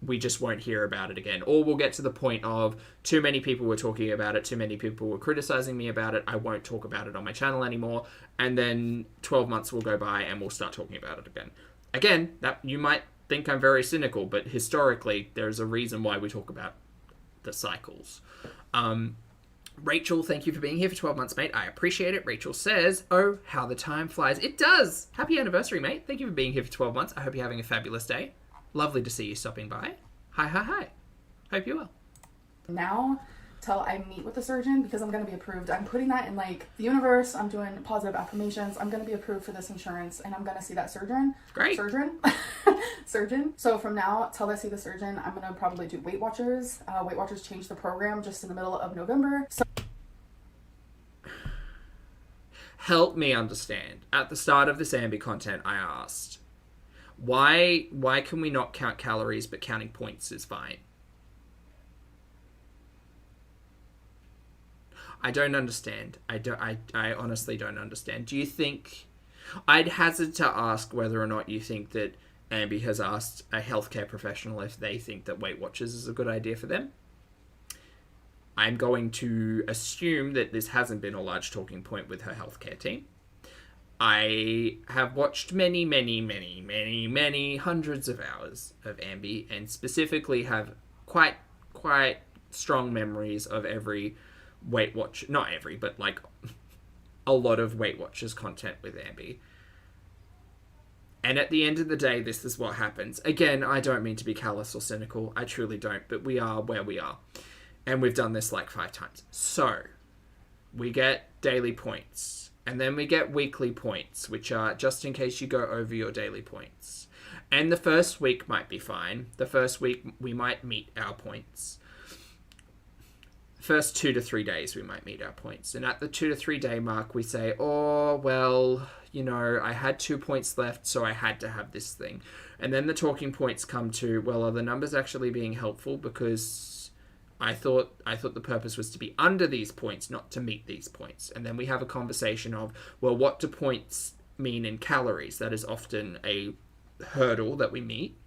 we just won't hear about it again. Or we'll get to the point of too many people were talking about it, too many people were criticizing me about it, I won't talk about it on my channel anymore, and then 12 months will go by and we'll start talking about it again. Again, that you might think I'm very cynical, but historically, there's a reason why we talk about the cycles. Rachel, thank you for being here for 12 months, mate. I appreciate it. Rachel says, oh, how the time flies. It does. Happy anniversary, mate. Thank you for being here for 12 months. I hope you're having a fabulous day. Lovely to see you stopping by. Hi. Hope you're well. Now, till I meet with the surgeon, because I'm going to be approved. I'm putting that in like the universe. I'm doing positive affirmations. I'm going to be approved for this insurance, and I'm going to see that surgeon. Great. Surgeon. So from now till I see the surgeon, I'm going to probably do Weight Watchers. Weight Watchers changed the program just in the middle of November. So help me understand. At the start of this Ambi content, I asked, why can we not count calories but counting points is fine? I don't understand. I honestly don't understand. Do you think... I'd hazard to ask whether or not you think that Ambi has asked a healthcare professional if they think that Weight Watchers is a good idea for them. I'm going to assume that this hasn't been a large talking point with her healthcare team. I have watched many hundreds of hours of Ambi, and specifically have quite strong memories of every Weight Watch, not every, but like a lot of Weight Watchers content with Ambi. And at the end of the day, this is what happens. Again, I don't mean to be callous or cynical. I truly don't, but we are where we are. And we've done this like 5 times. So, we get daily points. And then we get weekly points, which are just in case you go over your daily points. And the first week might be fine. The first week, we might meet our points. First 2 to 3 days, we might meet our points. And at the 2 to 3 day mark, we say, oh, well, you know, I had 2 points left, so I had to have this thing. And then the talking points come to, well, are the numbers actually being helpful? Because I thought the purpose was to be under these points, not to meet these points. And then we have a conversation of, well, what do points mean in calories? That is often a hurdle that we meet.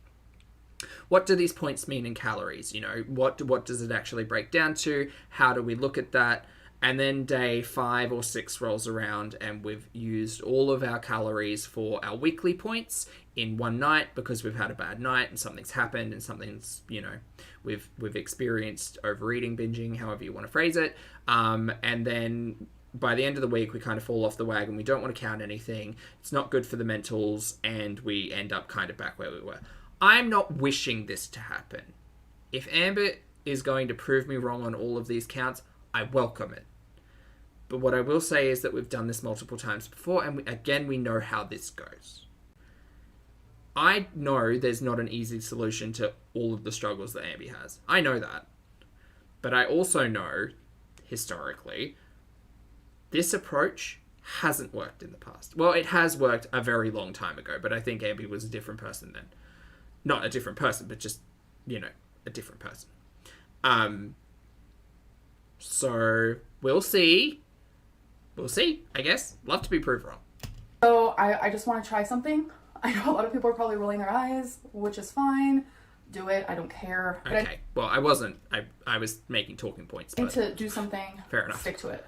What do these points mean in calories? You know, what does it actually break down to? How do we look at that? And then day 5 or 6 rolls around and we've used all of our calories for our weekly points in one night because we've had a bad night and something's happened and something's, you know, we've experienced overeating, binging, however you want to phrase it. And then by the end of the week, we kind of fall off the wagon. We don't want to count anything. It's not good for the mentals, and we end up kind of back where we were. I'm not wishing this to happen. If Amber is going to prove me wrong on all of these counts, I welcome it. But what I will say is that we've done this multiple times before, and we know how this goes. I know there's not an easy solution to all of the struggles that Amber has. I know that. But I also know, historically, this approach hasn't worked in the past. Well, it has worked a very long time ago, but I think Amber was a different person then. Not a different person, but just, you know, a different person. So, we'll see. We'll see, I guess. Love to be proved wrong. So, I just want to try something. I know a lot of people are probably rolling their eyes, which is fine. Do it. I don't care. But okay. Well, I wasn't. I was making talking points. I need to do something. Fair enough. Stick to it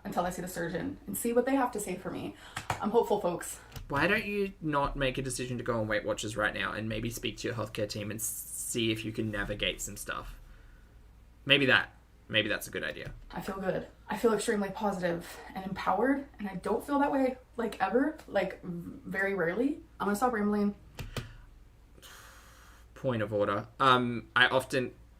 until I see the surgeon and see what they have to say for me. I'm hopeful, folks. Why don't you not make a decision to go on Weight Watchers right now and maybe speak to your healthcare team and see if you can navigate some stuff? Maybe that's a good idea. I feel good. I feel extremely positive and empowered, and I don't feel that way, like, ever. Like, very rarely. I'm gonna stop rambling. Point of order.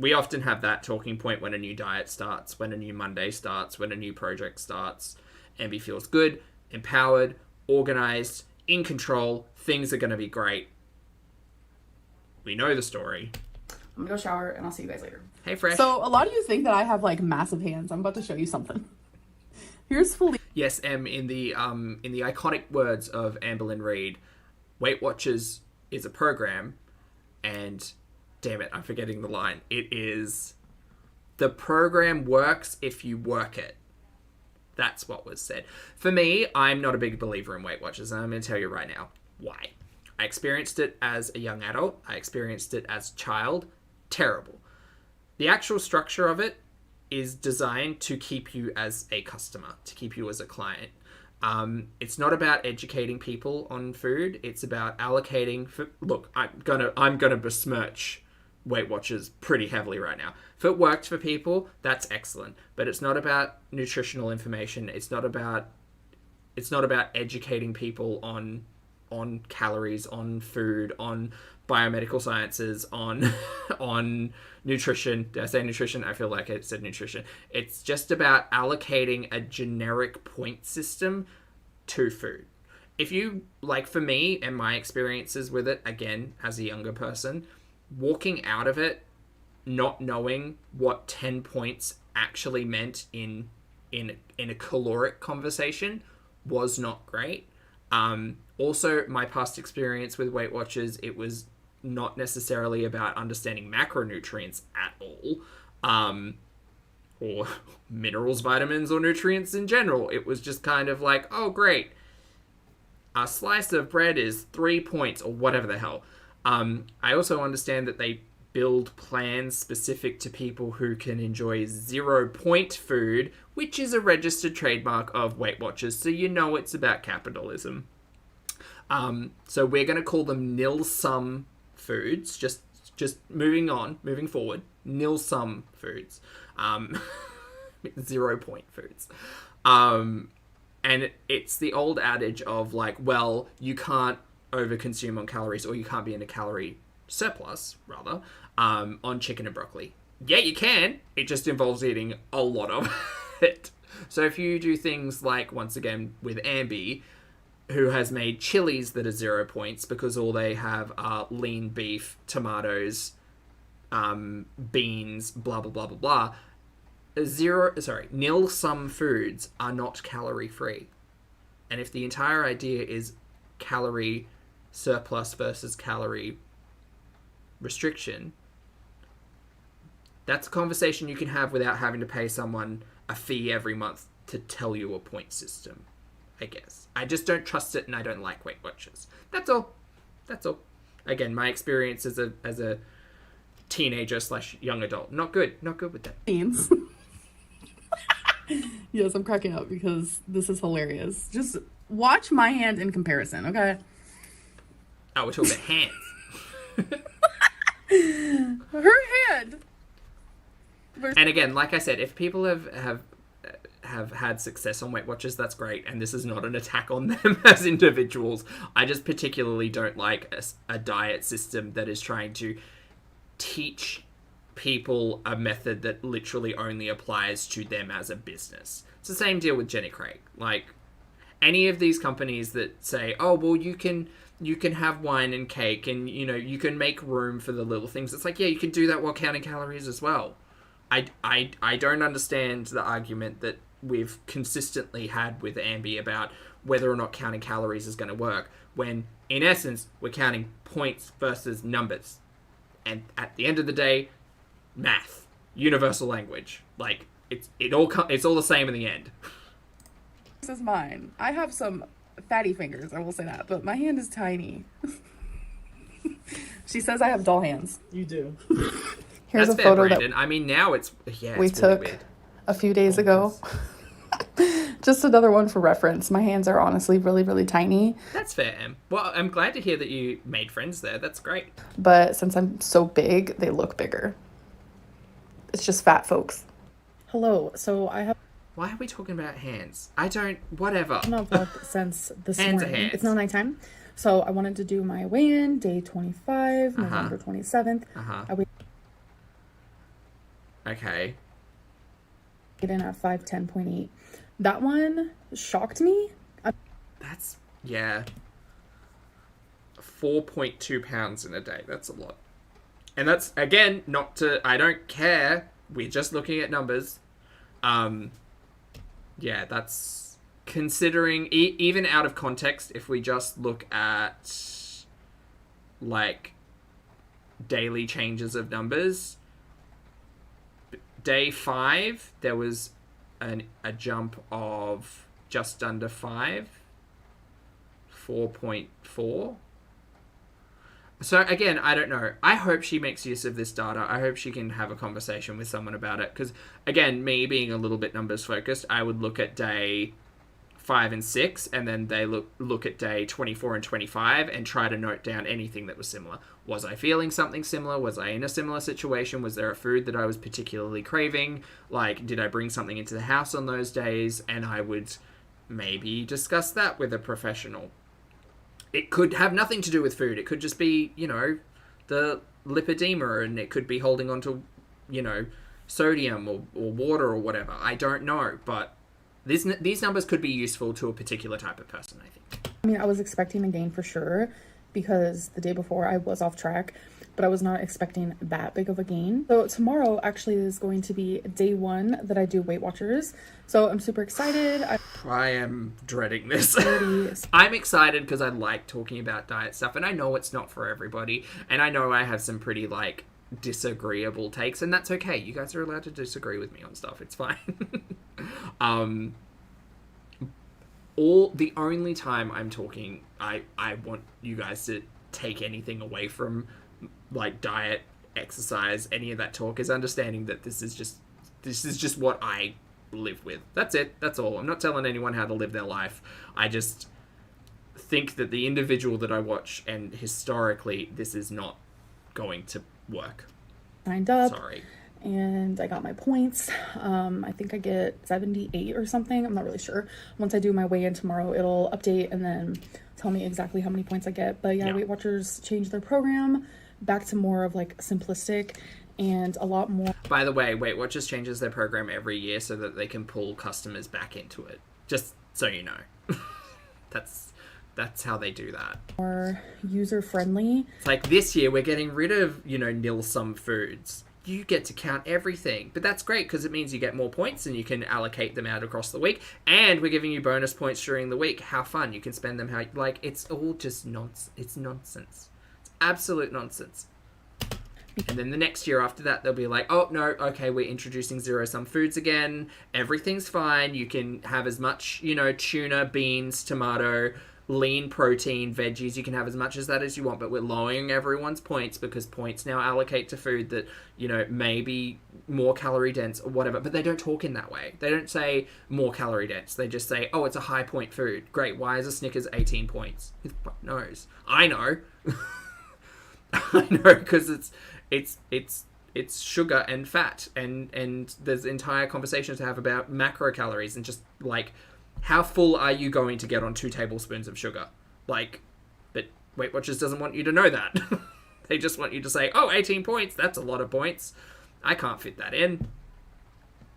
We often have that talking point when a new diet starts, when a new Monday starts, when a new project starts. Ambi feels good, empowered, organized, in control. Things are going to be great. We know the story. I'm gonna go shower, and I'll see you guys later. Hey, Fresh. So, a lot of you think that I have, like, massive hands. I'm about to show you something. Here's Felipe. Yes, in the iconic words of Amberlynn Reid, Weight Watchers is a program, and damn it, I'm forgetting the line. It is, the program works if you work it. That's what was said. For me, I'm not a big believer in Weight Watchers, and I'm going to tell you right now why. I experienced it as a young adult. I experienced it as a child. Terrible. The actual structure of it is designed to keep you as a customer, to keep you as a client. It's not about educating people on food. It's about allocating. Look, I'm gonna besmirch Weight Watchers pretty heavily right now. If it worked for people, that's excellent. But it's not about nutritional information. It's not about educating people on calories, on food, on biomedical sciences, on nutrition. Did I say nutrition? I feel like I said nutrition. It's just about allocating a generic point system to food. If you, like, for me and my experiences with it, again, as a younger person, walking out of it not knowing what 10 points actually meant in a caloric conversation was not great. Also, my past experience with Weight Watchers, it was not necessarily about understanding macronutrients at all, or minerals, vitamins, or nutrients in general. It was just kind of like, oh, great, a slice of bread is 3 points, or whatever the hell. I also understand that they build plans specific to people who can enjoy 0-point food, which is a registered trademark of Weight Watchers, so you know it's about capitalism. So we're going to call them nil-sum foods, just moving forward, nil-sum foods, 0-point foods. And it's the old adage of, like, well, you can't overconsume on calories, or you can't be in a calorie surplus, rather, on chicken and broccoli. Yeah, you can. It just involves eating a lot of it. So if you do things like, once again, with Ambi, who has made chilies that are 0 points because all they have are lean beef, tomatoes, beans, blah, blah, blah, blah, blah. Nil-sum foods are not calorie-free. And if the entire idea is calorie surplus versus calorie restriction, that's a conversation you can have without having to pay someone a fee every month to tell you a point system, I guess. I just don't trust it, and I don't like Weight Watchers. That's all. Again, my experience as a teenager / young adult, not good with that. Beans. Yes, I'm cracking up because this is hilarious. Just watch my hand in comparison, okay? Oh, we're talking about hands. Her hand. And again, like I said, if people have had success on Weight Watchers, that's great. And this is not an attack on them as individuals. I just particularly don't like a diet system that is trying to teach people a method that literally only applies to them as a business. It's the same deal with Jenny Craig. Like, any of these companies that say, oh, well, you can have wine and cake and, you know, you can make room for the little things. It's like, yeah, you can do that while counting calories as well. I don't understand the argument that we've consistently had with Ambi about whether or not counting calories is going to work, when, in essence, we're counting points versus numbers. And at the end of the day, math, universal language. Like, it's all the same in the end. This is mine. I have some fatty fingers, I will say that, but my hand is tiny. She says I have doll hands. You do. Here's That's a fair, photo Brandon. that I mean, now it's we it's really took weird. a few days ago. Just another one for reference. My hands are honestly really, really tiny. That's fair, Em. Well, I'm glad to hear that you made friends there. That's great. But since I'm so big, they look bigger. It's just fat folks. Hello. So I have Why are we talking about hands? I don't... Whatever. not vlogged since this Hands are morning. hands. It's now nighttime. So I wanted to do my weigh-in, day 25, November 27th. Uh-huh. I weighed Okay. in at 510.8. That one shocked me. That's... Yeah. 4.2 pounds in a day. That's a lot. And that's, again, not to... I don't care. We're just looking at numbers. Yeah, that's... Considering... even out of context, if we just look at... like... daily changes of numbers... Day 5, there was a jump of just under 5. 4.4. So again, I don't know. I hope she makes use of this data. I hope she can have a conversation with someone about it. Because again, me being a little bit numbers focused, I would look at day 5 and 6, and then they look at day 24 and 25 and try to note down anything that was similar. Was I feeling something similar? Was I in a similar situation? Was there a food that I was particularly craving? Like, did I bring something into the house on those days? And I would maybe discuss that with a professional. It could have nothing to do with food. It could just be, you know, the lipedema, and it could be holding on to, you know, sodium or water or whatever. I don't know, but these numbers could be useful to a particular type of person, I think. I mean, I was expecting a gain for sure because the day before I was off track, but I was not expecting that big of a gain. So tomorrow actually is going to be day 1 that I do Weight Watchers. So I'm super excited. I am dreading this. Already... I'm excited because I like talking about diet stuff, and I know it's not for everybody, and I know I have some pretty, like, disagreeable takes, and that's okay. You guys are allowed to disagree with me on stuff. It's fine. The only time I'm talking, I want you guys to take anything away from, like, diet, exercise, any of that talk, is understanding that this is just what I live with. That's it. That's all. I'm not telling anyone how to live their life. I just think that the individual that I watch, and historically, this is not going to work. Signed up. Sorry. And I got my points. I think I get 78 or something. I'm not really sure. Once I do my weigh-in tomorrow, it'll update and then tell me exactly how many points I get. But yeah, Weight Watchers changed their program back to more of like simplistic and a lot more. By the way, Weight Watchers changes their program every year so that they can pull customers back into it. Just so you know. That's how they do that. More user-friendly. It's like this year we're getting rid of, you know, nil-sum foods. You get to count everything. But that's great because it means you get more points and you can allocate them out across the week. And we're giving you bonus points during the week. How fun. You can spend them how... Like, it's all just nonsense. It's nonsense. It's absolute nonsense. And then the next year after that, they'll be like, oh, no, okay, we're introducing zero-sum foods again. Everything's fine. You can have as much, you know, tuna, beans, tomato... lean protein, veggies, you can have as much as that as you want, but we're lowering everyone's points because points now allocate to food that, you know, may be more calorie dense or whatever, but they don't talk in that way. They don't say more calorie dense. They just say, oh, it's a high point food. Great, why is a Snickers 18 points? Who the fuck knows? I know. I know, because it's sugar and fat, and there's entire conversations to have about macrocalories and just like how full are you going to get on 2 tablespoons of sugar? Like, but Weight Watchers doesn't want you to know that. They just want you to say, oh, 18 points, that's a lot of points. I can't fit that in.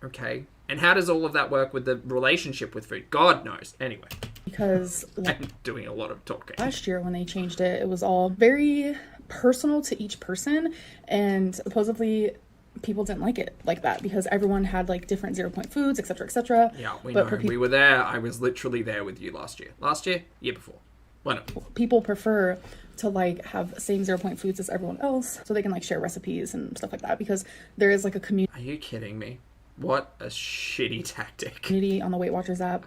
Okay. And how does all of that work with the relationship with food? God knows. Anyway. Because I'm doing a lot of talking. last year when they changed it, it was all very personal to each person, and supposedly people didn't like it like that because everyone had like different 0 point foods, etc., etc. Yeah, we know. We were there. I was literally there with you last year. Last year? Year before. Why not? People prefer to like have same 0 point foods as everyone else so they can like share recipes and stuff like that, because there is like a Are you kidding me? What a shitty tactic. community on the Weight Watchers app.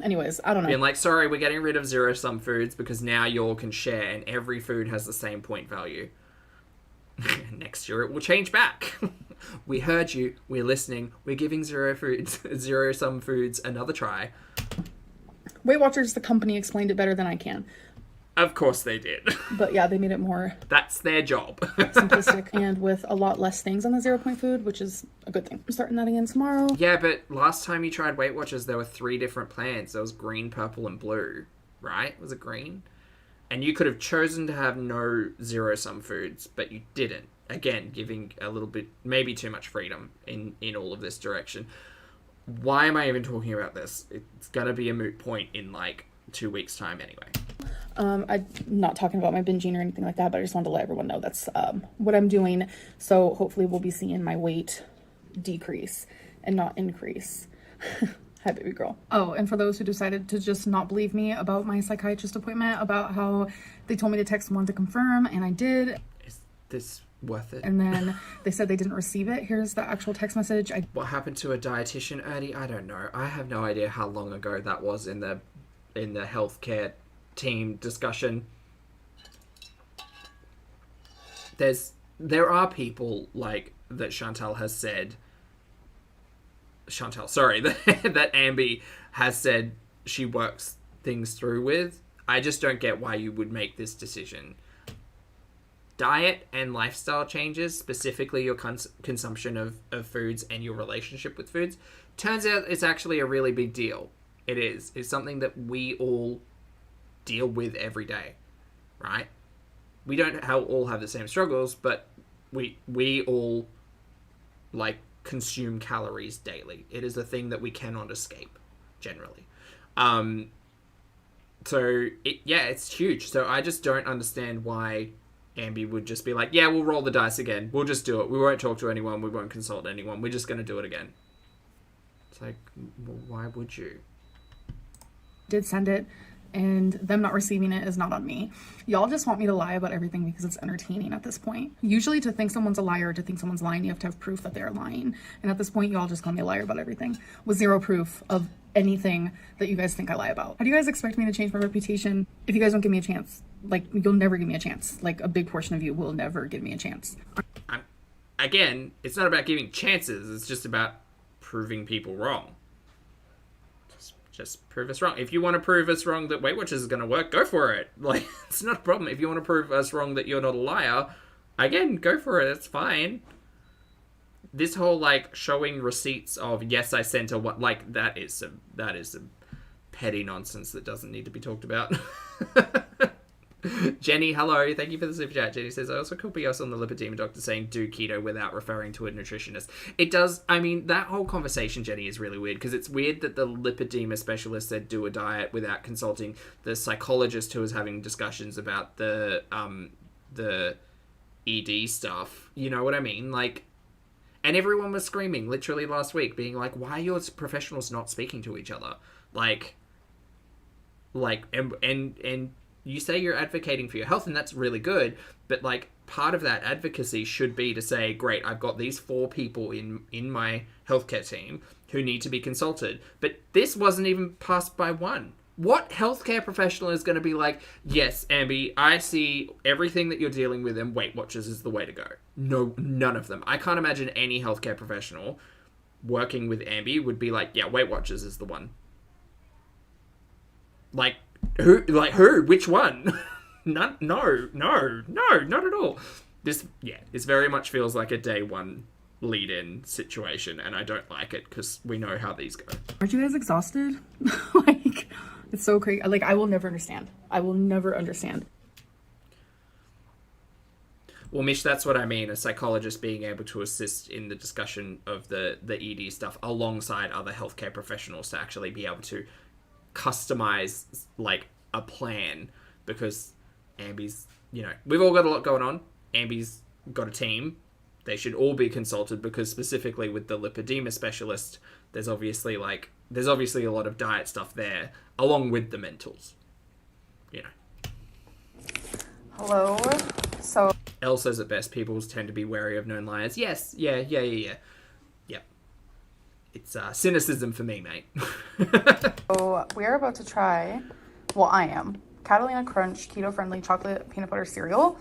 Anyways, I don't know. Being like, sorry, we're getting rid of zero-sum foods because now you all can share and every food has the same point value. Next year it will change back. We heard you. We're listening. We're giving zero-sum foods another try. Weight Watchers, the company, explained it better than I can. Of course they did. But yeah, they made it more That's their job. simplistic and with a lot less things on the 0 point food, which is a good thing. I'm starting that again tomorrow. Yeah, but last time you tried Weight Watchers, there were 3 different plans. There was green, purple, and blue, right? Was it green? And you could have chosen to have no zero-sum foods, but you didn't. Again, giving a little bit, maybe too much freedom in all of this direction. Why am I even talking about this? It's going to be a moot point in like 2 weeks' time anyway. I'm not talking about my binging or anything like that, but I just wanted to let everyone know that's what I'm doing. So hopefully we'll be seeing my weight decrease and not increase. Hi, baby girl. Oh, and for those who decided to just not believe me about my psychiatrist appointment, about how they told me to text one to confirm, and I did. Is this worth it? And then they said they didn't receive it. Here's the actual text message. What happened to a dietitian, Ernie? I don't know. I have no idea how long ago that was in the healthcare team discussion. There are people like that Chantal has said. That Amby has said she works things through with. I just don't get why you would make this decision. Diet and lifestyle changes, specifically your consumption of foods and your relationship with foods, turns out it's actually a really big deal. It is. It's something that we all deal with every day, right? We don't all have the same struggles, but we all like consume calories daily. It is a thing that we cannot escape generally. So it's huge. So I just don't understand why Amby would just be like, yeah, we'll roll the dice again. We'll just do it. We won't talk to anyone. We won't consult anyone. We're just going to do it again. It's like, well, why would you? Did send it, and them not receiving it is not on me. Y'all just want me to lie about everything because it's entertaining at this point. Usually to think someone's a liar, to think someone's lying, you have to have proof that they're lying. And at this point, y'all just call me a liar about everything with zero proof of anything that you guys think I lie about. How do you guys expect me to change my reputation if you guys don't give me a chance? Like, you'll never give me a chance. Like, a big portion of you will never give me a chance. Again, it's not about giving chances. It's just about proving people wrong. Just prove us wrong. If you want to prove us wrong that Weight Watchers is going to work, go for it. Like, it's not a problem. If you want to prove us wrong that you're not a liar, again, go for it. It's fine. This whole, like, showing receipts of, yes, I sent her what, like, that is some petty nonsense that doesn't need to be talked about. Jenny, hello. Thank you for the super chat. Jenny says, I also copy us on the lipedema doctor saying do keto without referring to a nutritionist. It does, I mean, that whole conversation, Jenny, is really weird because it's weird that the lipedema specialist said do a diet without consulting the psychologist who was having discussions about the ED stuff. You know what I mean? Like, and everyone was screaming literally last week being like, why are your professionals not speaking to each other? Like, and you say you're advocating for your health, and that's really good, but, like, part of that advocacy should be to say, great, I've got these 4 people in my healthcare team who need to be consulted. But this wasn't even passed by one. What healthcare professional is going to be like, yes, Amby, I see everything that you're dealing with, and Weight Watchers is the way to go? No, none of them. I can't imagine any healthcare professional working with Amby would be like, yeah, Weight Watchers is the one. Like, who? Which one? No, not at all. This very much feels like a day one lead-in situation, and I don't like it because we know how these go. Aren't you guys exhausted? Like, it's so crazy. Like, I will never understand. I will never understand. Well, Mish, that's what I mean. A psychologist being able to assist in the discussion of the ED stuff alongside other healthcare professionals to actually be able to customize, like, a plan. Because Ambi's, you know, we've all got a lot going on. Ambi's got a team. They should all be consulted because specifically with the lipedema specialist, there's obviously a lot of diet stuff there, along with the mentals. You know. Hello. So Elle says it best, people tend to be wary of known liars. Yes, yeah. Yep. It's cynicism for me, mate. So we're about to try, well, I am, Catalina Crunch keto-friendly chocolate peanut butter cereal.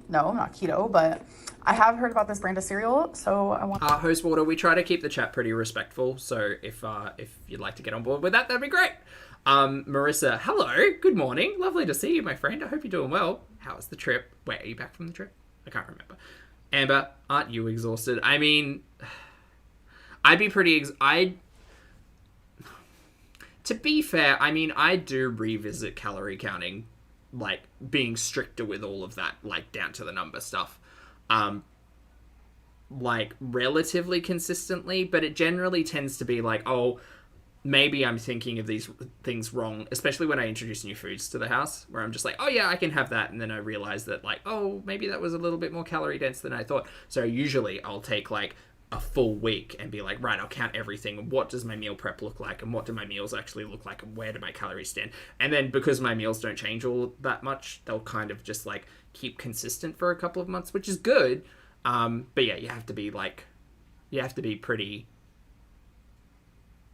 No, not keto, but I have heard about this brand of cereal, so I want... Host Water, we try to keep the chat pretty respectful, so if you'd like to get on board with that, that'd be great. Marissa, hello, good morning. Lovely to see you, my friend. I hope you're doing well. How was the trip? Wait, are you back from the trip? I can't remember. Amber, aren't you exhausted? I mean, I'd be pretty... To be fair, I mean, I do revisit calorie counting, like, being stricter with all of that, like, down to the number stuff, like, relatively consistently, but it generally tends to be like, oh, maybe I'm thinking of these things wrong, especially when I introduce new foods to the house, where I'm just like, oh yeah, I can have that, and then I realize that, like, oh, maybe that was a little bit more calorie dense than I thought. So usually I'll take, like, a full week and be like, right, I'll count everything. What does my meal prep look like? And what do my meals actually look like? And where do my calories stand? And then because my meals don't change all that much, they'll kind of just like keep consistent for a couple of months, which is good. But yeah, you have to be pretty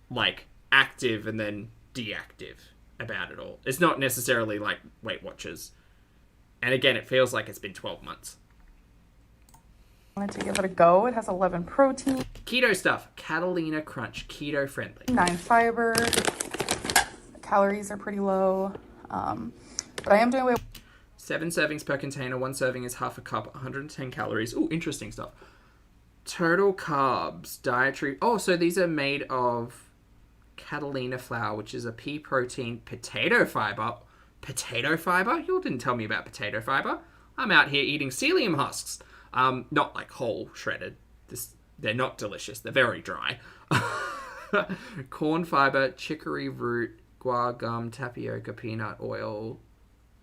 like active and then deactive about it all. It's not necessarily like Weight Watchers. And again, it feels like it's been 12 months. Wanted to give it a go. It has 11 protein, Keto stuff. Catalina Crunch. Keto friendly. 9 fiber. Calories are pretty low. But I am doing 7 servings per container. 1 serving is half a cup. 110 calories. Ooh, interesting stuff. Total carbs. Dietary. Oh, so these are made of Catalina flour, which is a pea protein potato fiber. Potato fiber? You all didn't tell me about potato fiber. I'm out here eating psyllium husks. Not like whole shredded. They're not delicious. They're very dry. Corn fiber, chicory root, guar gum, tapioca, peanut oil,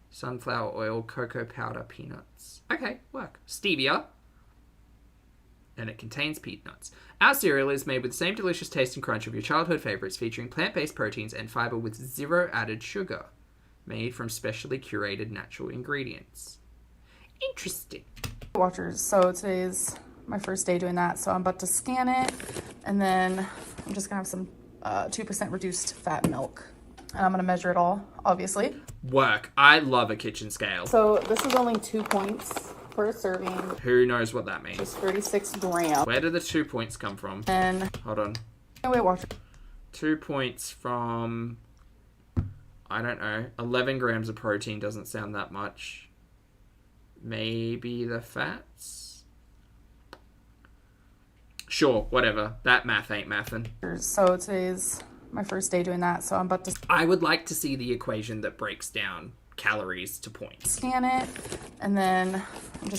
sunflower oil, cocoa powder, peanuts. Okay, work. Stevia. And it contains peanuts. Our cereal is made with the same delicious taste and crunch of your childhood favorites, featuring plant-based proteins and fiber with 0 added sugar. Made from specially curated natural ingredients. Interesting. Watchers. So today's my first day doing that. So I'm about to scan it, and then I'm just gonna have some 2% reduced fat milk. And I'm gonna measure it all, obviously. Work. I love a kitchen scale. So this is only 2 points per serving. Who knows what that means? Just 36 grams. Where do the 2 points come from? And hold on. Weight Watchers. 2 points from, I don't know, 11 grams of protein doesn't sound that much. Maybe the fats? Sure, whatever. That math ain't mathin'. So today's my first day doing that, so I'm about to... I would like to see the equation that breaks down calories to points. Scan it, and then...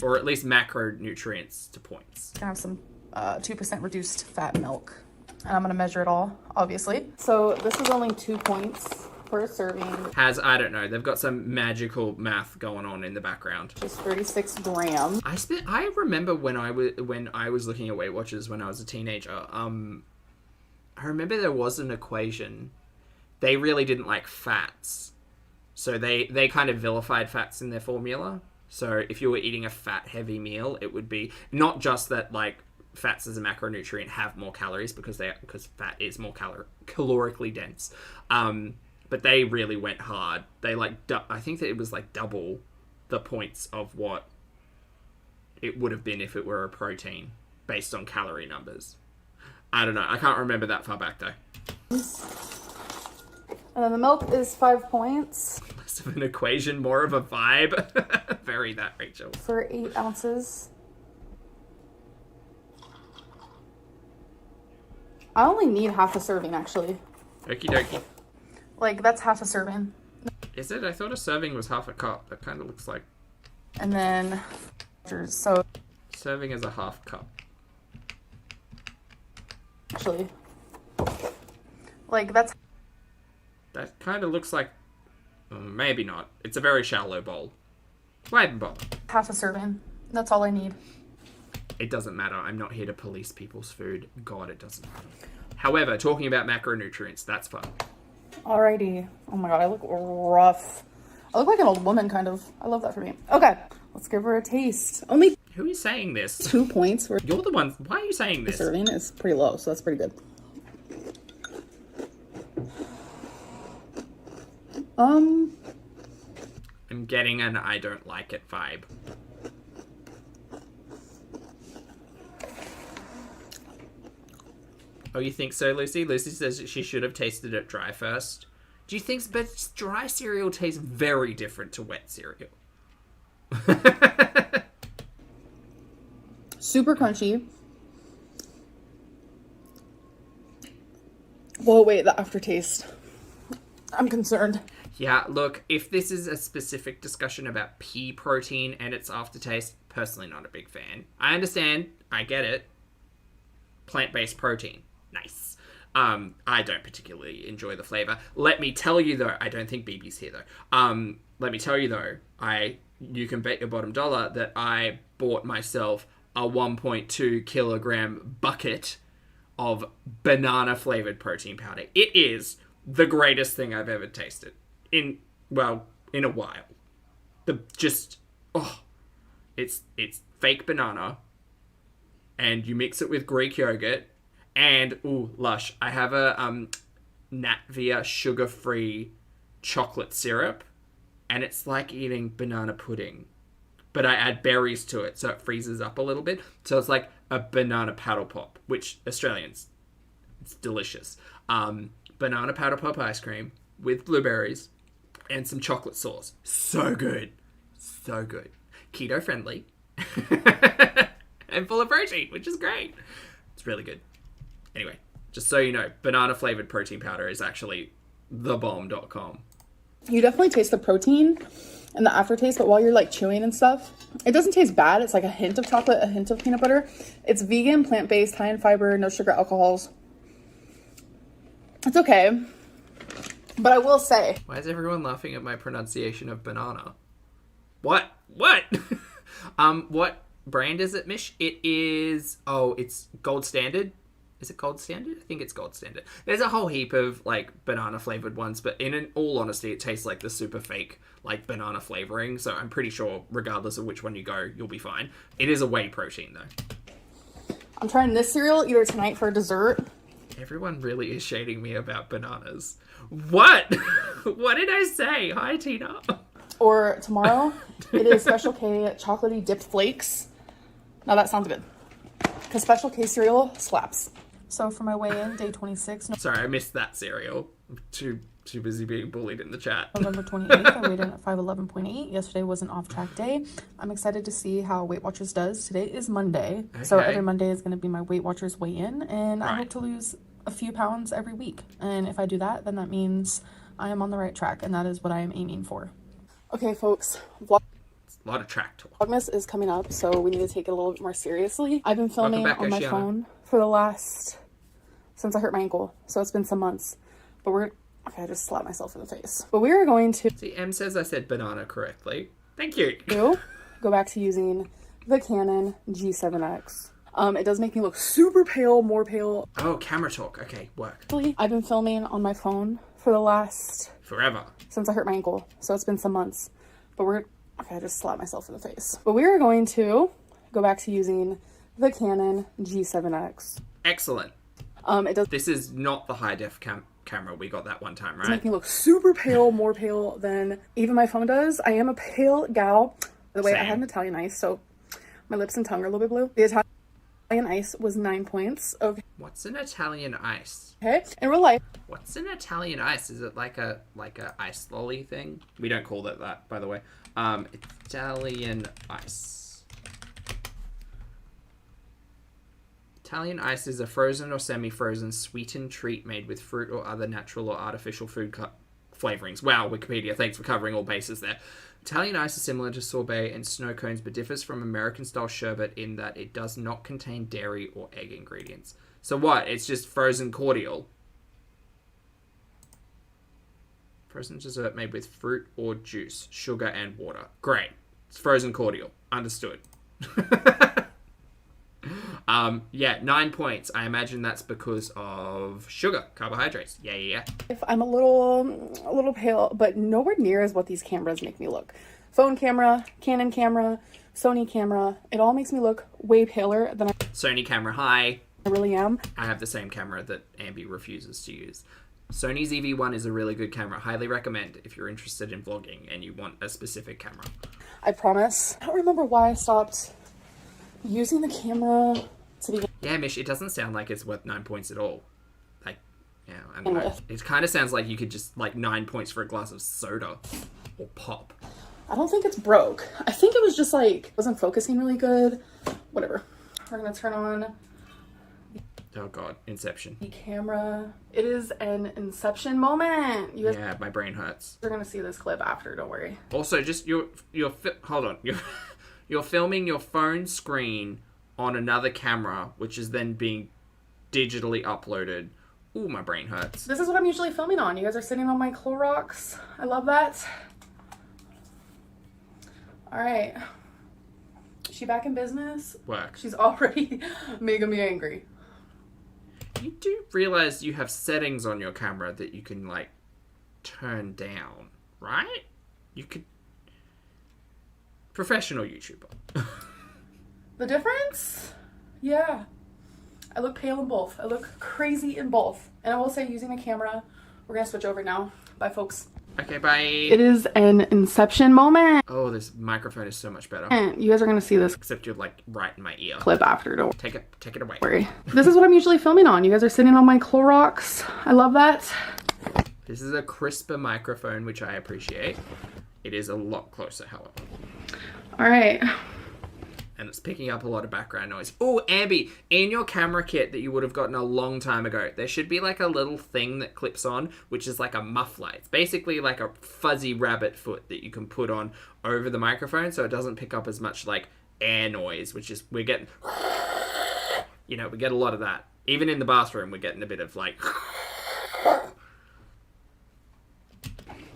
or at least macronutrients to points. Gonna have some 2% reduced fat milk. And I'm gonna measure it all, obviously. So this is only 2 points per serving. Has, I don't know, they've got some magical math going on in the background. Just 36 grams. I remember when I was looking at Weight Watchers when I was a teenager, I remember there was an equation. They really didn't like fats. So they kind of vilified fats in their formula. So if you were eating a fat-heavy meal, it would be not just that, like, fats as a macronutrient have more calories because fat is more calorically dense. But they really went hard. They, like, I think that it was, like, double the points of what it would have been if it were a protein based on calorie numbers. I don't know. I can't remember that far back, though. And then the milk is 5 points. less of an equation, more of a vibe. Very that, Rachel. For 8 ounces. I only need half a serving, actually. Okie dokie. Like, that's half a serving. Is it? I thought a serving was half a cup. That kind of looks like... And then, so... Serving is a half cup. Actually. Like, that's... That kind of looks like... maybe not. It's a very shallow bowl. Why even bother? half a serving. That's all I need. It doesn't matter. I'm not here to police people's food. God, it doesn't matter. However, talking about macronutrients, that's fun. Alrighty. Oh my god, I look rough. I look like an old woman, kind of. I love that for me. Okay, let's give her a taste. Only Who is saying this? 2 points for You're the one. Why are you saying the this? serving. It's pretty low, so that's pretty good. I'm getting an I don't like it vibe. Oh, you think so, Lucy? Lucy says that she should have tasted it dry first. Do you think... But dry cereal tastes very different to wet cereal. Super crunchy. Whoa, wait, the aftertaste. I'm concerned. Yeah, look, if this is a specific discussion about pea protein and its aftertaste, personally not a big fan. I understand. I get it. Plant-based protein. Nice. I don't particularly enjoy the flavor. Let me tell you, though, I don't think BB's here, though. Let me tell you, though, you can bet your bottom dollar that I bought myself a 1.2 kilogram bucket of banana-flavored protein powder. It is the greatest thing I've ever tasted. In a while. It's fake banana, and you mix it with Greek yogurt, and lush. I have a Natvia sugar-free chocolate syrup, and it's like eating banana pudding, but I add berries to it, so it freezes up a little bit. So it's like a banana paddle pop, which Australians, it's delicious. Banana paddle pop ice cream with blueberries and some chocolate sauce. So good. So good. Keto friendly. And full of protein, which is great. It's really good. Anyway, just so you know, banana flavored protein powder is actually thebomb.com. You definitely taste the protein and the aftertaste, but while you're like chewing and stuff, it doesn't taste bad. It's like a hint of chocolate, a hint of peanut butter. It's vegan, plant-based, high in fiber, no sugar alcohols. It's okay. But I will say... Why is everyone laughing at my pronunciation of banana? What? What brand is it, Mish? It is... Oh, it's Gold Standard. Is it Gold Standard? I think it's Gold Standard. There's a whole heap of, like, banana-flavored ones, but in all honesty, it tastes like the super fake, like, banana flavoring, so I'm pretty sure, regardless of which one you go, you'll be fine. It is a whey protein, though. I'm trying this cereal either tonight for dessert. Everyone really is shading me about bananas. What? What did I say? Hi, Tina. Or tomorrow, it is Special K chocolatey dipped flakes. Now that sounds good. Because Special K cereal slaps. So for my weigh-in, day 26. Sorry, I missed that cereal. I'm too busy being bullied in the chat. November 28th, I weighed in at 511.8. Yesterday was an off-track day. I'm excited to see how Weight Watchers does. Today is Monday. Okay. So every Monday is going to be my Weight Watchers weigh-in. And I hope to lose a few pounds every week. And if I do that, then that means I am on the right track. And that is what I am aiming for. Okay, folks. A lot of track talk. Vlogmas is coming up, so we need to take it a little bit more seriously. I've been filming on my phone for the last... since I hurt my ankle. So it's been some months. But we're... Okay, I just slapped myself in the face. But we are going to... See, Em says I said banana correctly. Thank you. Go back to using the Canon G7X. It does make me look super pale, more pale. Oh, camera talk. Okay, work. I've been filming on my phone for the last... forever. Since I hurt my ankle. So it's been some months. But we're... Okay, I just slapped myself in the face. But we are going to go back to using the Canon G7X. Excellent. It does... This is not the high-def camera we got that one time, right? It's making me look super pale, more pale than even my phone does. I am a pale gal. By the way, I had an Italian ice, so my lips and tongue are a little bit blue. The Italian... Italian ice was 9 points. Okay. What's an Italian ice? In real life. What's an Italian ice? Is it like a ice lolly thing? We don't call it that, by the way. Italian ice. Italian ice is a frozen or semi-frozen sweetened treat made with fruit or other natural or artificial food flavorings. Wow, Wikipedia, thanks for covering all bases there. Italian ice is similar to sorbet and snow cones, but differs from American-style sherbet in that it does not contain dairy or egg ingredients. So what? It's just frozen cordial. Frozen dessert made with fruit or juice, sugar, and water. Great. It's frozen cordial. Understood. Yeah, 9 points. I imagine that's because of sugar, carbohydrates. Yeah. If I'm a little pale, but nowhere near as what these cameras make me look. Phone camera, Canon camera, Sony camera, it all makes me look way paler than Sony camera, hi. I really am. I have the same camera that Ambi refuses to use. Sony's EV1 is a really good camera. Highly recommend if you're interested in vlogging and you want a specific camera. I promise. I don't remember why I stopped using the camera to begin. Yeah, Mish, it doesn't sound like it's worth 9 points at all. Like, yeah, I don't know. It kind of sounds like you could just, 9 points for a glass of soda or pop. I don't think it's broke. I think it was just wasn't focusing really good. Whatever. We're gonna turn on Oh god, Inception. the camera. It is an Inception moment. You guys Yeah, my brain hurts. are gonna see this clip after, don't worry. Also, just hold on. You're filming your phone screen on another camera, which is then being digitally uploaded. Ooh, my brain hurts. This is what I'm usually filming on. You guys are sitting on my Clorox. I love that. All right. Is she back in business? Work. She's already making me angry. You do realize you have settings on your camera that you can, turn down, right? You could... Professional YouTuber. The difference? Yeah. I look pale in both. I look crazy in both. And I will say, using the camera, we're going to switch over now. Bye, folks. Okay, bye. It is an Inception moment. Oh, this microphone is so much better. And you guys are going to see this Except you're, right in my ear. clip after. Don't Take it away. worry. This is what I'm usually filming on. You guys are sitting on my Clorox. I love that. This is a crisper microphone, which I appreciate. It is a lot closer, however. All right. And it's picking up a lot of background noise. Oh, Ambi, in your camera kit that you would have gotten a long time ago, there should be a little thing that clips on, which is like a muffler. It's basically like a fuzzy rabbit foot that you can put on over the microphone so it doesn't pick up as much air noise, which is, we're getting, we get a lot of that. Even in the bathroom, we're getting a bit of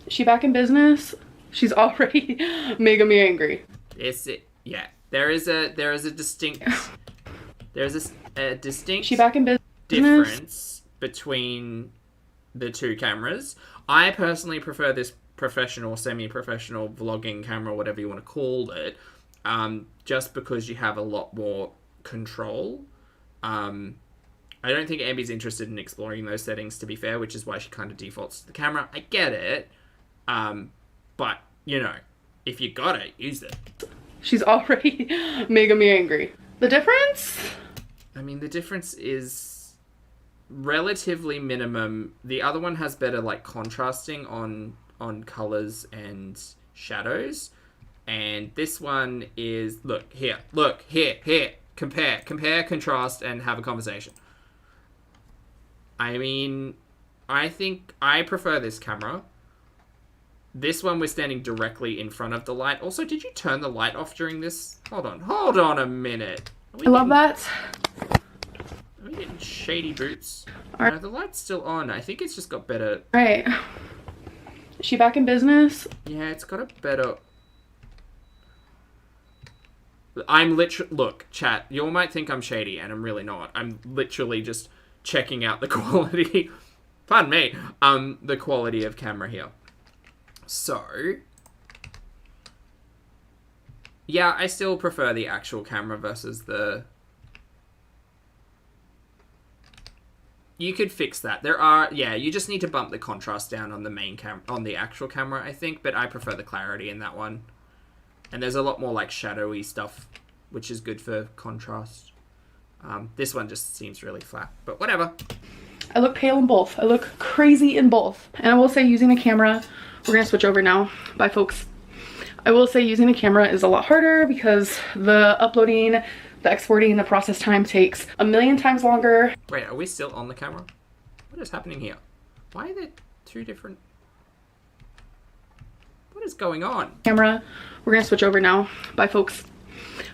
Is she back in business? She's already making me angry. Yeah. There is a distinct She back in business? difference between the two cameras. I personally prefer this professional, semi-professional vlogging camera, whatever you want to call it, just because you have a lot more control. I don't think Ambi's interested in exploring those settings, to be fair, which is why she kind of defaults to the camera. I get it, but, if you got it, use it. She's already making me angry. The difference? I mean, the difference is relatively minimum. The other one has better contrasting on colors and shadows, and this one is look here, compare, contrast, and have a conversation. I mean, I think I prefer this camera. This one, we're standing directly in front of the light. Also, did you turn the light off during this? Hold on a minute. I love that. Are we getting shady boots? Right. No, the light's still on. I think it's just got better... Right. Is she back in business? Yeah, it's got a better... I'm literally... Look, chat, you all might think I'm shady, and I'm really not. I'm literally just checking out the quality... Pardon me. The quality of camera here. So, yeah, I still prefer the actual camera versus the... You could fix that. You just need to bump the contrast down on the main on the actual camera, I think, but I prefer the clarity in that one. And there's a lot more shadowy stuff, which is good for contrast. This one just seems really flat, but whatever. I look pale in both. I look crazy in both. And I will say using the camera, we're gonna switch over now. Bye folks. I will say using the camera is a lot harder because the uploading, the exporting, the process time takes a million times longer. Wait, are we still on the camera? What is happening here? Why are there two different... What is going on? Camera, we're gonna switch over now. Bye folks.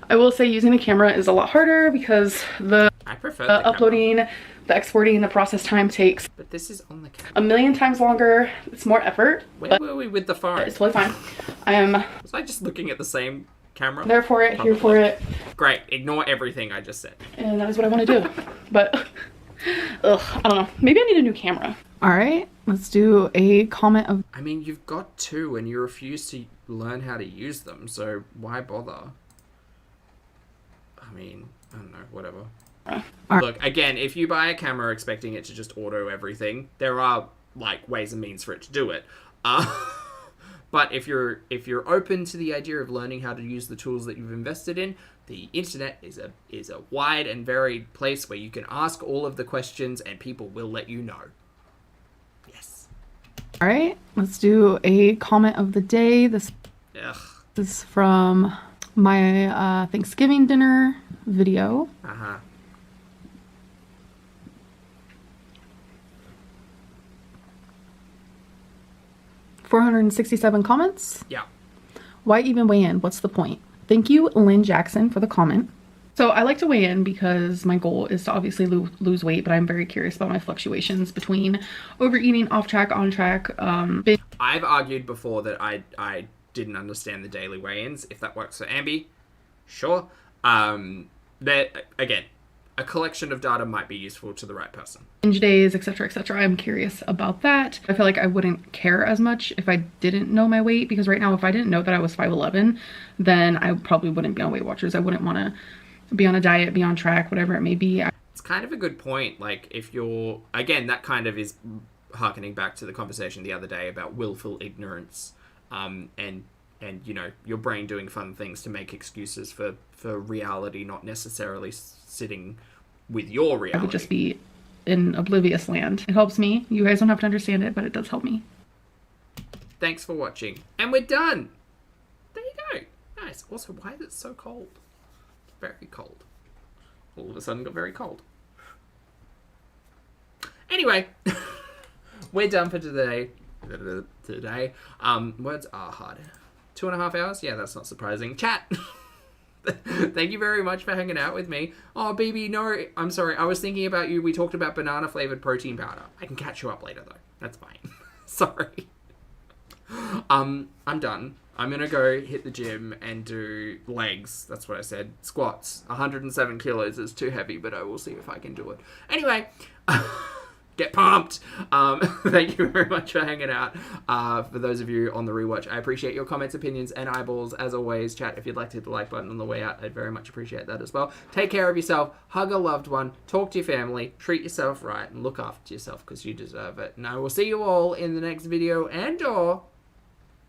I will say using the camera is a lot harder because the I prefer the uploading, the exporting, the process time takes But this is on the camera. a million times longer. It's more effort. Where were we with the phone? It's totally fine. I am Was I just looking at the same camera? there for it, here for it, Great. Ignore everything I just said. and that is what I want to do. But, ugh, I don't know. Maybe I need a new camera. All right, let's do a comment of... I mean, you've got two and you refuse to learn how to use them, so why bother? I mean, I don't know, whatever. Look, again, if you buy a camera expecting it to just auto everything, there are, like, ways and means for it to do it. But if you're open to the idea of learning how to use the tools that you've invested in, the internet is a wide and varied place where you can ask all of the questions and people will let you know. Yes. All right, let's do a comment of the day. This is from my Thanksgiving dinner video. Uh-huh. 467 comments. Yeah. Why even weigh in? What's the point? Thank you, Lynn Jackson, for the comment. So I like to weigh in because my goal is to obviously lose weight, but I'm very curious about my fluctuations between overeating, off track, on track. I've argued before that I didn't understand the daily weigh-ins. If that works for Ambi, sure. That, again, a collection of data might be useful to the right person. Binge days, etc., etc. I'm curious about that. I feel like I wouldn't care as much if I didn't know my weight, because right now, if I didn't know that I was 5'11", then I probably wouldn't be on Weight Watchers. I wouldn't want to be on a diet, be on track, whatever it may be. It's kind of a good point. Like, if you're, again, that kind of is harkening back to the conversation the other day about willful ignorance, and you know, your brain doing fun things to make excuses for reality not necessarily sitting with your reality. I would just be in oblivious land. It helps me. You guys don't have to understand it, but it does help me. Thanks for watching. And we're done. There you go. Nice. Also, why is it so cold? It's very cold. All of a sudden got very cold. Anyway, we're done for today. Words are hard. 2.5 hours? Yeah, that's not surprising. Chat! Thank you very much for hanging out with me. Oh, baby, no, I'm sorry. I was thinking about you. We talked about banana-flavored protein powder. I can catch you up later, though. That's fine. Sorry. I'm done. I'm gonna go hit the gym and do legs. That's what I said. Squats. 107 kilos is too heavy, but I will see if I can do it. Anyway, get pumped. Thank you very much for hanging out. For those of you on the rewatch, I appreciate your comments, opinions, and eyeballs. As always, chat, if you'd like to hit the like button on the way out, I'd very much appreciate that as well. Take care of yourself, hug a loved one, talk to your family, treat yourself right, and look after yourself because you deserve it. And I will see you all in the next video and/or